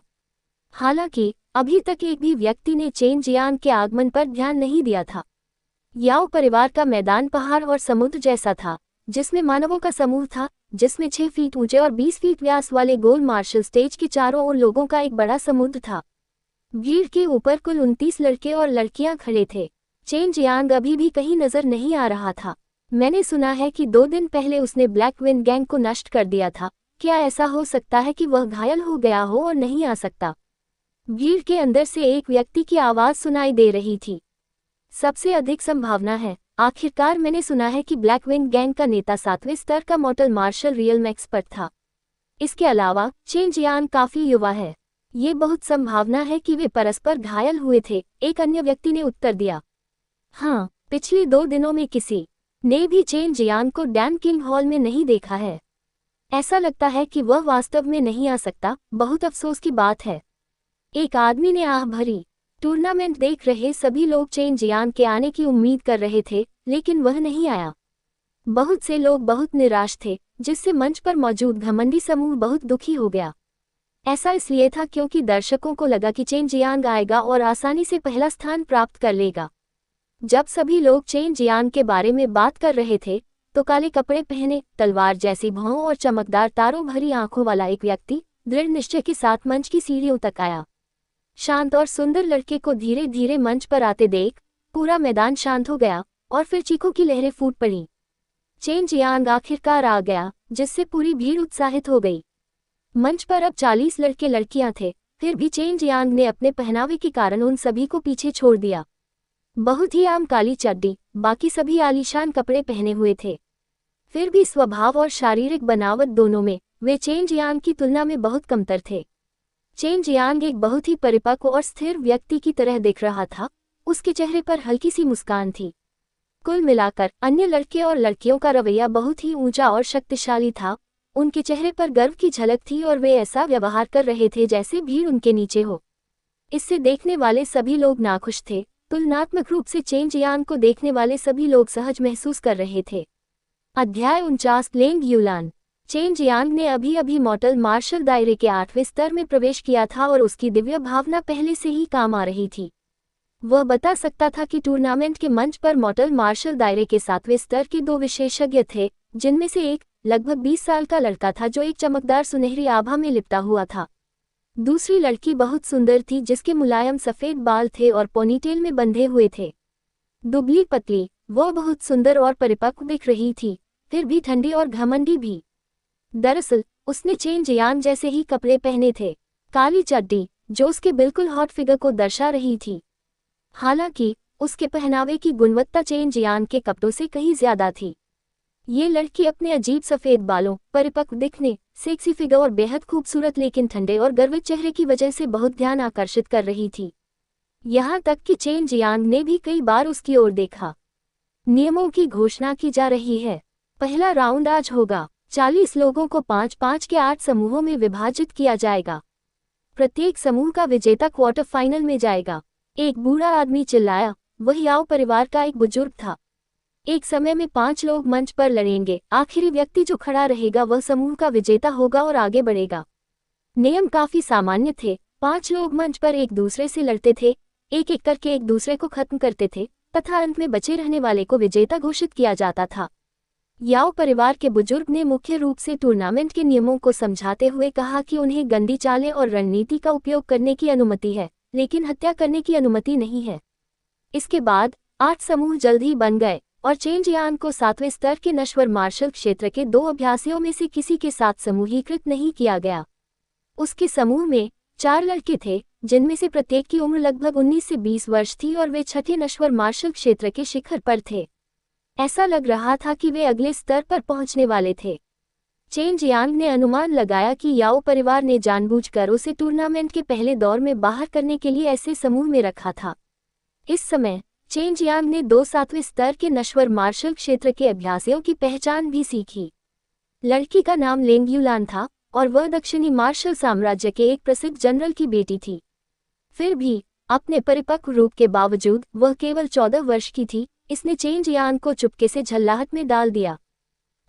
हालांकि अभी तक एक भी व्यक्ति ने चेन जियांग के आगमन पर ध्यान नहीं दिया था। याओ परिवार का मैदान पहाड़ और समुद्र जैसा था, जिसमें मानवों का समूह था, जिसमें 6 फीट ऊंचे और 20 फीट व्यास वाले गोल मार्शल स्टेज के चारों ओर लोगों का एक बड़ा समुद्र था। भीड़ के ऊपर कुल 29 लड़के और लड़कियां खड़े थे। चेन जियांग अभी भी कहीं नजर नहीं आ रहा था। मैंने सुना है कि 2 दिन पहले उसने ब्लैक विंड गैंग को नष्ट कर दिया था। क्या ऐसा हो सकता है कि वह घायल हो गया हो और नहीं आ सकता? भीड़ के अंदर से एक व्यक्ति की आवाज सुनाई दे रही थी। सबसे अधिक संभावना है। आखिरकार मैंने सुना है कि ब्लैक विंग गैंग का नेता 7वें स्तर का मॉर्टल मार्शल रियल एक्सपर्ट था। इसके अलावा चेन जियांग काफी युवा है। ये बहुत संभावना है कि वे परस्पर घायल हुए थे, एक अन्य व्यक्ति ने उत्तर दिया। हाँ, पिछले 2 दिनों में किसी ने भी चेन जियांग को डैन किंग हॉल में नहीं देखा है। ऐसा लगता है कि वह वास्तव में नहीं आ सकता। बहुत अफसोस की बात है, एक आदमी ने आह भरी। टूर्नामेंट देख रहे सभी लोग चेन जियांग के आने की उम्मीद कर रहे थे, लेकिन वह नहीं आया। बहुत से लोग बहुत निराश थे, जिससे मंच पर मौजूद घमंडी समूह बहुत दुखी हो गया। ऐसा इसलिए था क्योंकि दर्शकों को लगा कि चेन जियांग आएगा और आसानी से पहला स्थान प्राप्त कर लेगा। जब सभी लोग चेन जियांग के बारे में बात कर रहे थे, तो काले कपड़े पहने, तलवार जैसी भौं और चमकदार तारों भरी आंखों वाला एक व्यक्ति दृढ़ निश्चय के साथ मंच की सीढ़ियों तक आया। शांत और सुंदर लड़के को धीरे धीरे मंच पर आते देख पूरा मैदान शांत हो गया और फिर चीखों की लहरें फूट पड़ी। चेन जियांग आखिरकार आ गया, जिससे पूरी भीड़ उत्साहित हो गई। मंच पर अब 40 लड़के लड़कियां थे, फिर भी चेन जियांग ने अपने पहनावे के कारण उन सभी को पीछे छोड़ दिया। बहुत ही आम काली चड्डी, बाकी सभी आलीशान कपड़े पहने हुए थे। फिर भी स्वभाव और शारीरिक बनावट दोनों में वे चेन जियांग की तुलना में बहुत कमतर थे। चेन जियांग एक बहुत ही परिपक्व और स्थिर व्यक्ति की तरह दिख रहा था। उसके चेहरे पर हल्की सी मुस्कान थी। कुल मिलाकर अन्य लड़के और लड़कियों का रवैया बहुत ही ऊंचा और शक्तिशाली था। उनके चेहरे पर गर्व की झलक थी और वे ऐसा व्यवहार कर रहे थे जैसे भीड़ उनके नीचे हो। इससे देखने वाले सभी लोग नाखुश थे। तुलनात्मक रूप से चेन जियांग को देखने वाले सभी लोग सहज महसूस कर रहे थे। अध्याय 49 लेंग यूलान। चेन जियांग ने अभी अभी मॉर्टल मार्शल दायरे के 8वें स्तर में प्रवेश किया था और उसकी दिव्य भावना पहले से ही काम आ रही थी। वह बता सकता था कि टूर्नामेंट के मंच पर मॉर्टल मार्शल दायरे के 7वें स्तर के 2 विशेषज्ञ थे, जिनमें से एक लगभग 20 साल का लड़का था जो एक चमकदार सुनहरी आभा में लिपटा हुआ था। दूसरी लड़की बहुत सुंदर थी, जिसके मुलायम सफेद बाल थे और पोनीटेल में बंधे हुए थे। दुबली पतली, वह बहुत सुंदर और परिपक्व दिख रही थी, फिर भी ठंडी और घमंडी भी। दरअसल उसने चेन जियांग जैसे ही कपड़े पहने थे, काली चड्डी जो उसके बिल्कुल हॉट फिगर को दर्शा रही थी। हालांकि उसके पहनावे की गुणवत्ता चेन जियांग के कपड़ों से कहीं ज्यादा थी। ये लड़की अपने अजीब सफेद बालों, परिपक्व दिखने, सेक्सी फिगर और बेहद खूबसूरत लेकिन ठंडे और गर्वित चेहरे की वजह से बहुत ध्यान आकर्षित कर रही थी। यहाँ तक कि चेन जियांग ने भी कई बार उसकी ओर देखा। नियमों की घोषणा की जा रही है। पहला राउंड आज होगा। 40 लोगों को 5-5 के 8 समूहों में विभाजित किया जाएगा। प्रत्येक समूह का विजेता क्वार्टर फाइनल में जाएगा। एक बूढ़ा आदमी चिल्लाया। वह याओ परिवार का एक बुजुर्ग था। एक समय में 5 लोग मंच पर लड़ेंगे। आखिरी व्यक्ति जो खड़ा रहेगा वह समूह का विजेता होगा और आगे बढ़ेगा। नियम काफी सामान्य थे। 5 लोग मंच पर एक दूसरे से लड़ते थे, एक एक करके एक दूसरे को खत्म करते थे तथा अंत में बचे रहने वाले को विजेता घोषित किया जाता था। याओ परिवार के बुजुर्ग ने मुख्य रूप से टूर्नामेंट के नियमों को समझाते हुए कहा कि उन्हें गंदी चालें और रणनीति का उपयोग करने की अनुमति है, लेकिन हत्या करने की अनुमति नहीं है। इसके बाद 8 समूह जल्द ही बन गए और चेन जियांग को 7वें स्तर के नश्वर मार्शल क्षेत्र के 2 अभ्यासियों में से किसी के साथ समूहीकृत नहीं किया गया। उसके समूह में 4 लड़के थे, जिनमें से प्रत्येक की उम्र लगभग 19 से 20 वर्ष थी और वे 6ठे नश्वर मार्शल क्षेत्र के शिखर पर थे। ऐसा लग रहा था कि वे अगले स्तर पर पहुंचने वाले थे। चेन जियांग ने अनुमान लगाया कि याओ परिवार ने जानबूझकर उसे टूर्नामेंट के पहले दौर में बाहर करने के लिए ऐसे समूह में रखा था। इस समय चेन जियांग ने 2 7वें स्तर के नश्वर मार्शल क्षेत्र के अभ्यासियों की पहचान भी सीखी। लड़की का नाम लेंग यूलान था और वह दक्षिणी मार्शल साम्राज्य के एक प्रसिद्ध जनरल की बेटी थी। फिर भी अपने परिपक्व रूप के बावजूद वह केवल 14 वर्ष की थी, इसने चेन जियांग को चुपके से झल्लाहट में डाल दिया।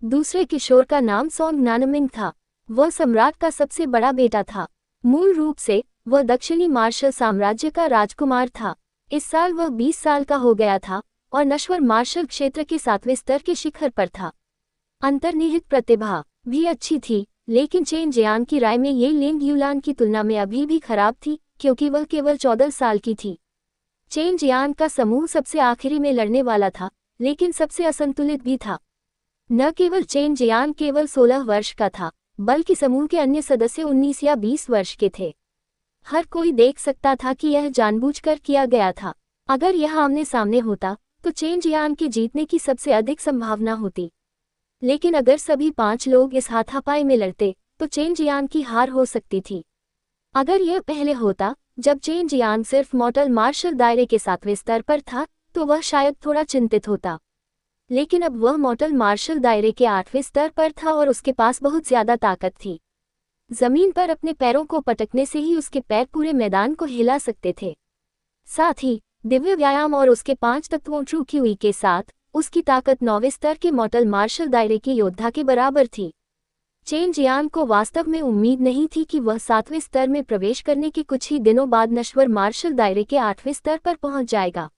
दूसरे किशोर का नाम सोंग नानमिंग था। वह सम्राट का सबसे बड़ा बेटा था। मूल रूप से वह दक्षिणी मार्शल साम्राज्य का राजकुमार था। इस साल वह 20 साल का हो गया था और नश्वर मार्शल क्षेत्र के 7वें स्तर के शिखर पर था। अंतर्निहित प्रतिभा भी अच्छी थी, लेकिन चेन जियांग की राय में ये लिंग यूलान की तुलना में अभी भी खराब थी, क्योंकि वह केवल 14 साल की थी। चेन जियांग का समूह सबसे आखिरी में लड़ने वाला था, लेकिन सबसे असंतुलित भी था। न केवल चेन जियांग केवल 16 वर्ष का था, बल्कि समूह के अन्य सदस्य 19 या 20 वर्ष के थे। हर कोई देख सकता था कि यह जानबूझकर किया गया था। अगर यह आमने सामने होता तो चेन जियांग के जीतने की सबसे अधिक संभावना होती। लेकिन अगर सभी 5 लोग इस हाथापाई में लड़ते तो चेन जियांग की हार हो सकती थी। अगर यह पहले होता, जब चेन जियांग सिर्फ मॉर्टल मार्शल दायरे के 7वें स्तर पर था, तो वह शायद थोड़ा चिंतित होता। लेकिन अब वह मॉर्टल मार्शल दायरे के 8वें स्तर पर था और उसके पास बहुत ज्यादा ताकत थी। जमीन पर अपने पैरों को पटकने से ही उसके पैर पूरे मैदान को हिला सकते थे। साथ ही दिव्य व्यायाम और उसके 5 तत्वों ट्रू क्यूई के साथ उसकी ताकत 9वें स्तर के मॉर्टल मार्शल दायरे के योद्धा के बराबर थी। चेन जियांग को वास्तव में उम्मीद नहीं थी कि वह 7वें स्तर में प्रवेश करने के कुछ ही दिनों बाद नश्वर मार्शल दायरे के 8वें स्तर पर पहुंच जाएगा।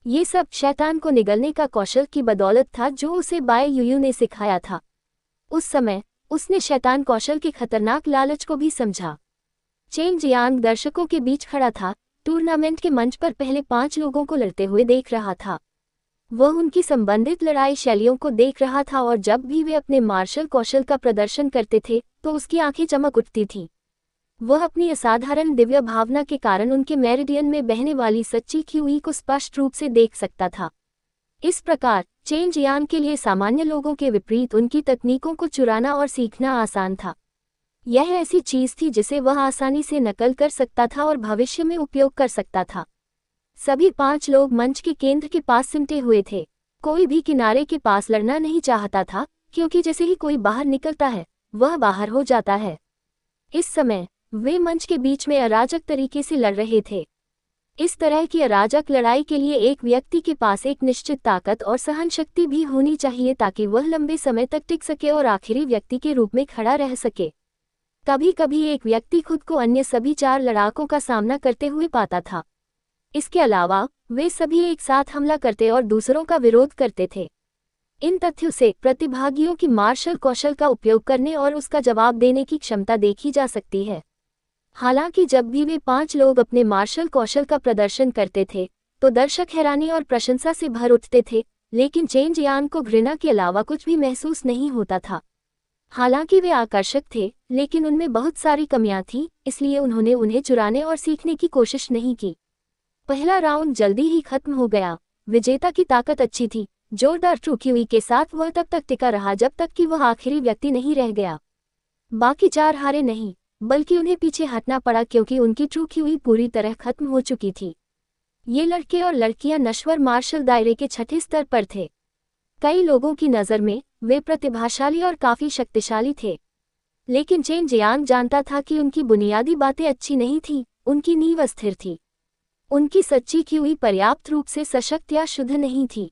ये सब शैतान को निगलने का कौशल की बदौलत था जो उसे बाय यूयू ने सिखाया था। उस समय उसने शैतान कौशल के खतरनाक लालच को भी समझा। चेन जियांग दर्शकों के बीच खड़ा था, टूर्नामेंट के मंच पर पहले 5 लोगों को लड़ते हुए देख रहा था। वह उनकी संबंधित लड़ाई शैलियों को देख रहा था और जब भी वे अपने मार्शल कौशल का प्रदर्शन करते थे तो उसकी आंखें चमक उठती थीं। वह अपनी असाधारण दिव्य भावना के कारण उनके मेरिडियन में बहने वाली सच्ची क्यूई को स्पष्ट रूप से देख सकता था। इस प्रकार चेन जियांग के लिए सामान्य लोगों के विपरीत उनकी तकनीकों को चुराना और सीखना आसान था। यह ऐसी चीज थी जिसे वह आसानी से नकल कर सकता था और भविष्य में उपयोग कर सकता था। सभी 5 लोग मंच के केंद्र के पास सिमटे हुए थे। कोई भी किनारे के पास लड़ना नहीं चाहता था, क्योंकि जैसे ही कोई बाहर निकलता है वह बाहर हो जाता है। इस समय वे मंच के बीच में अराजक तरीके से लड़ रहे थे। इस तरह की अराजक लड़ाई के लिए एक व्यक्ति के पास एक निश्चित ताकत और सहन शक्ति भी होनी चाहिए ताकि वह लंबे समय तक टिक सके और आखिरी व्यक्ति के रूप में खड़ा रह सके। कभी कभी एक व्यक्ति खुद को अन्य सभी 4 लड़ाकों का सामना करते हुए पाता था। इसके अलावा वे सभी एक साथ हमला करते और दूसरों का विरोध करते थे। इन तथ्यों से प्रतिभागियों की मार्शल कौशल का उपयोग करने और उसका जवाब देने की क्षमता देखी जा सकती है। हालांकि जब भी वे 5 लोग अपने मार्शल कौशल का प्रदर्शन करते थे तो दर्शक हैरानी और प्रशंसा से भर उठते थे, लेकिन चेन जियांग को घृणा के अलावा कुछ भी महसूस नहीं होता था। हालांकि वे आकर्षक थे, लेकिन उनमें बहुत सारी कमियां थीं, इसलिए उन्होंने उन्हें चुराने और सीखने की कोशिश नहीं की। पहला राउंड जल्दी ही खत्म हो गया। विजेता की ताकत अच्छी थी। जोरदार ट्रू क्यूई के साथ वह तब तक टिका रहा जब तक कि वह आखिरी व्यक्ति नहीं रह गया। बाकी 4 हारे नहीं, बल्कि उन्हें पीछे हटना पड़ा क्योंकि उनकी ट्रू क्यूई पूरी तरह खत्म हो चुकी थी। ये लड़के और लड़कियां नश्वर मार्शल दायरे के 6ठे स्तर पर थे। कई लोगों की नज़र में वे प्रतिभाशाली और काफी शक्तिशाली थे, लेकिन चेन जियांग जानता था कि उनकी बुनियादी बातें अच्छी नहीं थीं, उनकी नींव अस्थिर थी। उनकी सच्ची क्यूई पर्याप्त रूप से सशक्त या शुद्ध नहीं थी।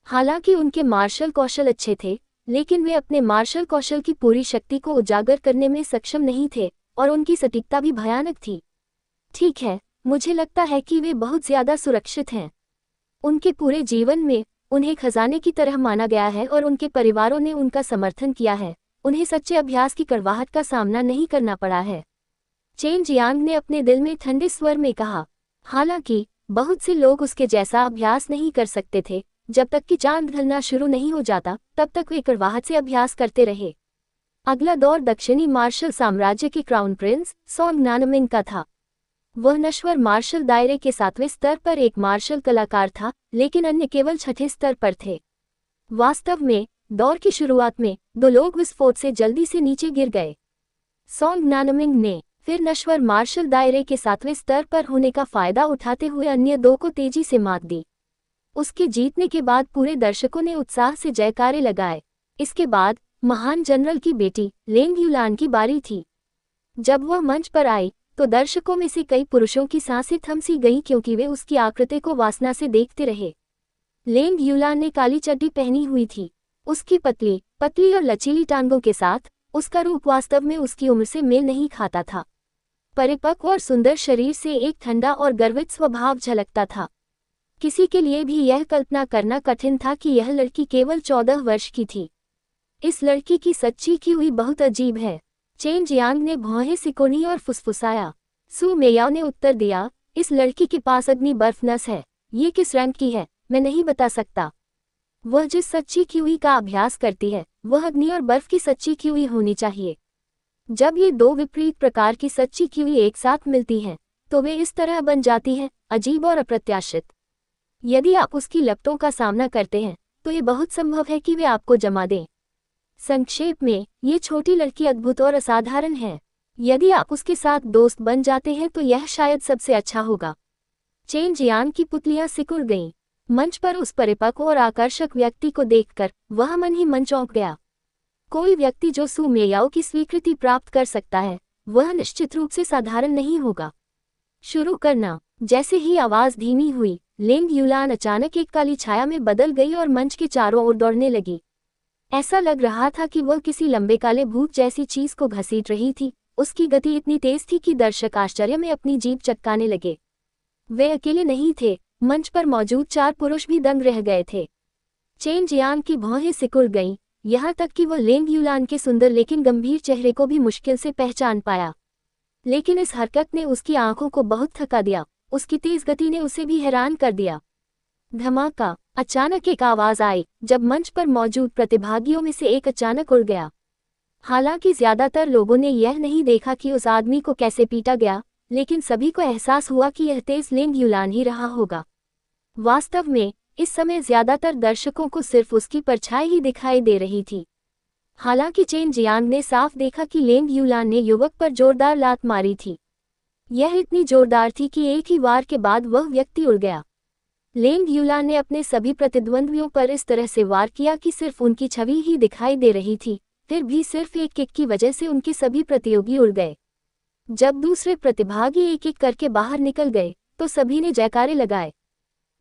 हालांकि उनके मार्शल कौशल अच्छे थे, लेकिन वे अपने मार्शल कौशल की पूरी शक्ति को उजागर करने में सक्षम नहीं थे और उनकी सटीकता भी भयानक थी। ठीक है, मुझे लगता है कि वे बहुत ज्यादा सुरक्षित हैं। उनके पूरे जीवन में उन्हें खजाने की तरह माना गया है और उनके परिवारों ने उनका समर्थन किया है। उन्हें सच्चे अभ्यास की कड़वाहट का सामना नहीं करना पड़ा है। चेन जियांग ने अपने दिल में ठंडे स्वर में कहा। हालांकि बहुत से लोग उसके जैसा अभ्यास नहीं कर सकते थे। जब तक कि चांद ढलना शुरू नहीं हो जाता तब तक वे कड़वाहट से अभ्यास करते रहे। अगला दौर दक्षिणी मार्शल साम्राज्य के क्राउन प्रिंस सोंग नानमिंग का था। वह नश्वर मार्शल दायरे के 7वें स्तर पर एक मार्शल कलाकार था, लेकिन अन्य केवल 6ठे स्तर पर थे। वास्तव में दौर की शुरुआत में 2 लोग विस्फोट से जल्दी से नीचे गिर गए। सोंग नानमिंग ने फिर नश्वर मार्शल दायरे के 7वें स्तर पर होने का फायदा उठाते हुए अन्य 2 को तेजी से मात दी। उसके जीतने के बाद पूरे दर्शकों ने उत्साह से जयकारे लगाए। इसके बाद महान जनरल की बेटी लेंग यूलान की बारी थी। जब वह मंच पर आई तो दर्शकों में से कई पुरुषों की सांसें थम सी गईं क्योंकि वे उसकी आकृति को वासना से देखते रहे। लेंग युलान ने काली चड्डी पहनी हुई थी। उसकी पतली पतली और लचीली टांगों के साथ उसका रूप वास्तव में उसकी उम्र से मेल नहीं खाता था। परिपक्व और सुंदर शरीर से एक ठंडा और गर्वित स्वभाव झलकता था। किसी के लिए भी यह कल्पना करना कठिन था कि यह लड़की केवल 14 वर्ष की थी। इस लड़की की सच्ची की हुई बहुत अजीब है। चेन जियांग ने भौहें सिकोड़ी और फुसफुसाया। सू मेयाओ ने उत्तर दिया, इस लड़की के पास अग्नि बर्फ नस है। ये किस रंग की है मैं नहीं बता सकता। वह जिस सच्ची की हुई का अभ्यास करती है वह अग्नि और बर्फ की सच्ची की हुई होनी चाहिए। जब ये दो विपरीत प्रकार की सच्ची की हुई एक साथ मिलती हैं तो वे इस तरह बन जाती हैं, अजीब और अप्रत्याशित। यदि आप उसकी लपटों का सामना करते हैं तो ये बहुत संभव है कि वे आपको जमा दें। संक्षेप में, ये छोटी लड़की अद्भुत और असाधारण है। यदि आप उसके साथ दोस्त बन जाते हैं तो यह शायद सबसे अच्छा होगा। चेन जियांग की पुतलियां सिकुड़ गईं। मंच पर उस परिपक्व और आकर्षक व्यक्ति को देखकर वह मन ही मन चौंक गया। कोई व्यक्ति जो सू मेयाओ की स्वीकृति प्राप्त कर सकता है वह निश्चित रूप से साधारण नहीं होगा। शुरू करना। जैसे ही आवाज धीमी हुई, लेंग युलान अचानक एक काली छाया में बदल गई और मंच के चारों ओर दौड़ने लगी। ऐसा लग रहा था कि वह किसी लंबे काले भूत जैसी चीज को घसीट रही थी। उसकी गति इतनी तेज थी कि दर्शक आश्चर्य में अपनी जीभ चटकाने लगे। वे अकेले नहीं थे, मंच पर मौजूद 4 पुरुष भी दंग रह गए थे। चेन जियांग की भौहें सिकुड़ गईं, यहाँ तक कि वह लेंग युलान के सुंदर लेकिन गंभीर चेहरे को भी मुश्किल से पहचान पाया। लेकिन इस हरकत ने उसकी आंखों को बहुत थका दिया। उसकी तेज गति ने उसे भी हैरान कर दिया। धमाका! अचानक एक आवाज आई जब मंच पर मौजूद प्रतिभागियों में से एक अचानक उड़ गया। हालांकि ज्यादातर लोगों ने यह नहीं देखा कि उस आदमी को कैसे पीटा गया, लेकिन सभी को एहसास हुआ कि यह तेज लेंग युलान ही रहा होगा। वास्तव में इस समय ज्यादातर दर्शकों को सिर्फ उसकी परछाई ही दिखाई दे रही थी। हालांकि चेन जियांग ने साफ देखा कि लेंग युलान ने युवक पर जोरदार लात मारी थी। यह इतनी जोरदार थी कि एक ही वार के बाद वह व्यक्ति उड़ गया। लेंग युलान ने अपने सभी प्रतिद्वंद्वियों पर इस तरह से वार किया कि सिर्फ उनकी छवि ही दिखाई दे रही थी। फिर भी सिर्फ एक किक की वजह से उनके सभी प्रतियोगी उड़ गए। जब दूसरे प्रतिभागी एक एक करके बाहर निकल गए तो सभी ने जयकारे लगाए।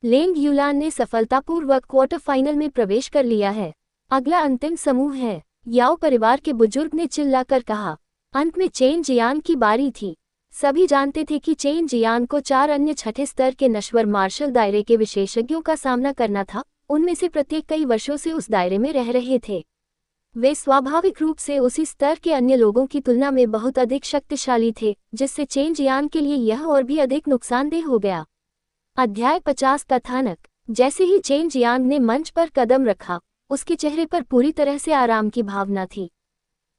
लेंग युलान ने सफलतापूर्वक क्वार्टर फाइनल में प्रवेश कर लिया है। अगला अंतिम समूह है, याओ परिवार के बुजुर्ग ने चिल्लाकर कहा। अंत में चेन जियांग की बारी थी। सभी जानते थे कि चेन जियांग को 4 अन्य छठे स्तर के नश्वर मार्शल दायरे के विशेषज्ञों का सामना करना था। उनमें से प्रत्येक कई वर्षों से उस दायरे में रह रहे थे। वे स्वाभाविक रूप से उसी स्तर के अन्य लोगों की तुलना में बहुत अधिक शक्तिशाली थे, जिससे चेन जियांग के लिए यह और भी अधिक नुकसानदेह हो गया। अध्याय 50 कथानक। जैसे ही चेन जियांग ने मंच पर कदम रखा, उसके चेहरे पर पूरी तरह से आराम की भावना थी।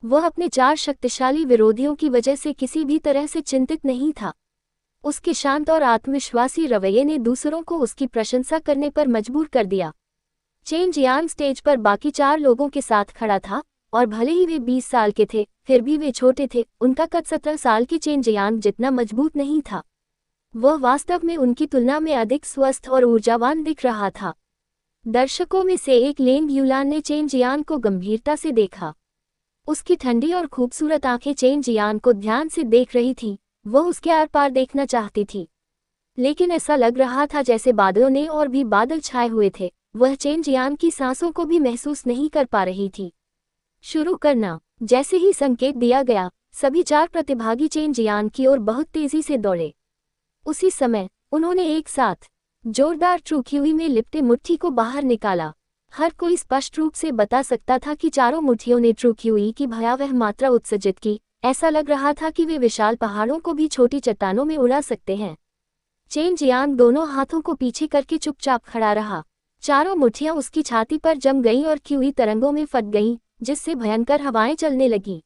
वह अपने 4 शक्तिशाली विरोधियों की वजह से किसी भी तरह से चिंतित नहीं था। उसके शांत और आत्मविश्वासी रवैये ने दूसरों को उसकी प्रशंसा करने पर मजबूर कर दिया। चेन जियांग स्टेज पर बाकी 4 लोगों के साथ खड़ा था, और भले ही वे 20 साल के थे, फिर भी वे छोटे थे। उनका कद 17 साल की चेन जियांग जितना मजबूत नहीं था। वह वास्तव में उनकी तुलना में अधिक स्वस्थ और ऊर्जावान दिख रहा था। दर्शकों में से एक लेंग युलान ने चेन जियांग को गंभीरता से देखा। उसकी ठंडी और खूबसूरत आंखें चेन जियांग को ध्यान से देख रही थीं। वह उसके आर पार देखना चाहती थी, लेकिन ऐसा लग रहा था जैसे बादलों ने और भी बादल छाए हुए थे। वह चेन जियांग की सांसों को भी महसूस नहीं कर पा रही थी। शुरू करना। जैसे ही संकेत दिया गया, सभी 4 प्रतिभागी चेन जियांग की ओर बहुत तेजी से दौड़े। उसी समय उन्होंने एक साथ जोरदार ट्रूक्यूई में लिपटे मुट्ठी को बाहर निकाला। हर कोई स्पष्ट रूप से बता सकता था कि चारों मुट्ठियों ने ट्रूक्यूई की भयावह मात्रा उत्सर्जित की। ऐसा लग रहा था कि वे विशाल पहाड़ों को भी छोटी चट्टानों में उड़ा सकते हैं। चेन जियांग दोनों हाथों को पीछे करके चुपचाप खड़ा रहा। चारों मुट्ठियां उसकी छाती पर जम गईं और क्यूई तरंगों में फट गईं, जिससे भयंकर हवाएं चलने लगीं।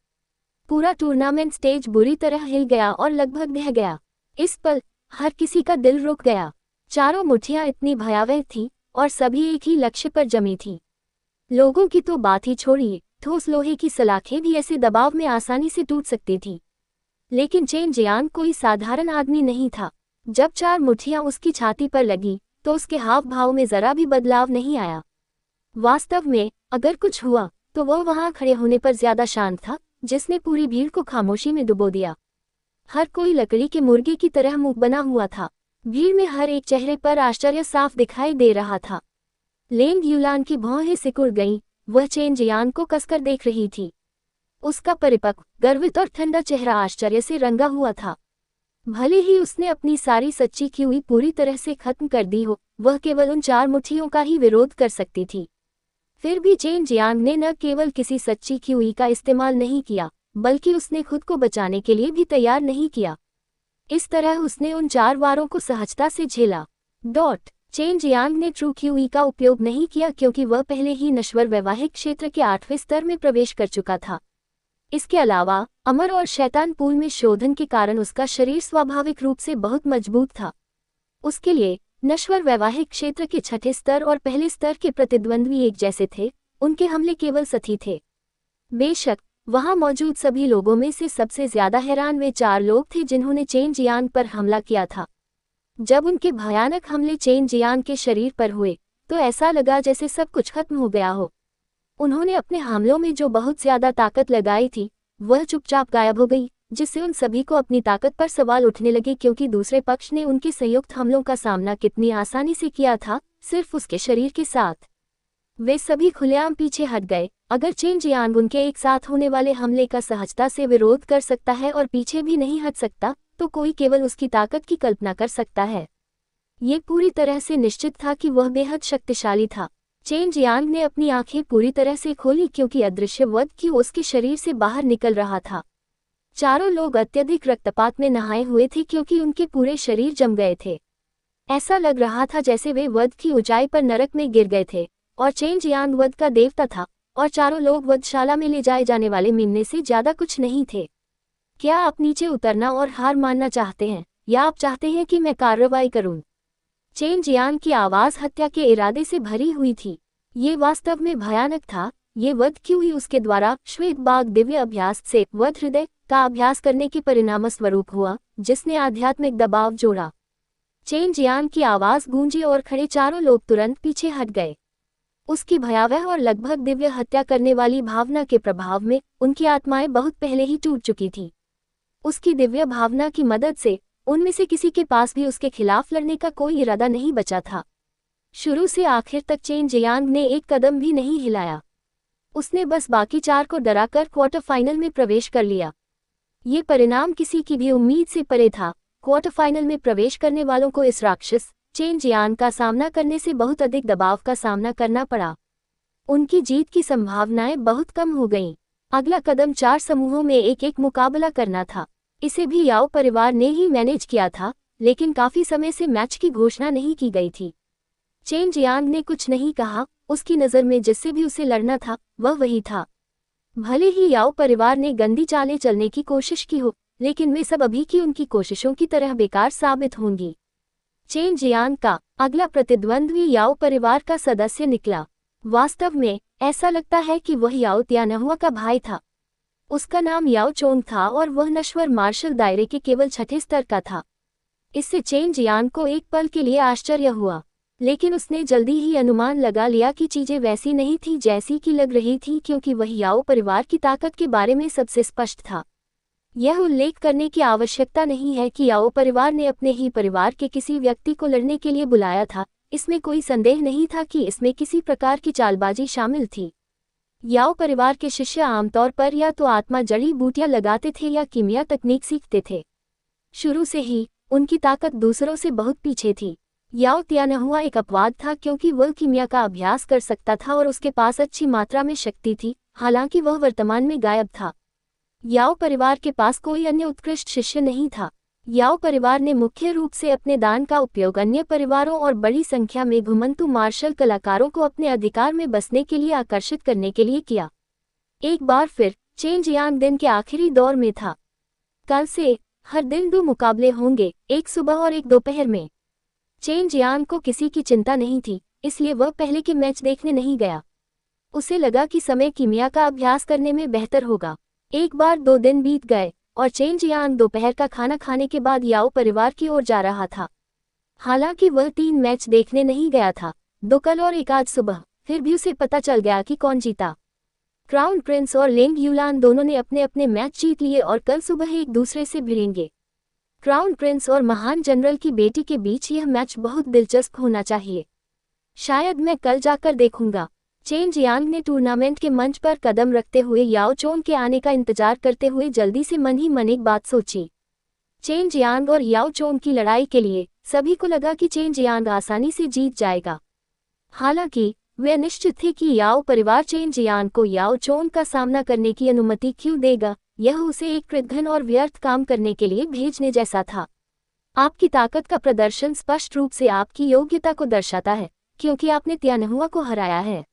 पूरा टूर्नामेंट स्टेज बुरी तरह हिल गया और लगभग ढह गया। इस पल हर किसी का दिल रुक गया। चारों मुट्ठियां इतनी भयावह थीं और सभी एक ही लक्ष्य पर जमी थीं। लोगों की तो बात ही छोड़िए, ठोस लोहे की सलाखें भी ऐसे दबाव में आसानी से टूट सकती थीं। लेकिन चेन जियांग कोई साधारण आदमी नहीं था। जब 4 मुट्ठियां उसकी छाती पर लगी तो उसके हाव भाव में जरा भी बदलाव नहीं आया। वास्तव में अगर कुछ हुआ तो वह वहां खड़े होने पर ज्यादा शांत था, जिसने पूरी भीड़ को खामोशी में डुबो दिया। हर कोई लकड़ी के मुर्गे की तरह मुंह बना हुआ था। भीड़ में हर एक चेहरे पर आश्चर्य साफ दिखाई दे रहा था। लेंग यूलान की भौहें सिकुड़ गईं, वह चेन जियान को कसकर देख रही थी। उसका परिपक्व, गर्वित और ठंडा चेहरा आश्चर्य से रंगा हुआ था। भले ही उसने अपनी सारी सच्ची क्यूई पूरी तरह से खत्म कर दी हो, वह केवल उन 4 मुट्ठियों का ही विरोध कर सकती थी। फिर भी चेन जियांग ने न केवल किसी सच्ची क्यूई का इस्तेमाल नहीं किया, बल्कि उसने खुद को बचाने के लिए भी तैयार नहीं किया। इस तरह उसने उन 4 वारों को सहजता से झेला। चेन जियांग ने ट्रू क्यूई का उपयोग नहीं किया क्योंकि वह पहले ही नश्वर वैवाहिक क्षेत्र के 8वें स्तर में प्रवेश कर चुका था। इसके अलावा अमर और शैतान पूल में शोधन के कारण उसका शरीर स्वाभाविक रूप से बहुत मजबूत था। उसके लिए नश्वर वैवाहिक क्षेत्र के 6ठे स्तर और पहले स्तर के प्रतिद्वंद्वी एक जैसे थे, उनके हमले केवल सतही थे। बेशक वहां मौजूद सभी लोगों में से सबसे ज्यादा हैरान वे 4 लोग थे जिन्होंने चेन जियांग पर हमला किया था। जब उनके भयानक हमले चेन जियांग के शरीर पर हुए तो ऐसा लगा जैसे सब कुछ खत्म हो गया हो। उन्होंने अपने हमलों में जो बहुत ज्यादा ताकत लगाई थी वह चुपचाप गायब हो गई, जिससे उन सभी को अपनी ताकत पर सवाल उठने लगे क्योंकि दूसरे पक्ष ने उनके संयुक्त हमलों का सामना कितनी आसानी से किया था, सिर्फ उसके शरीर के साथ। वे सभी खुलेआम पीछे हट गए। अगर चेन जियांग उनके एक साथ होने वाले हमले का सहजता से विरोध कर सकता है और पीछे भी नहीं हट सकता, तो कोई केवल उसकी ताकत की कल्पना कर सकता है। ये पूरी तरह से निश्चित था कि वह बेहद शक्तिशाली था। चेन जियांग ने अपनी आंखें पूरी तरह से खोली क्योंकि अदृश्य वध की उसके शरीर से बाहर निकल रहा था। चारों लोग अत्यधिक रक्तपात में नहाए हुए थे क्योंकि उनके पूरे शरीर जम गए थे। ऐसा लग रहा था जैसे वे वध की ऊंचाई पर नरक में गिर गए थे और चेन जियांग वध का देवता था और चारों लोग वधशाला में ले जाए जाने वाले मेमने से ज्यादा कुछ नहीं थे। क्या आप नीचे उतरना और हार मानना चाहते हैं, या आप चाहते हैं कि मैं कार्रवाई करूं? चेन जियांग की आवाज हत्या के इरादे से भरी हुई थी। ये वास्तव में भयानक था। ये वध क्यूई उसके द्वारा श्वेत बाघ दिव्य अभ्यास से वध हृदय का अभ्यास करने के परिणाम स्वरूप हुआ, जिसने आध्यात्मिक दबाव जोड़ा। चेन जियांग की आवाज गूंजी और खड़े चारों लोग तुरंत पीछे हट गए। उसकी भयावह और लगभग दिव्य हत्या करने वाली भावना के प्रभाव में उनकी आत्माएं बहुत पहले ही टूट चुकी थी। उसकी दिव्य भावना की मदद से उनमें से किसी के पास भी उसके खिलाफ लड़ने का कोई इरादा नहीं बचा था। शुरू से आखिर तक चेन जियांग ने एक कदम भी नहीं हिलाया। उसने बस बाकी 4 को डराकर क्वार्टर फाइनल में प्रवेश कर लिया। ये परिणाम किसी की भी उम्मीद से परे था। क्वार्टर फाइनल में प्रवेश करने वालों को इस राक्षस चेन जियांग का सामना करने से बहुत अधिक दबाव का सामना करना पड़ा। उनकी जीत की संभावनाएं बहुत कम हो गईं। अगला कदम 4 समूहों में एक मुकाबला करना था। इसे भी याओ परिवार ने ही मैनेज किया था, लेकिन काफी समय से मैच की घोषणा नहीं की गई थी। चेन जियांग ने कुछ नहीं कहा। उसकी नज़र में जिससे भी उसे लड़ना था वह वही था। भले ही याओ परिवार ने गंदी चालें चलने की कोशिश की हो, लेकिन वे सब अभी की उनकी कोशिशों की तरह बेकार साबित होंगी। चेन जियांग का अगला प्रतिद्वंद्वी याओ परिवार का सदस्य निकला। वास्तव में ऐसा लगता है कि वह याओ त्यानहुआ का भाई था। उसका नाम याओ चोंग था और वह नश्वर मार्शल दायरे के केवल 6ठे स्तर का था। इससे चेन जियांग को एक पल के लिए आश्चर्य हुआ, लेकिन उसने जल्दी ही अनुमान लगा लिया कि चीजें वैसी नहीं थी जैसी कि लग रही थी, क्योंकि वह याओ परिवार की ताकत के बारे में सबसे स्पष्ट था। यह उल्लेख करने की आवश्यकता नहीं है कि याओ परिवार ने अपने ही परिवार के किसी व्यक्ति को लड़ने के लिए बुलाया था। इसमें कोई संदेह नहीं था कि इसमें किसी प्रकार की चालबाजी शामिल थी। याओ परिवार के शिष्य आमतौर पर या तो आत्मा जड़ी बूटियां लगाते थे या कीमिया तकनीक सीखते थे। शुरू से ही उनकी ताकत दूसरों से बहुत पीछे थी। याओ त्यानहुआ एक अपवाद था क्योंकि वह कीमिया का अभ्यास कर सकता था और उसके पास अच्छी मात्रा में शक्ति थी, हालांकि वह वर्तमान में गायब था। याओ परिवार के पास कोई अन्य उत्कृष्ट शिष्य नहीं था। याओ परिवार ने मुख्य रूप से अपने दान का उपयोग अन्य परिवारों और बड़ी संख्या में घुमंतु मार्शल कलाकारों को अपने अधिकार में बसने के लिए आकर्षित करने के लिए किया। एक बार फिर चेन जियांग दिन के आखिरी दौर में था। कल से हर दिन 2 मुकाबले होंगे, एक सुबह और एक दोपहर में। चेन जियांग को किसी की चिंता नहीं थी, इसलिए वह पहले के मैच देखने नहीं गया। उसे लगा कि समय कीमिया का अभ्यास करने में बेहतर होगा। एक बार 2 दिन बीत गए और चेन जियांग दोपहर का खाना खाने के बाद याओ परिवार की ओर जा रहा था। हालांकि वह 3 मैच देखने नहीं गया था, 2 कल और 1 आज सुबह। फिर भी उसे पता चल गया कि कौन जीता। क्राउन प्रिंस और लेंग यूलान दोनों ने अपने अपने मैच जीत लिए और कल सुबह एक दूसरे से भिड़ेंगे। क्राउन प्रिंस और महान जनरल की बेटी के बीच यह मैच बहुत दिलचस्प होना चाहिए। शायद मैं कल जाकर देखूंगा। चेन जियांग ने टूर्नामेंट के मंच पर कदम रखते हुए याओ चोंग के आने का इंतजार करते हुए जल्दी से मन ही मन एक बात सोची। चेन जियांग और याओ चोंग की लड़ाई के लिए सभी को लगा कि चेन जियांग आसानी से जीत जाएगा। हालांकि वे निश्चित थे कि याओ परिवार चेन जियांग को याओ चोंग का सामना करने की अनुमति क्यों देगा। यह उसे एक कृतघ्न और व्यर्थ काम करने के लिए भेजने जैसा था। आपकी ताकत का प्रदर्शन स्पष्ट रूप से आपकी योग्यता को दर्शाता है, क्योंकि आपने त्यानहुआ को हराया है।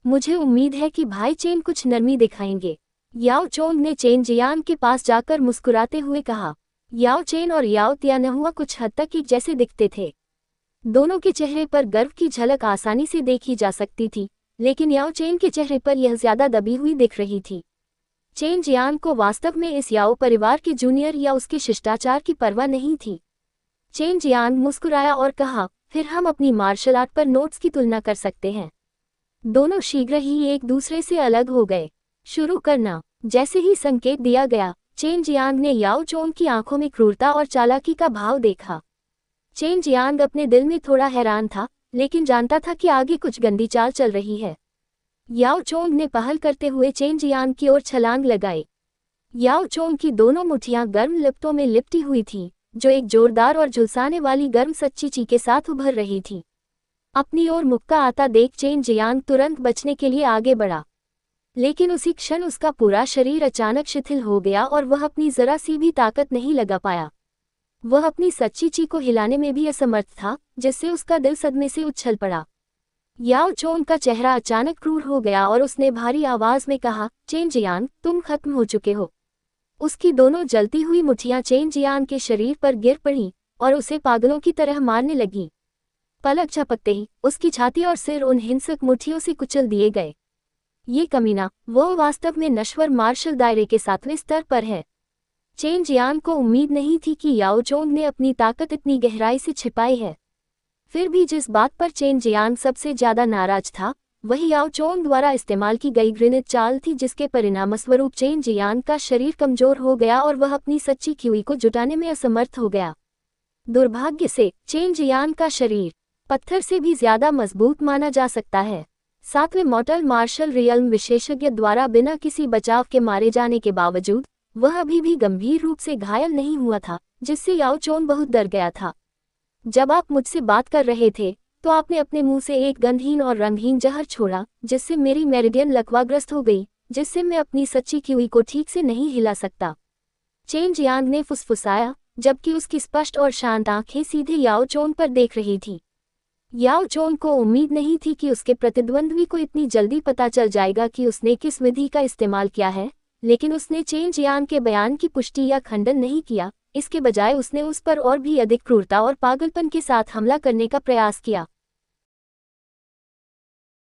मुझे उम्मीद है कि भाई चेन कुछ नरमी दिखाएंगे। याओ चोंग ने चेन जियांग के पास जाकर मुस्कुराते हुए कहा। याओ चेन और याओ त्यानहुआ कुछ हद तक एक जैसे दिखते थे। दोनों के चेहरे पर गर्व की झलक आसानी से देखी जा सकती थी, लेकिन याओ चेन के चेहरे पर यह ज्यादा दबी हुई दिख रही थी। चेन जियांग को वास्तव में इस याओ परिवार के जूनियर या उसके शिष्टाचार की परवाह नहीं थी। चेन जियांग मुस्कुराया और कहा, फिर हम अपनी मार्शल आर्ट पर नोट्स की तुलना कर सकते हैं। दोनों शीघ्र ही एक दूसरे से अलग हो गए। शुरू करना। जैसे ही संकेत दिया गया, चेन जियांग ने याओ चोंग की आंखों में क्रूरता और चालाकी का भाव देखा। चेन जियांग अपने दिल में थोड़ा हैरान था, लेकिन जानता था कि आगे कुछ गंदी चाल चल रही है। याओ चोंग ने पहल करते हुए चेन जियांग की ओर छलांग लगाई। याओ चोंग की दोनों मुठ्ठियां गर्म लिपटों में लिपटी हुई थीं, जो एक जोरदार और झुलसाने वाली गर्म सच्ची ची के साथ उभर रही थी। अपनी ओर मुक्का आता देख चेन जियांग तुरंत बचने के लिए आगे बढ़ा, लेकिन उसी क्षण उसका पूरा शरीर अचानक शिथिल हो गया और वह अपनी जरा सी भी ताकत नहीं लगा पाया। वह अपनी सच्ची ची को हिलाने में भी असमर्थ था, जिससे उसका दिल सदमे से उछल पड़ा। याओ चोंग का चेहरा अचानक क्रूर हो गया और उसने भारी आवाज में कहा, चेन जियांग, तुम खत्म हो चुके हो। उसकी दोनों जलती हुई मुठ्ठियां चेन जियांग के शरीर पर गिर पड़ीं और उसे पागलों की तरह मारने लगीं। पलक झपकते ही उसकी छाती और सिर उन हिंसक मुठ्ठियों से कुचल दिए गए। ये कमीना, वो वास्तव में नश्वर मार्शल दायरे के 7वें स्तर पर है। चेन जियांग को उम्मीद नहीं थी कि याओ चोंग ने अपनी ताकत इतनी गहराई से छिपाई है। फिर भी जिस बात पर चेन जियांग सबसे ज्यादा नाराज था, वही याओ चोंग द्वारा इस्तेमाल की गई घृणित चाल थी, जिसके परिणामस्वरूप चेन जियांग का शरीर कमजोर हो गया और वह अपनी सच्ची क्यूई को जुटाने में असमर्थ हो गया। दुर्भाग्य से चेन जियांग का शरीर पत्थर से भी ज्यादा मजबूत माना जा सकता है। 7वें मॉर्टल मार्शल रियल्म विशेषज्ञ द्वारा बिना किसी बचाव के मारे जाने के बावजूद वह अभी भी गंभीर रूप से घायल नहीं हुआ था, जिससे याओ चोंग बहुत डर गया था। जब आप मुझसे बात कर रहे थे, तो आपने अपने मुंह से एक गंधहीन और रंगहीन जहर छोड़ा, जिससे मेरी मेरिडियन लकवाग्रस्त हो गई, जिससे मैं अपनी सच्ची क्यूई को ठीक से नहीं हिला सकता। चेन जियांग ने फुसफुसाया, जबकि उसकी स्पष्ट और शांत आंखें सीधे याओ चोंग पर देख रही थीं। याओ चोंग को उम्मीद नहीं थी कि उसके प्रतिद्वंद्वी को इतनी जल्दी पता चल जाएगा कि उसने किस विधि का इस्तेमाल किया है, लेकिन उसने चेन जियांग के बयान की पुष्टि या खंडन नहीं किया। इसके बजाय उसने उस पर और भी अधिक क्रूरता और पागलपन के साथ हमला करने का प्रयास किया।